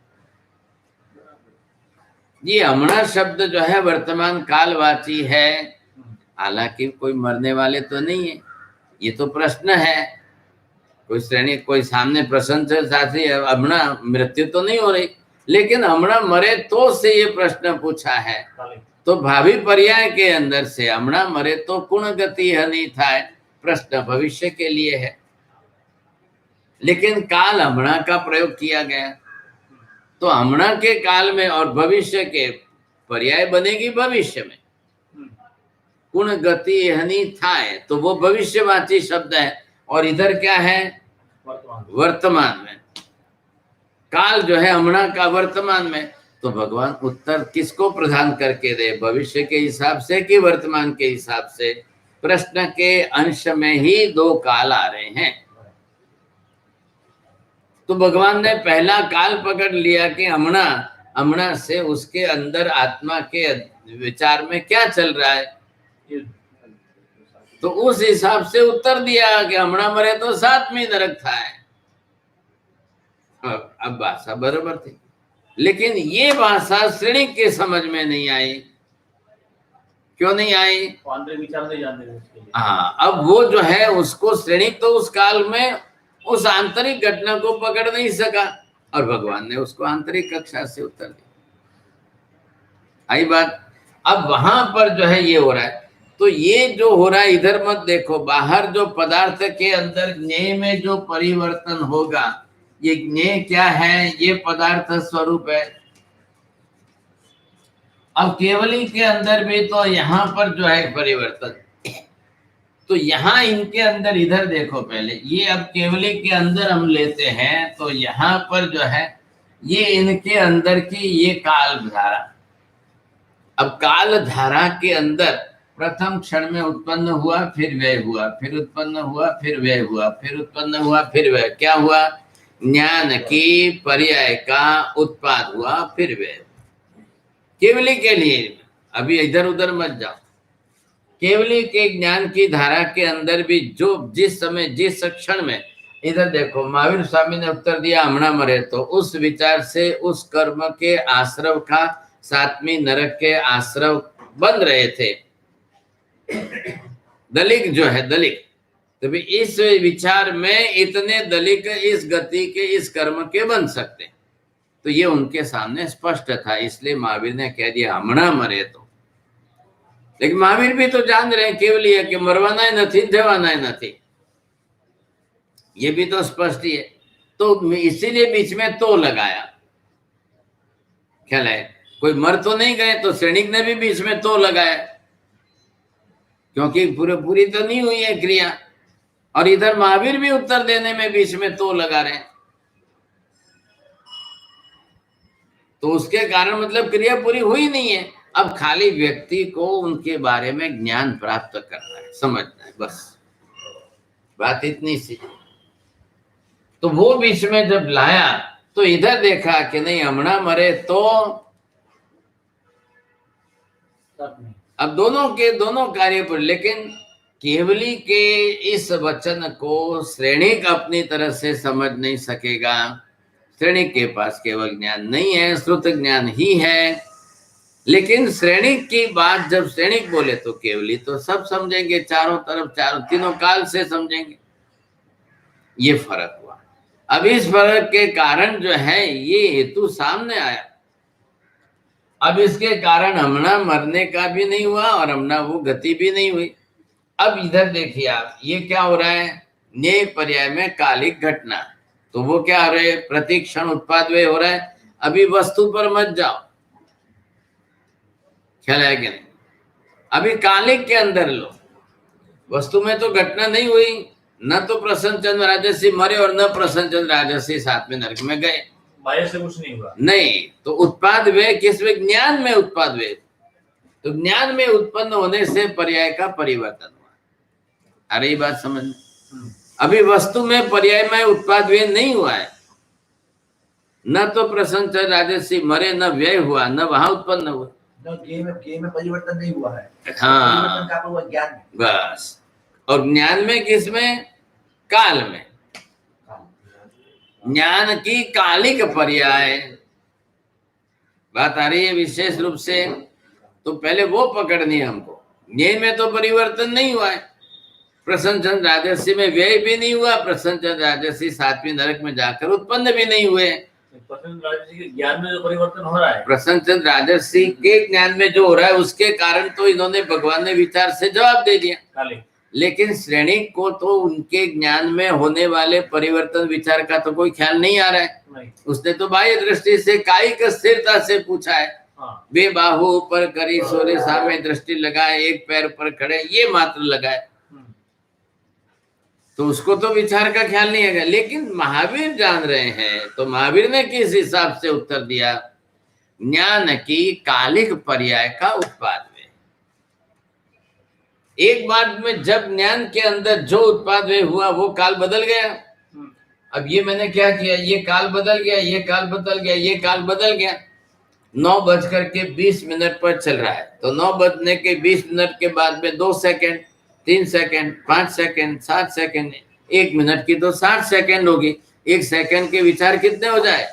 ये हमणा शब्द जो है वर्तमान कालवाची है, हालांकि कोई मरने वाले तो नहीं है। ये तो प्रश्न है, कोई श्रेणी कोई सामने प्रश्न साथी हमणा मृत्यु तो नहीं हो रही, लेकिन हमणा मरे तो से ये प्रश्न पूछा है। तो भावी पर्याय के अंदर से हमणा मरे तो कुण गति हनी था, प्रश्न भविष्य के लिए है, लेकिन काल हमणा का प्रयोग किया गया। तो हमणा के काल में और भविष्य के पर्याय बनेगी भविष्य में। कुण गति हनी था, तो वो भविष्यवाची शब्द है, और इधर क्या है, वर्तमान में। काल जो है हमणा का वर्तमान में, तो भगवान उत्तर किसको प्रदान करके दे, भविष्य के हिसाब से कि वर्तमान के हिसाब से? प्रश्न के अंश में ही दो काल आ रहे हैं। तो भगवान ने पहला काल पकड़ लिया कि हमणा से उसके अंदर आत्मा के विचार में क्या चल रहा है, तो उस हिसाब से उत्तर दिया कि हमणा मरे तो सातवीं नरक था। अब भाषा बराबर थी, लेकिन ये भाषा श्रेणी के समझ में नहीं आई। क्यों नहीं आई? आंतरिक विचार नहीं जानते उसके लिए। हाँ, अब वो जो है उसको श्रेणी तो उस काल में उस आंतरिक घटना को पकड़ नहीं सका, और भगवान ने उसको आंतरिक कक्षा से उत्तर दिया। आई बात? अब वहां पर जो है ये हो रहा है। तो ये जो हो रहा है इधर मत देखो, बाहर जो पदार्थ के अंदर ज्ञेय में जो परिवर्तन होगा, ये ज्ञेय क्या है, ये पदार्थ स्वरूप है। अब केवली के अंदर भी तो यहाँ पर जो है परिवर्तन, तो यहाँ इनके अंदर इधर देखो पहले, ये अब केवली के अंदर हम लेते हैं, तो यहाँ पर जो है ये इनके अंदर की ये काल धारा। अब काल धारा के अंदर प्रथम क्षण में उत्पन्न हुआ, फिर व्यय हुआ, फिर उत्पन्न हुआ, फिर व्यय हुआ, फिर उत्पन्न हुआ, फिर व्यय। क्या हुआ? ज्ञान की पर्याय का उत्पाद हुआ, फिर व्यय। केवली के लिए अभी इधर उधर मत जाओ, केवली के ज्ञान की धारा के अंदर भी जो जिस समय जिस क्षण में, इधर देखो महावीर स्वामी ने उत्तर दिया हमणा मरे तो, उस विचार से उस कर्म के आश्रव का सातवीं नरक के आश्रव बन रहे थे, दलिक जो है दलिक। तो भी इस विचार में इतने दलिक इस गति के इस कर्म के बन सकते, तो ये उनके सामने स्पष्ट था, इसलिए महावीर ने कह दिया हमणा मरे तो। लेकिन महावीर भी तो जान रहे हैं केवल ये कि मरवाना ही नहीं, जवाना ही नहीं, ये भी तो स्पष्ट ही है। तो इसीलिए बीच में तो लगाया, ख्याल है। कोई मर तो नहीं गए, तो सैनिक ने भी बीच में तो लगाया, क्योंकि पूरी तो नहीं हुई है क्रिया। और इधर महावीर भी उत्तर देने में बीच में तो लगा रहे हैं, तो उसके कारण मतलब क्रिया पूरी हुई नहीं है। अब खाली व्यक्ति को उनके बारे में ज्ञान प्राप्त करना है, समझना है, बस बात इतनी सी। तो वो बीच में जब लाया तो इधर देखा कि नहीं हमणा मरे तो। अब दोनों के दोनों कार्य पर, लेकिन केवली के इस वचन को श्रेणिक अपनी तरह से समझ नहीं सकेगा। श्रेणिक के पास केवल ज्ञान नहीं है, श्रुत ज्ञान ही है। लेकिन श्रेणिक की बात जब श्रेणिक बोले तो केवली तो सब समझेंगे, चारों तरफ, तीनों काल से समझेंगे। ये फर्क हुआ। अब इस फर्क के कारण जो है ये हेतु सामने आया। अब इसके कारण हमना मरने का भी नहीं हुआ और हमना वो गति भी नहीं हुई। अब इधर देखिए आप, ये क्या हो रहा है, न्याय पर्याय में कालिक घटना, तो वो क्या हो रहा है, प्रतिक्षण उत्पाद वे हो रहा है। अभी वस्तु पर मत जाओ, ख्याल है कि नहीं। अभी कालिक के अंदर लो, वस्तु में तो घटना नहीं हुई, न तो प्रसन्नचंद्र राजर्षि मरे और न प्रसन्नचंद्र राजर्षि साथ में नरक में गए, बाह्य से कुछ नहीं हुआ। नहीं, तो उत्पाद वे किस वे, ज्ञान में उत्पाद वे, तो ज्ञान में उत्पन्न होने से पर्याय का परिवर्तन हुआ। अरे ये बात समझ, अभी वस्तु में पर्याय में उत्पाद वे नहीं हुआ है, न तो प्रसन्नचंद्र राजर्षि मरे, न व्यय हुआ, न वहां उत्पन्न हुआ, ज्ञान में परिवर्तन नहीं हुआ है। हाँ, परिवर्तन का हुआ ज्ञान में, बस। और ज्ञान में किसमें, काल में, ज्ञान की कालिक पर्याय बात आ रही है विशेष रूप से। तो पहले वो पकड़नी है हमको। ज्ञान में तो परिवर्तन नहीं हुआ है, प्रसन्नचंद्र राजर्षि में व्यय भी नहीं हुआ, प्रसन्नचंद्र राजर्षि सातवीं नरक में जाकर उत्पन्न भी नहीं हुए। प्रसन्नचंद्र राजर्षि के ज्ञान में जो परिवर्तन हो रहा है, प्रसन्नचंद्र राजर्षि के ज्ञान में जो हो रहा है उसके कारण तो इन्होंने भगवान ने विचार से जवाब दे दिया। लेकिन श्रेणी को तो उनके ज्ञान में होने वाले परिवर्तन विचार का तो कोई ख्याल नहीं आ रहा है। उसने तो बाह्य दृष्टि से कायिक स्थिरता से पूछा है। वे बाहु ऊपर करी, सोरे सामे दृष्टि लगाए, एक पैर पर खड़े, ये मात्र लगाए, तो उसको तो विचार का ख्याल नहीं है। लेकिन महावीर जान रहे हैं, तो महावीर ने किस हिसाब से उत्तर दिया, ज्ञान की कालिक पर्याय का उत्पाद में। एक बात में जब ज्ञान के अंदर जो उत्पाद वे हुआ वो काल बदल गया। अब ये मैंने क्या किया, ये काल बदल गया, ये काल बदल गया, ये काल बदल गया। 9:20 पर चल रहा है, तो 9 के 20 मिनट के बाद में 2 second, 3 second, 5 second, 7 second, 1 minute की तो 60 सेकंड होगी। 1 सेकंड के विचार कितने हो जाए।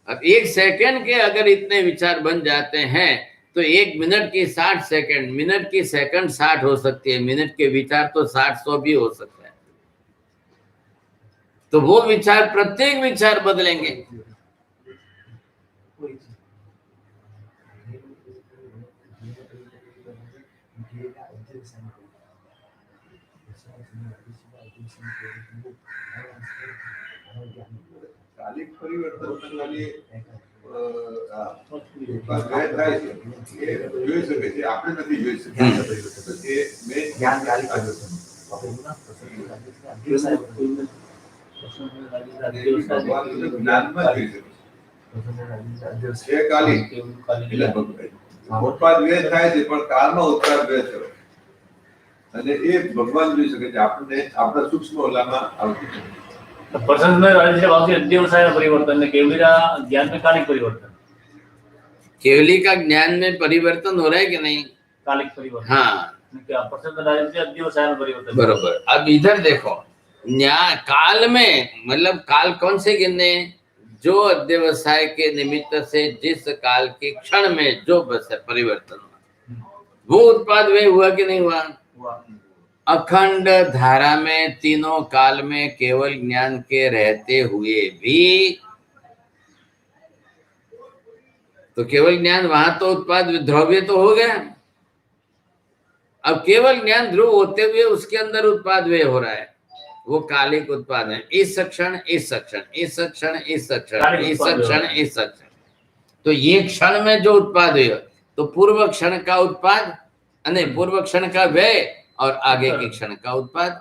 अब 1 सेकंड के अगर इतने विचार बन जाते हैं तो 1 मिनट की 60 सेकंड, मिनट की सेकंड 60 हो सकती है, मिनट के विचार तो 60-100 भी हो सकता है। तो वो विचार, प्रत्येक विचार बदलेंगे। કાલિક પરિવર્તન ખાલી થાય છે એ જોઈ શકે છે, આપણે નથી જોઈ શકતા। એ મેં ज्ञान कालिक परिवर्तन જ્ઞાનમાં જોઈ શકે છે કાલિક એટલે ઉત્પાદ વ્યય થાય છે, પણ કાળમાં ઉત્પાદ વ્યય થયો અને એ ભગવાન જોઈ શકે છે, આપણને આપણા સૂક્ષ્મ ઓલામાં આવતું છે। प्रसन्न राजर्षि भाव से अध्यवसाय परिवर्तन, केवली का ज्ञान में कालिक परिवर्तन। केवली का ज्ञान में परिवर्तन हो रहा है कि नहीं, कालिक परिवर्तन। हाँ, क्या प्रसन्न राजर्षि अध्यवसाय में परिवर्तन, बरोबर। अब इधर देखो, न्याय काल में मतलब काल कौन से गिनने, जो अध्यवसाय के निमित्त से जिस काल के क्षण में जो परिवर्तन हुआ वो उत्पाद वे हुआ कि नहीं हुआ। अखंड धारा में तीनों काल में केवल ज्ञान के रहते हुए भी, तो केवल ज्ञान वहां तो उत्पाद द्रव्य तो हो गया। अब केवल ज्ञान ध्रुव होते हुए उसके अंदर उत्पाद व्यय हो रहा है, वो कालिक उत्पाद है। इस क्षण इस क्षण इस क्षण इस क्षण इस क्षण इस क्षण, तो ये क्षण में जो उत्पाद व्यय, तो पूर्व क्षण का उत्पाद पूर्व क्षण का व्यय और आगे के क्षण का उत्पाद।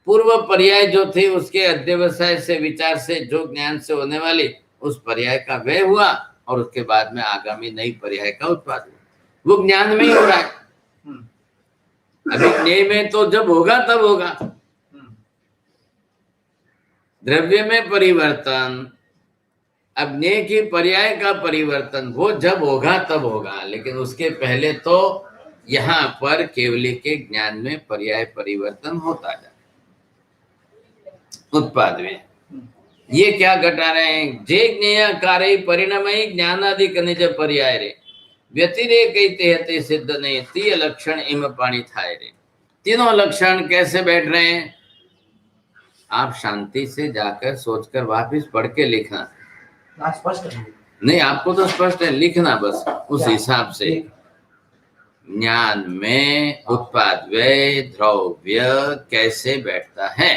पूर्व पर्याय जो थे उसके अध्यवसाय से विचार से जो ज्ञान से होने वाली उस पर्याय का व्यय हुआ और उसके बाद में आगामी नई पर्याय का उत्पाद हुआ। वो ज्ञान में ही हो रहा है। अभी ज्ञेय में तो जब होगा तब होगा। द्रव्य में परिवर्तन, अब ज्ञेय की पर्याय का परिवर्तन वो जब होगा तब होगा, लेकिन उसके पहले तो यहाँ पर केवली के ज्ञान में पर्याय परिवर्तन होता जाए उत्पाद में। ये क्या घटा रहे हैं? जे ज्ञेय कार्य परिणमय ज्ञानादि निज पर्याय रे व्यतिरेक सिद्ध नहीं तीय लक्षण इम पाणी थाय रे। तीनों लक्षण कैसे बैठ रहे हैं? आप शांति से जाकर सोचकर वापिस पढ़ के लिखना। स्पष्ट नहीं, आपको तो स्पष्ट है, लिखना बस उस हिसाब से। ज्ञान में उत्पाद व्यय द्रव्य कैसे बैठता है,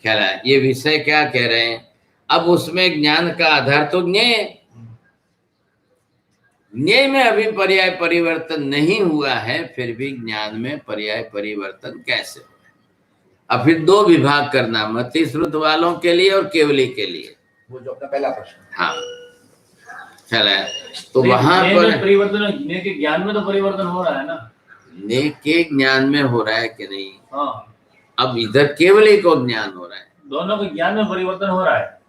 ख्याल है? ये विषय क्या कह रहे हैं? अब उसमें ज्ञान का आधार तो ज्ञेय, ज्ञेय में अभी पर्याय परिवर्तन नहीं हुआ है, फिर भी ज्ञान में पर्याय परिवर्तन कैसे हो? अब फिर दो विभाग करना, मति श्रुत वालों के लिए और केवली के लिए। वो जो अपना पहला प्रश्न। हाँ, चला है। तो वहां पर परिवर्तन, ज्ञेय के ज्ञान में तो परिवर्तन हो रहा है ना, ज्ञेय के ज्ञान में हो रहा है कि नहीं? हाँ। अब इधर केवली को ज्ञान हो रहा है, दोनों के ज्ञान में परिवर्तन हो रहा है,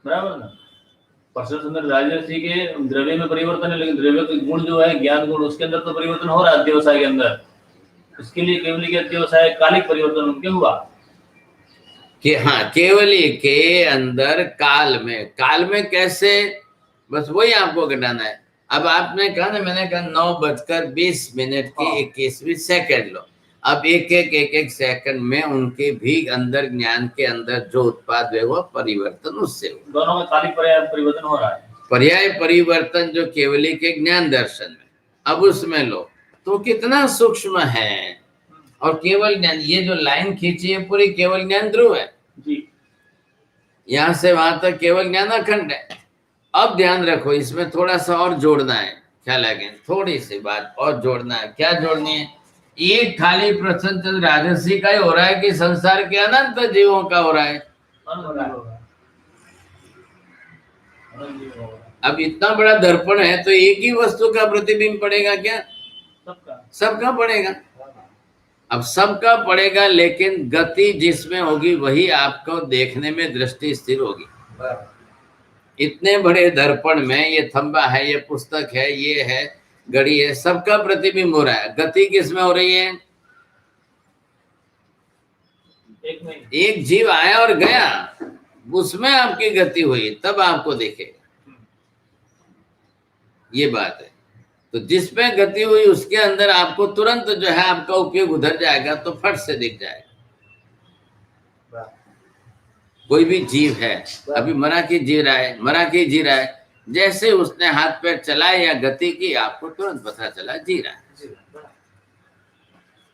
बराबर ना? परसों राजर्षि के द्रव्य में परिवर्तन है, लेकिन द्रव्य के गुण जो है ज्ञान गुण, उसके अंदर तो परिवर्तन हो रहा है अध्यवसाय के अंदर। इसके लिए केवली के अध्यवसाय कालिक परिवर्तन उनके हुआ कि हाँ, केवली के अंदर काल में कैसे, बस वही आपको घटाना है। अब आपने कहा ना, मैंने कहा 9:20 की 21वीं सेकंड लो। अब एक सेकंड में उनके भी अंदर ज्ञान के अंदर जो उत्पाद है वो परिवर्तन उससे हो। दोनों में कालिक पर्याय परिवर्तन हो रहा है। पर्याय परिवर्तन जो केवली के ज्ञान दर्शन में, अब उसमें लो तो कितना सूक्ष्म है। और केवल ज्ञान, ये जो लाइन खींची है पूरी केवल ज्ञान ध्रुव है जी, यहां से वहां तक केवल ज्ञान अखंड है। अब ध्यान रखो, इसमें थोड़ा सा और जोड़ना है, क्या लगे? थोड़ी सी बात और जोड़ना है। क्या जोड़नी है? ये खाली प्रसन्नचंद्र राजर्षि का ही हो रहा है कि संसार के अनंत जीवों का हो रहा है? अब इतना बड़ा दर्पण है तो एक ही वस्तु का प्रतिबिंब पड़ेगा क्या? सबका पड़ेगा। अब सबका पड़ेगा, लेकिन गति जिसमें होगी वही आपको देखने में दृष्टि स्थिर होगी। इतने बड़े दर्पण में ये थंबा है, ये पुस्तक है, ये है, घड़ी है, सबका प्रतिबिंब हो रहा है। गति किसमें हो रही है? एक जीव आया और गया, उसमें आपकी गति हुई, तब आपको देखेगा। ये बात है। तो जिसमें गति हुई उसके अंदर आपको तुरंत जो है आपका उपयोग उधर जाएगा, तो फट से दिख जाएगा। कोई भी जीव है, अभी मराठी जी रहा है, जैसे उसने हाथ पैर चलाए या गति की, आपको तुरंत पता चला जी रहा है।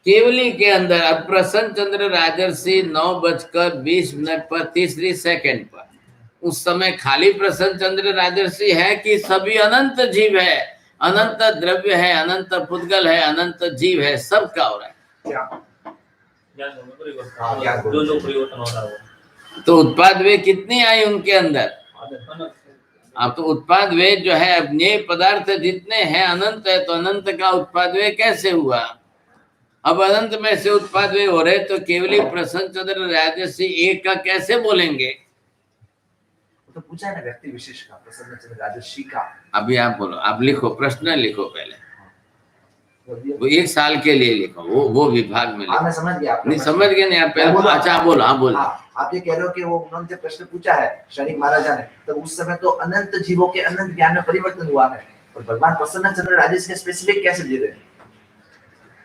केवली के अंदर अब प्रसन्नचंद्र राजर्षि 9:20 पर 3 सेकंड पर, उस समय खाली प्रसन्नचंद्र राजर्षि है कि सभी अनंत जीव है, अनंत द्रव्य है, अनंत पुद्गल है, अनंत जीव है, सब का हो रहा है। जो परिवर्तन हो रहा है। तो उत्पाद वे कितनी आई उनके अंदर? अब तो उत्पाद वे जो है अपने पदार्थ जितने हैं अनंत है, तो अनंत का उत्पाद वे कैसे हुआ? अब अनंत में से उत्पाद वे हो रहे, तो केवली प्रसन्नचंद्र राजर्षि एक का कैसे बोलेंगे? तो पूछा है ना व्यक्ति विशेष का, प्रसन्नचंद्र राजर्षि का। अभी आप बोलो, आप लिखो, प्रश्न लिखो पहले, वो 1 साल के लिए लिखो, वो विभाग में लिखो। मैं समझ गया। नहीं समझ गए? नहीं आप पहले, अच्छा आप बोलो, आप बोलो। आप ये कह रहे हो कि वो उन्होंने जब प्रश्न पूछा है शरीक महाराजा ने, तो उस समय तो अनंत जीवों के अनंत ज्ञान में परिवर्तन हुआ है, और भगवान प्रसन्नचंद्र राजर्षि के स्पेसिफिक कैसे दे रहे हैं?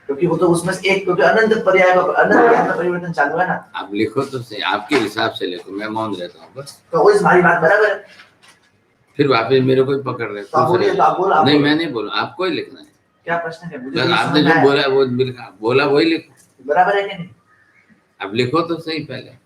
क्योंकि वो तो उसमें से एक, क्योंकि अनंत पर्याय अनंत ज्ञान का परिवर्तन चालू है ना। आप लिखो तो सही, आपके हिसाब से लिखो, मैं मौन रहता हूँ बस। तो वो हमारी बात बराबर है। फिर वापस मेरे को ही पकड़ रहे तो आप बोलिए, तो आप बोलो, आप नहीं बोलो। मैं नहीं बोलूँ, आपको ही लिखना है। क्या प्रश्न है? मुझे बस तो ये आपने समझ जो आया। बोला वो बोला वही लिखो। बराबर है कि नहीं? अब लिखो तो सही पहले।